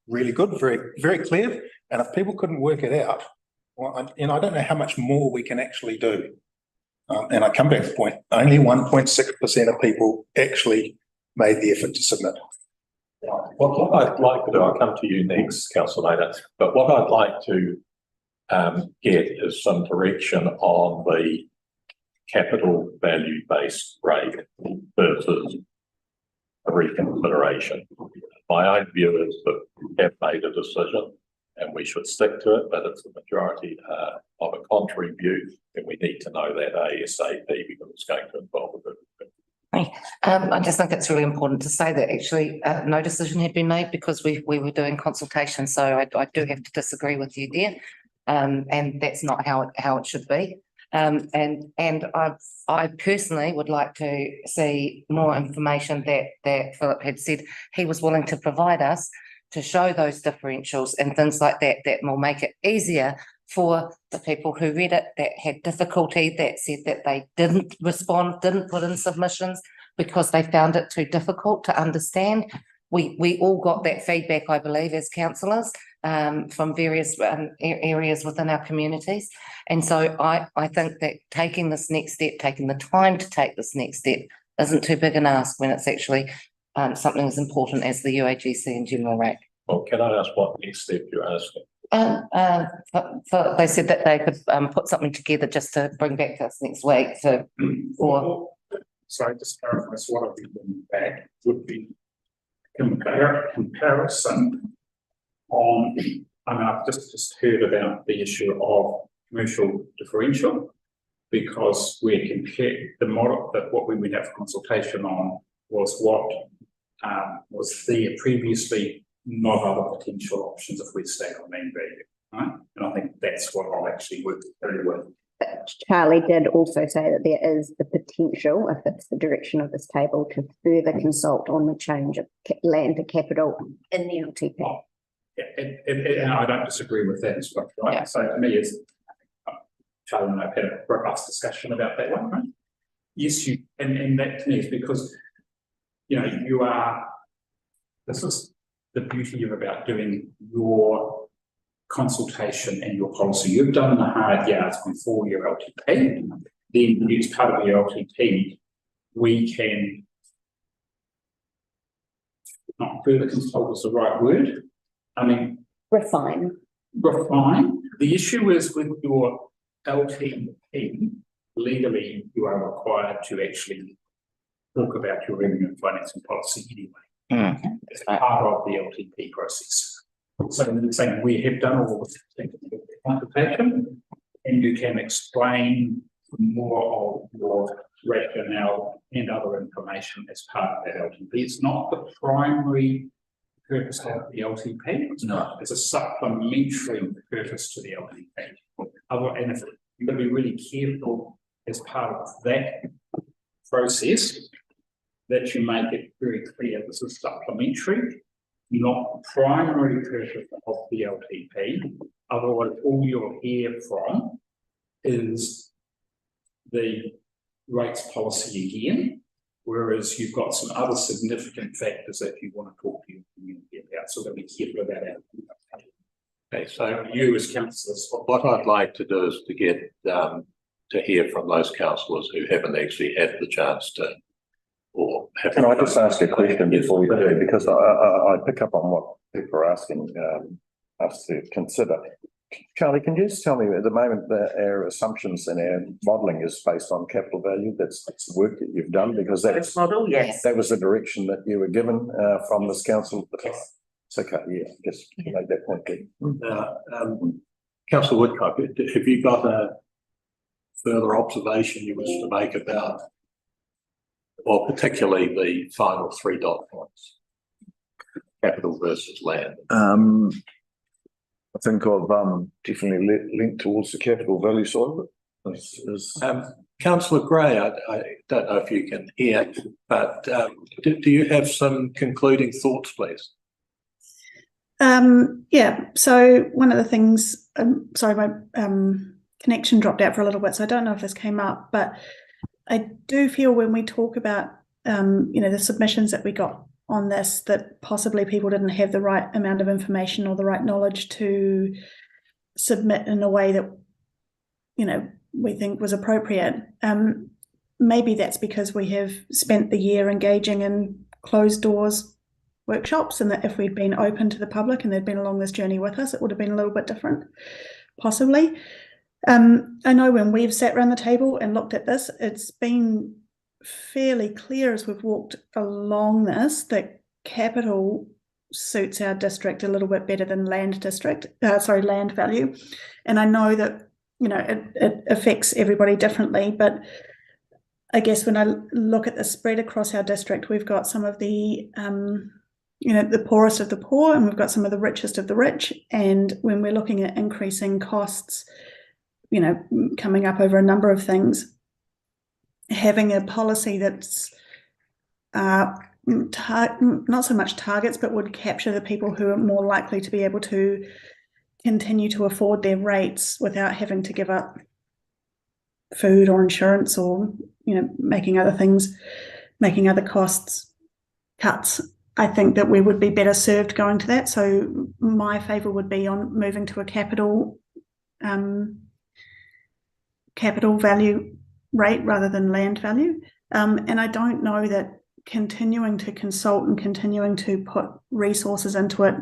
really good, very, very clear. And if people couldn't work it out, well, I don't know how much more we can actually do. And I come back to the point, only 1.6% of people actually made the effort to submit. What I'd like to do, I'll come to you next, Councillor Nader, but what I'd like to get is some direction on the capital value based rate versus a reconsideration. My own view is that we have made a decision and we should stick to it, but if the majority of a contrary view, then we need to know that ASAP because it's going to involve a bit of it. I just think it's really important to say that actually no decision had been made because we were doing consultation. So I do have to disagree with you there. And that's not how it should be. And I personally would like to see more information that Philip had said he was willing to provide us to show those differentials and things like that will make it easier for the people who read it, that had difficulty, that said that they didn't respond, didn't put in submissions because they found it too difficult to understand. We all got that feedback, I believe, as councillors from various areas within our communities. And so I think that taking this next step, taking the time to take this next step isn't too big an ask when it's actually something as important as the UAGC and general rate. Well, can I ask what next step you're asking? They said that they could put something together just to bring back to us next week Sorry, just clarify, so what I've been back would be comparison on, I mean, I've just heard about the issue of commercial differential, because we're compared, the model that what we went out for consultation on was what was there previously, not other potential options if we stay on land value, right? And I think that's what I'll actually work very well. But Charlie did also say that there is the potential, if it's the direction of this table, to further consult on the change of land to capital in the LTP. And I don't disagree with that as well, right? Yeah. So to me, it's Charlie and I have had a robust discussion about that one, right? Yes, you, and that to me is because, you know, you are, this is the beauty of about doing your consultation and your policy. You've done the hard yards before your LTP. Then as part of your LTP, we can not further consult is the right word. I mean, Refine. The issue is with your LTP, legally, you are required to actually talk about your revenue and financing policy anyway. As part of the LTP process. So I'm saying we have done all of the consultation, and you can explain more of your rationale and other information as part of that LTP. It's not the primary purpose of the LTP. No. It's a supplementary purpose to the LTP. And if you've got to be really careful as part of that process that you make it very clear this is supplementary, not primary purpose of the LTP. Otherwise, all you'll hear from is the rates policy again, whereas you've got some other significant factors that you want to talk to your community about. So we'll be careful about that. Okay, so You as councillors, what I'd like to do is to get to hear from those councillors who haven't actually had the chance to, or have. Can I just ask a question before you do, because I pick up on what people are asking us to consider. Charlie, can you just tell me at the moment that our assumptions and our modelling is based on capital value? That's the work that you've done, because that's Model, yes. that was the direction that you were given from this council. It's okay, yeah, just make that point clear. Councillor Woodcock, have you got a further observation you wish to make about, or particularly the final 3 dot points, capital versus land? I think I've definitely linked towards the capital value side of it. Councillor Gray, I don't know if you can hear, but do you have some concluding thoughts, please? Yeah, so one of the things, sorry, my connection dropped out for a little bit, so I don't know if this came up, but I do feel when we talk about, you know, the submissions that we got on this, that possibly people didn't have the right amount of information or the right knowledge to submit in a way that, you know, we think was appropriate. Maybe that's because we have spent the year engaging in closed doors workshops, and that if we'd been open to the public and they'd been along this journey with us, it would have been a little bit different, possibly. I know when we've sat around the table and looked at this, it's been fairly clear as we've walked along this that capital suits our district a little bit better than land value. And I know that, you know, it affects everybody differently, but I guess when I look at the spread across our district, we've got some of the you know, the poorest of the poor, and we've got some of the richest of the rich. And when we're looking at increasing costs, you know, coming up over a number of things, having a policy that's not so much targets, but would capture the people who are more likely to be able to continue to afford their rates without having to give up food or insurance or, you know, making other costs cuts. I think that we would be better served going to that. So my favour would be on moving to a capital value rate rather than land value. And I don't know that continuing to consult and continuing to put resources into it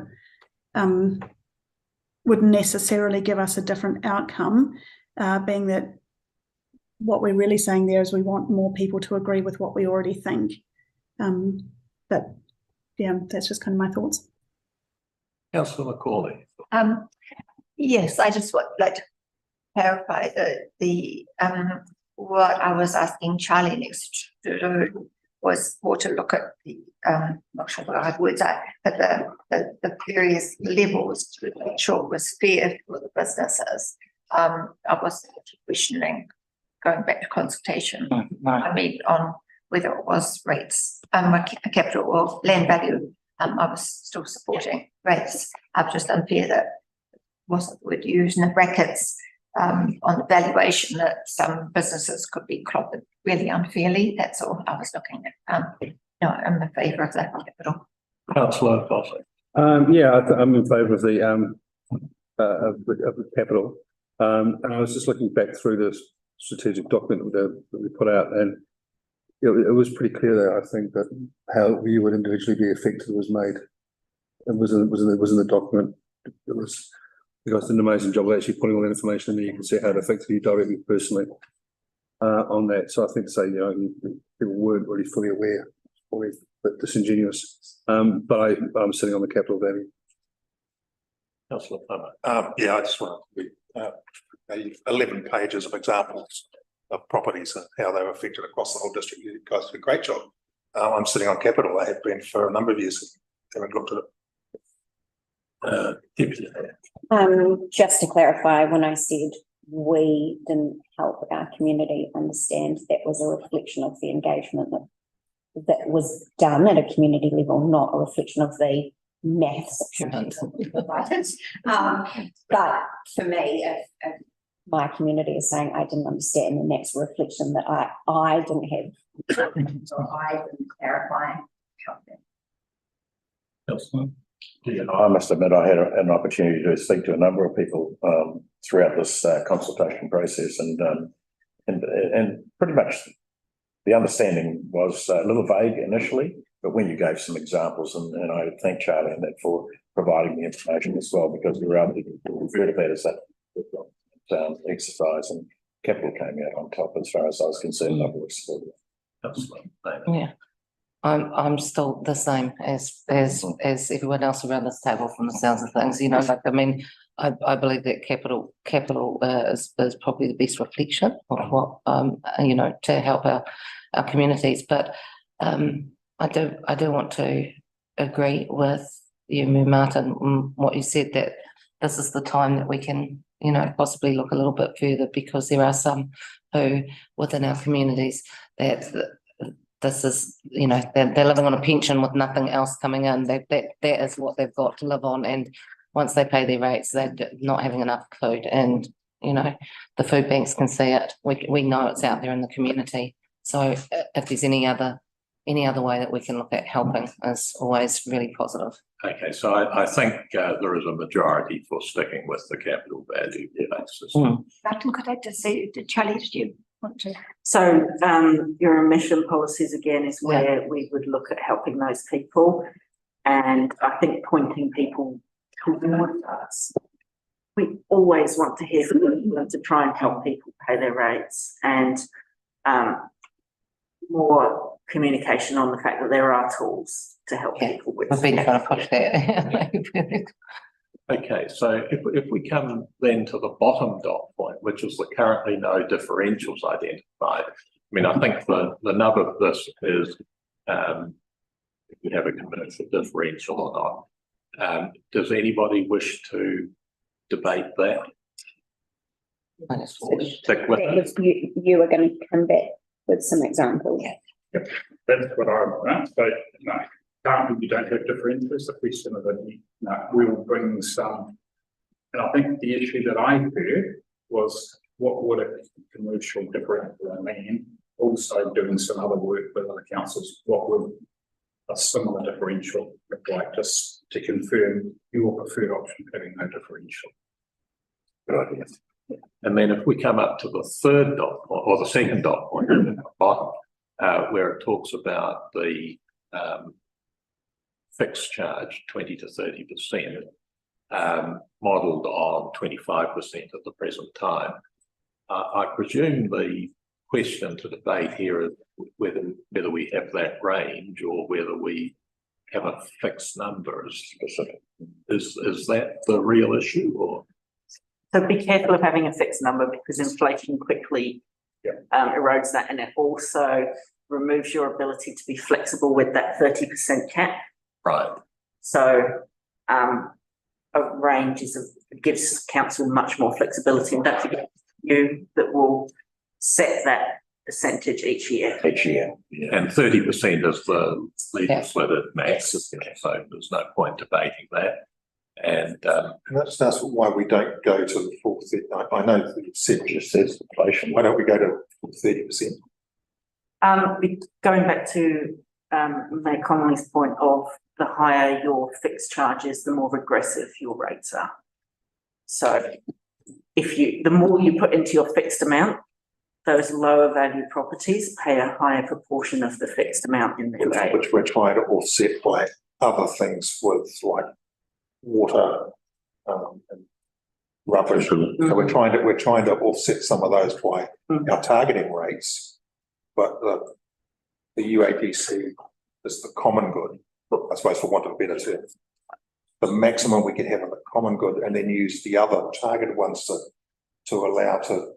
would necessarily give us a different outcome, being that what we're really saying there is we want more people to agree with what we already think. But yeah, that's just kind of my thoughts. Councillor Macaulay. Yes, I just would like to clarify the what I was asking Charlie next to do was more to look at the not sure what I would say, but the various levels to make sure it was fair for the businesses. I was questioning going back to consultation. I mean, on whether it was rates, capital or land value. I was still supporting rates. I'm just unfair that wasn't the word used in the brackets on the valuation that some businesses could be clobbered really unfairly. That's all I was looking at. No, I'm in favour of that capital. Councillor Fossey. Yeah, I'm in favour of the capital. And I was just looking back through this strategic document that we put out, and it was pretty clear there, I think, that how you would individually be affected was made. It was in the document. It was, you guys did an amazing job of actually putting all that information in there. You can see how it affected you directly, personally, on that. So I think to say, people weren't really fully aware, probably a bit disingenuous. But I'm sitting on the capital value. Councillor Plummer. Yeah, I just want to 11 pages of examples of properties and how they were affected across the whole district. You guys did a great job. I'm sitting on capital. I have been for a number of years. Haven't looked at it. Deputy. Just to clarify, when I said we didn't help our community understand, that was a reflection of the engagement that was done at a community level, not a reflection of the maths. But for me, if my community is saying I didn't understand, and that's a reflection that I didn't have, or I didn't clarify. I must admit, I had an opportunity to speak to a number of people throughout this consultation process, and pretty much the understanding was a little vague initially, but when you gave some examples, and I thank Charlie and that for providing the information as well, because we were able to refer to that as that exercise, and capital came out on top as far as I was concerned. Yeah. I'm still the same as everyone else around this table from the sounds of things. I believe that capital is probably the best reflection of what to help our communities. But I do want to agree with you, Martin, what you said, that this is the time that we can possibly look a little bit further, because there are some who within our communities that this is, they're living on a pension with nothing else coming in. That is what they've got to live on. And once they pay their rates, they're not having enough food. And, the food banks can see it. We know it's out there in the community. So if there's any other way that we can look at helping, is always really positive. Okay, so I think there is a majority for sticking with the capital value basis. Martin, could I just say, Charlie, did you want to? So your emission policies again is where we would look at helping those people, and I think pointing people towards us. We always want to hear from them to try and help people pay their rates, and more communication on the fact that there are tools to help people with. We've been trying to push that. Okay, so if we come then to the bottom dot point, which is the currently no differentials identified. I think the nub of this is if you have a commercial differential or not. Does anybody wish to debate that? You were going to come back with some examples. Yep. That's what I'm so currently we don't have differentials. The question of we'll bring some, and I think the issue that I heard was what would a commercial differential mean? Also doing some other work with other councils, what would a similar differential look like, just to confirm your preferred option having no differential. Good idea. And then if we come up to the third dot point, or the second dot point at the bottom, where it talks about the fixed charge 20 to 30%, modelled on 25% at the present time. I presume the question to debate here is whether we have that range, or whether we have a fixed number as specific. Is that the real issue, or? So be careful of having a fixed number because inflation quickly erodes that, and it also removes your ability to be flexible with that 30% cap. Right. So a range gives council much more flexibility, and don't forget you that will set that percentage each year. And 30% is the legislative max, so there's no point debating that. And that's why we don't go to the full. I know that you said just says inflation. Why don't we go to 30%? Going back to Mayor Connolly's point of the higher your fixed charges, the more regressive your rates are. So the more you put into your fixed amount, those lower value properties pay a higher proportion of the fixed amount in their rate. Which we're trying to offset by other things with like water and rubbish. So we're trying to offset some of those by our targeting rates, but the UADC is the common good, I suppose, for want of a better term. The maximum we can have in the common good, and then use the other targeted ones to allow to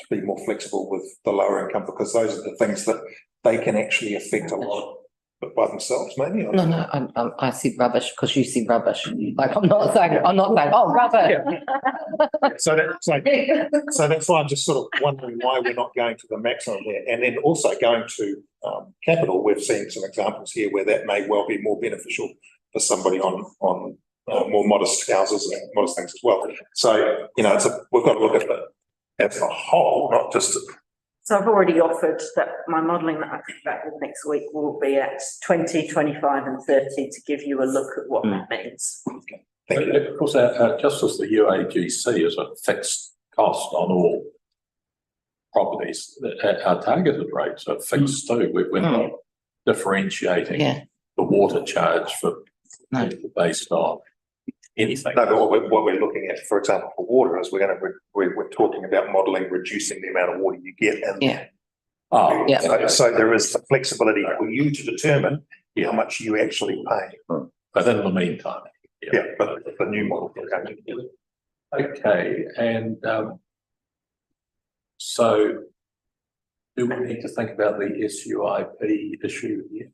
be more flexible with the lower income, because those are the things that they can actually affect a lot by themselves, maybe. No, I see rubbish because you see rubbish. Like I'm not saying oh rubbish. So that's why I'm just sort of wondering why we're not going to the maximum there, and then also going to capital. We've seen some examples here where that may well be more beneficial for somebody on more modest houses and modest things as well. So we've got to look at it as a whole, not just. So I've already offered that my modelling that I come back with next week will be at 20, 25 and 30 to give you a look at what that means. Of course, just as the UAGC is a fixed cost on all properties, our targeted rates are fixed too. We're not differentiating the water charge based on anything. No, but what we're looking at, for example, for water, is we're talking about modelling reducing the amount of water you get, and so there is the flexibility for you to determine how much you actually pay. But in the meantime, but the new model. Okay, and so do we need to think about the SUIP issue here?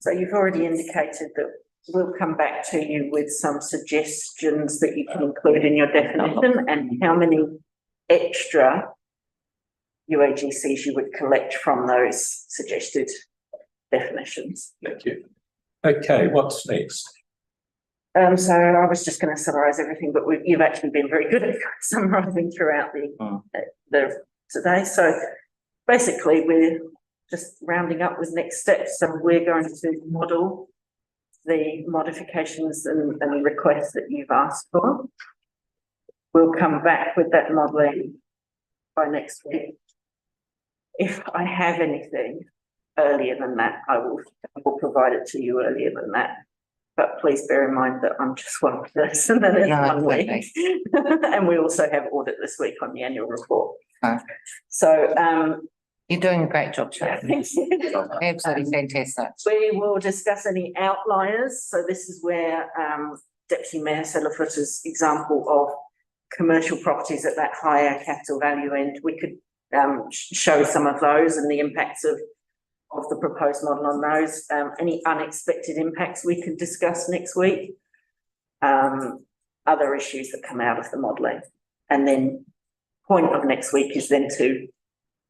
So you've already indicated that we'll come back to you with some suggestions that you can include in your definition and how many extra UAGCs you would collect from those suggested definitions. Thank you. Okay, what's next? So I was just going to summarise everything, but you've actually been very good at summarising throughout the today. So basically, we're just rounding up with next steps. So we're going to model the modifications and requests that you've asked for. We'll come back with that modelling by next week. If I have anything earlier than that, I will provide it to you earlier than that. But please bear in mind that I'm just one person and it's 1 week. And we also have audit this week on the annual report. So you're doing a great job, Sharon. Absolutely fantastic. We will discuss any outliers. So this is where Deputy Mayor Sellafooter's example of commercial properties at that higher capital value end. We could show some of those and the impacts of the proposed model on those. Any unexpected impacts we could discuss next week. Other issues that come out of the modelling. And then point of next week is then to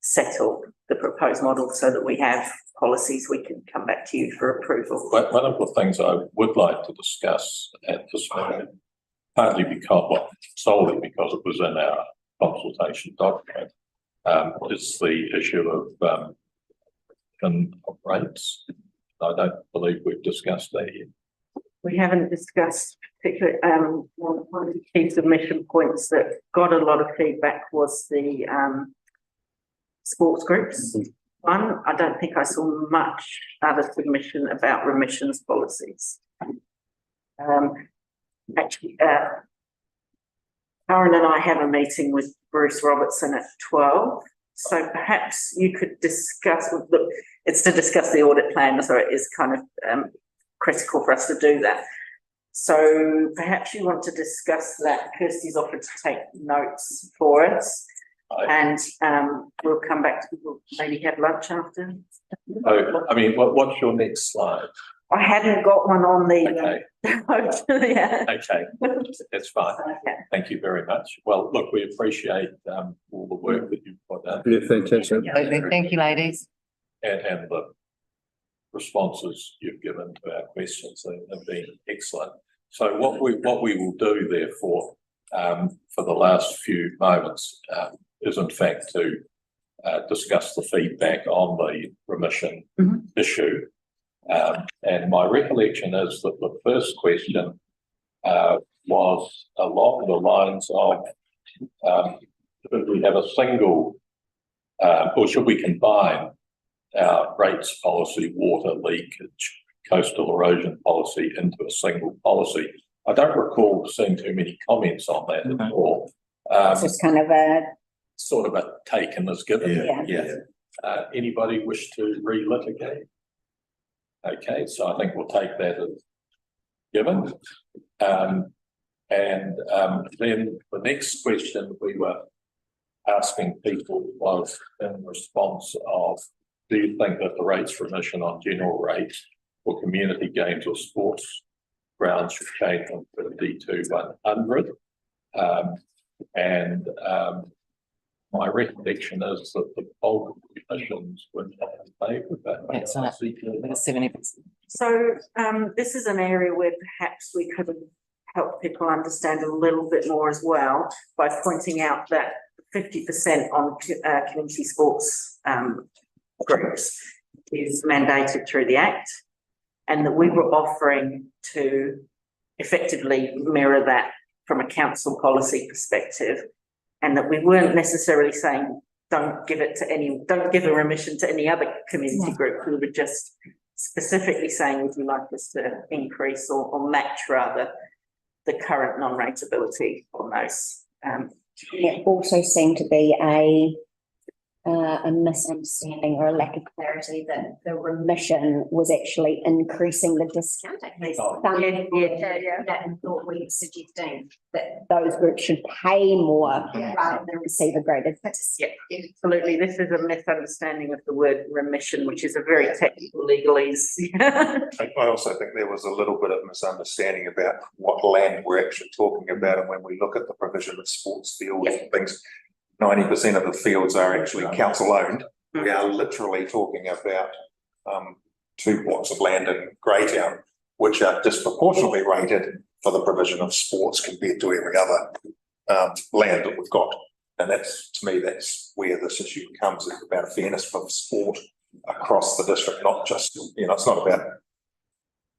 settle the proposed model so that we have policies we can come back to you for approval. One of the things I would like to discuss at this moment, partly solely because it was in our consultation document, is the issue of rates. I don't believe we've discussed that yet. We haven't discussed particularly one of the key submission points that got a lot of feedback was the sports groups. One, I don't think I saw much other submission about remissions policies. Actually, Karen and I have a meeting with Bruce Robertson at 12. So perhaps you could discuss, look, it's to discuss the audit plan, so it is kind of critical for us to do that. So perhaps you want to discuss that. Kirsty's offered to take notes for us. And we'll come back to, we'll maybe have lunch after. Oh, I mean, what's your next slide? I hadn't got one on the. Okay. Yeah. Okay, that's fine. Okay. Thank you very much. Well, look, we appreciate all the work that you've put done. Yeah, fantastic. Absolutely. Thank you, ladies. And the responses you've given to our questions have been excellent. So what we will do therefore, for the last few moments, is in fact to discuss the feedback on the remission issue. And my recollection is that the first question was along the lines of should we have a single or should we combine our rates policy, water leakage, coastal erosion policy into a single policy? I don't recall seeing too many comments on that at all. It's just kind of a sort of a taken as given. Yeah. Anybody wish to relitigate? Okay, so I think we'll take that as given. Then the next question we were asking people was in response of, do you think that the rates remission on general rates for community games or sports grounds should change from 50 to 100? My recollection is that the bulk of the commissions were not in favour of that. That's right. 70%. So this is an area where perhaps we could help people understand a little bit more as well by pointing out that 50% on community sports groups is mandated through the Act, and that we were offering to effectively mirror that from a council policy perspective, and that we weren't necessarily saying don't give a remission to any other community group. We were just specifically saying, would you like us to increase or match rather the current non-rateability on those? It also seemed to be a misunderstanding or a lack of clarity that the remission was actually increasing the discount. And thought we were suggesting that those groups should pay more rather than receive a greater. Yeah, absolutely. This is a misunderstanding of the word remission, which is a very technical legalese. I also think there was a little bit of misunderstanding about what land we're actually talking about, and when we look at the provision of sports fields and things, 90% of the fields are actually council owned. We are literally talking about 2 plots of land in Greytown, which are disproportionately rated for the provision of sports compared to every other land that we've got. And that's, to me, that's where this issue comes. It's about fairness for sport across the district, not just, it's not about.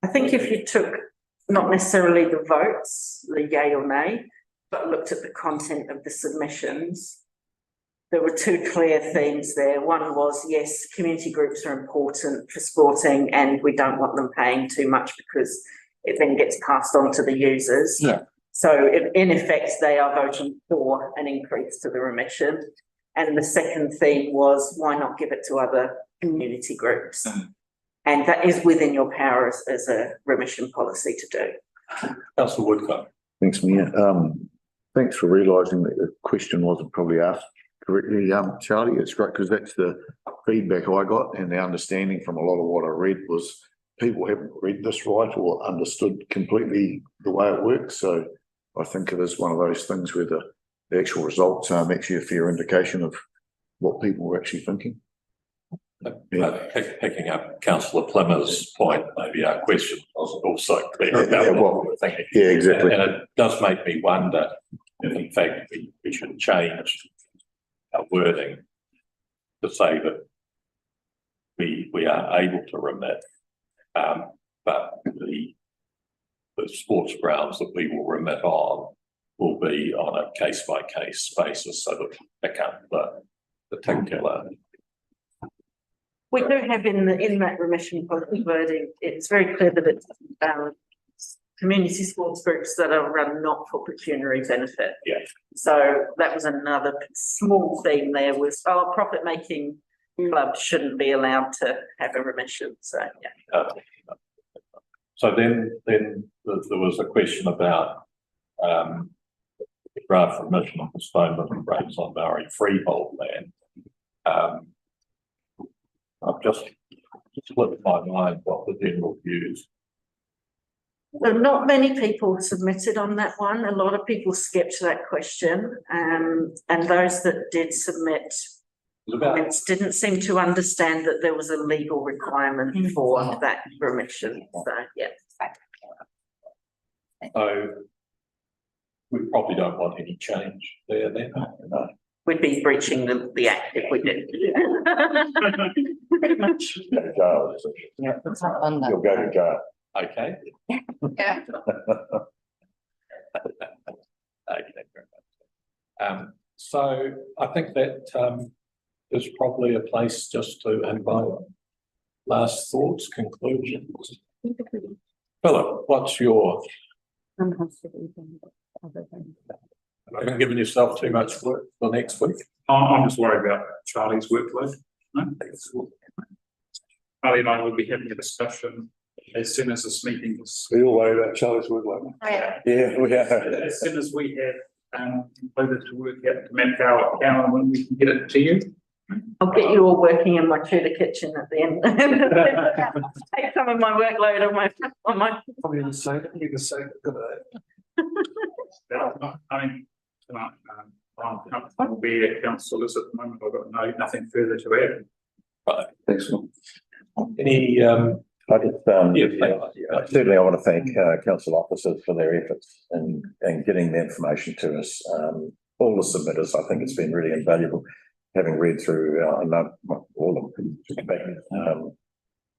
I think if you took not necessarily the votes, the yay or nay, but looked at the content of the submissions, there were 2 clear themes there. One was, yes, community groups are important for sporting and we don't want them paying too much because it then gets passed on to the users. Yeah. So in effect, they are voting for an increase to the remission. And the second theme was, why not give it to other community groups? And that is within your power as a remission policy to do. Councillor Woodcock. Thanks, Mia. Thanks for realising that the question wasn't probably asked correctly, Charlie. It's great because that's the feedback I got, and the understanding from a lot of what I read was people haven't read this right or understood completely the way it works. So I think it is one of those things where the actual results are actually a fair indication of what people were actually thinking. Picking up Councillor Plimmer's point, maybe our question wasn't also clear about what we were thinking. Yeah, exactly. And it does make me wonder if in fact we should change our wording to say that we are able to remit, but the sports grounds that we will remit on will be on a case-by-case basis, so that we pick up the particular. We do have in that remission policy wording, it's very clear that it's community sports groups that are run not for pecuniary benefit. Yeah. So that was another small theme there was, So then there was a question about draft remission of postponement of rates on Maori freehold land. I've just slipped my mind what the general views. So not many people submitted on that one. A lot of people skipped that question. And those that did submit comments didn't seem to understand that there was a legal requirement for that remission. So, yeah. So we probably don't want any change there then. No. We'd be breaching the act if we did. Pretty much. Jail. You'll go to jail. Okay. Yeah. Okay, very much. So I think that is probably a place just to invite last thoughts, conclusions. Philip, what's your? I haven't given yourself too much work for next week. I'm just worried about Charlie's workload. No? Charlie and I will be having a discussion as soon as this meeting is. We all worry about Charlie's workload. Yeah, we are. As soon as we have concluded to work out, to map our calendar when we can get it to you. I'll get you all working in my Tudor kitchen at the end. Take some of my workload on my. Probably the same, I mean, I'm comfortable where council is at the moment. I've got nothing further to add. Right. Excellent. Any I just, certainly I want to thank council officers for their efforts and getting the information to us. All the submitters, I think it's been really invaluable, having read through all of them.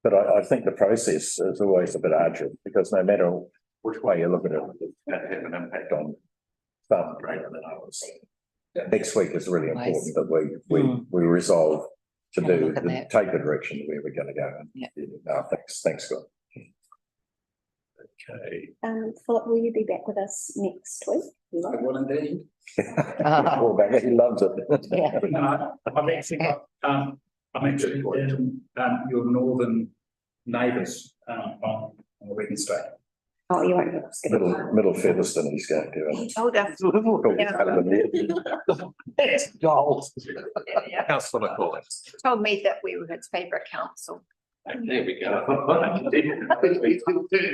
But I think the process is always a bit arduous because no matter which way you look at it, it has an impact on some greater than others. Next week is really important that we resolve to take the direction where we're going to go. Yeah. Thanks, Scott. okay. Philip, will you be back with us next week? I will indeed. He loves it. Yeah. I'm actually in your northern neighbours on Wednesday. Oh, you won't have us. Middle Featherston he's going to. Oh, that's. Gold. Councillor McCauley. Told me that we were his favourite council. There we go.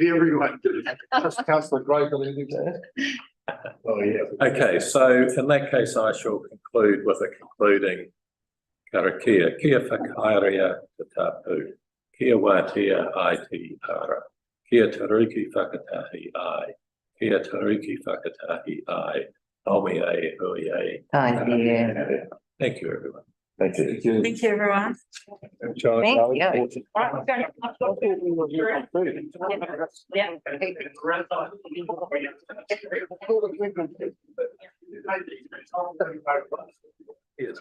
Everyone. Councillor Gray, got anything to add? Oh, yeah. Okay, so in that case, I shall conclude with a concluding karakia. Kia whakahaerea te tapu. Kia wātea ai te ara. Kia taruki whakatahi ai. Kia taruki whakatahi ai. Omi e hui e. Thank you, everyone. Thank you. Thank you, everyone. Charlie, Thank you. Yeah. Yes.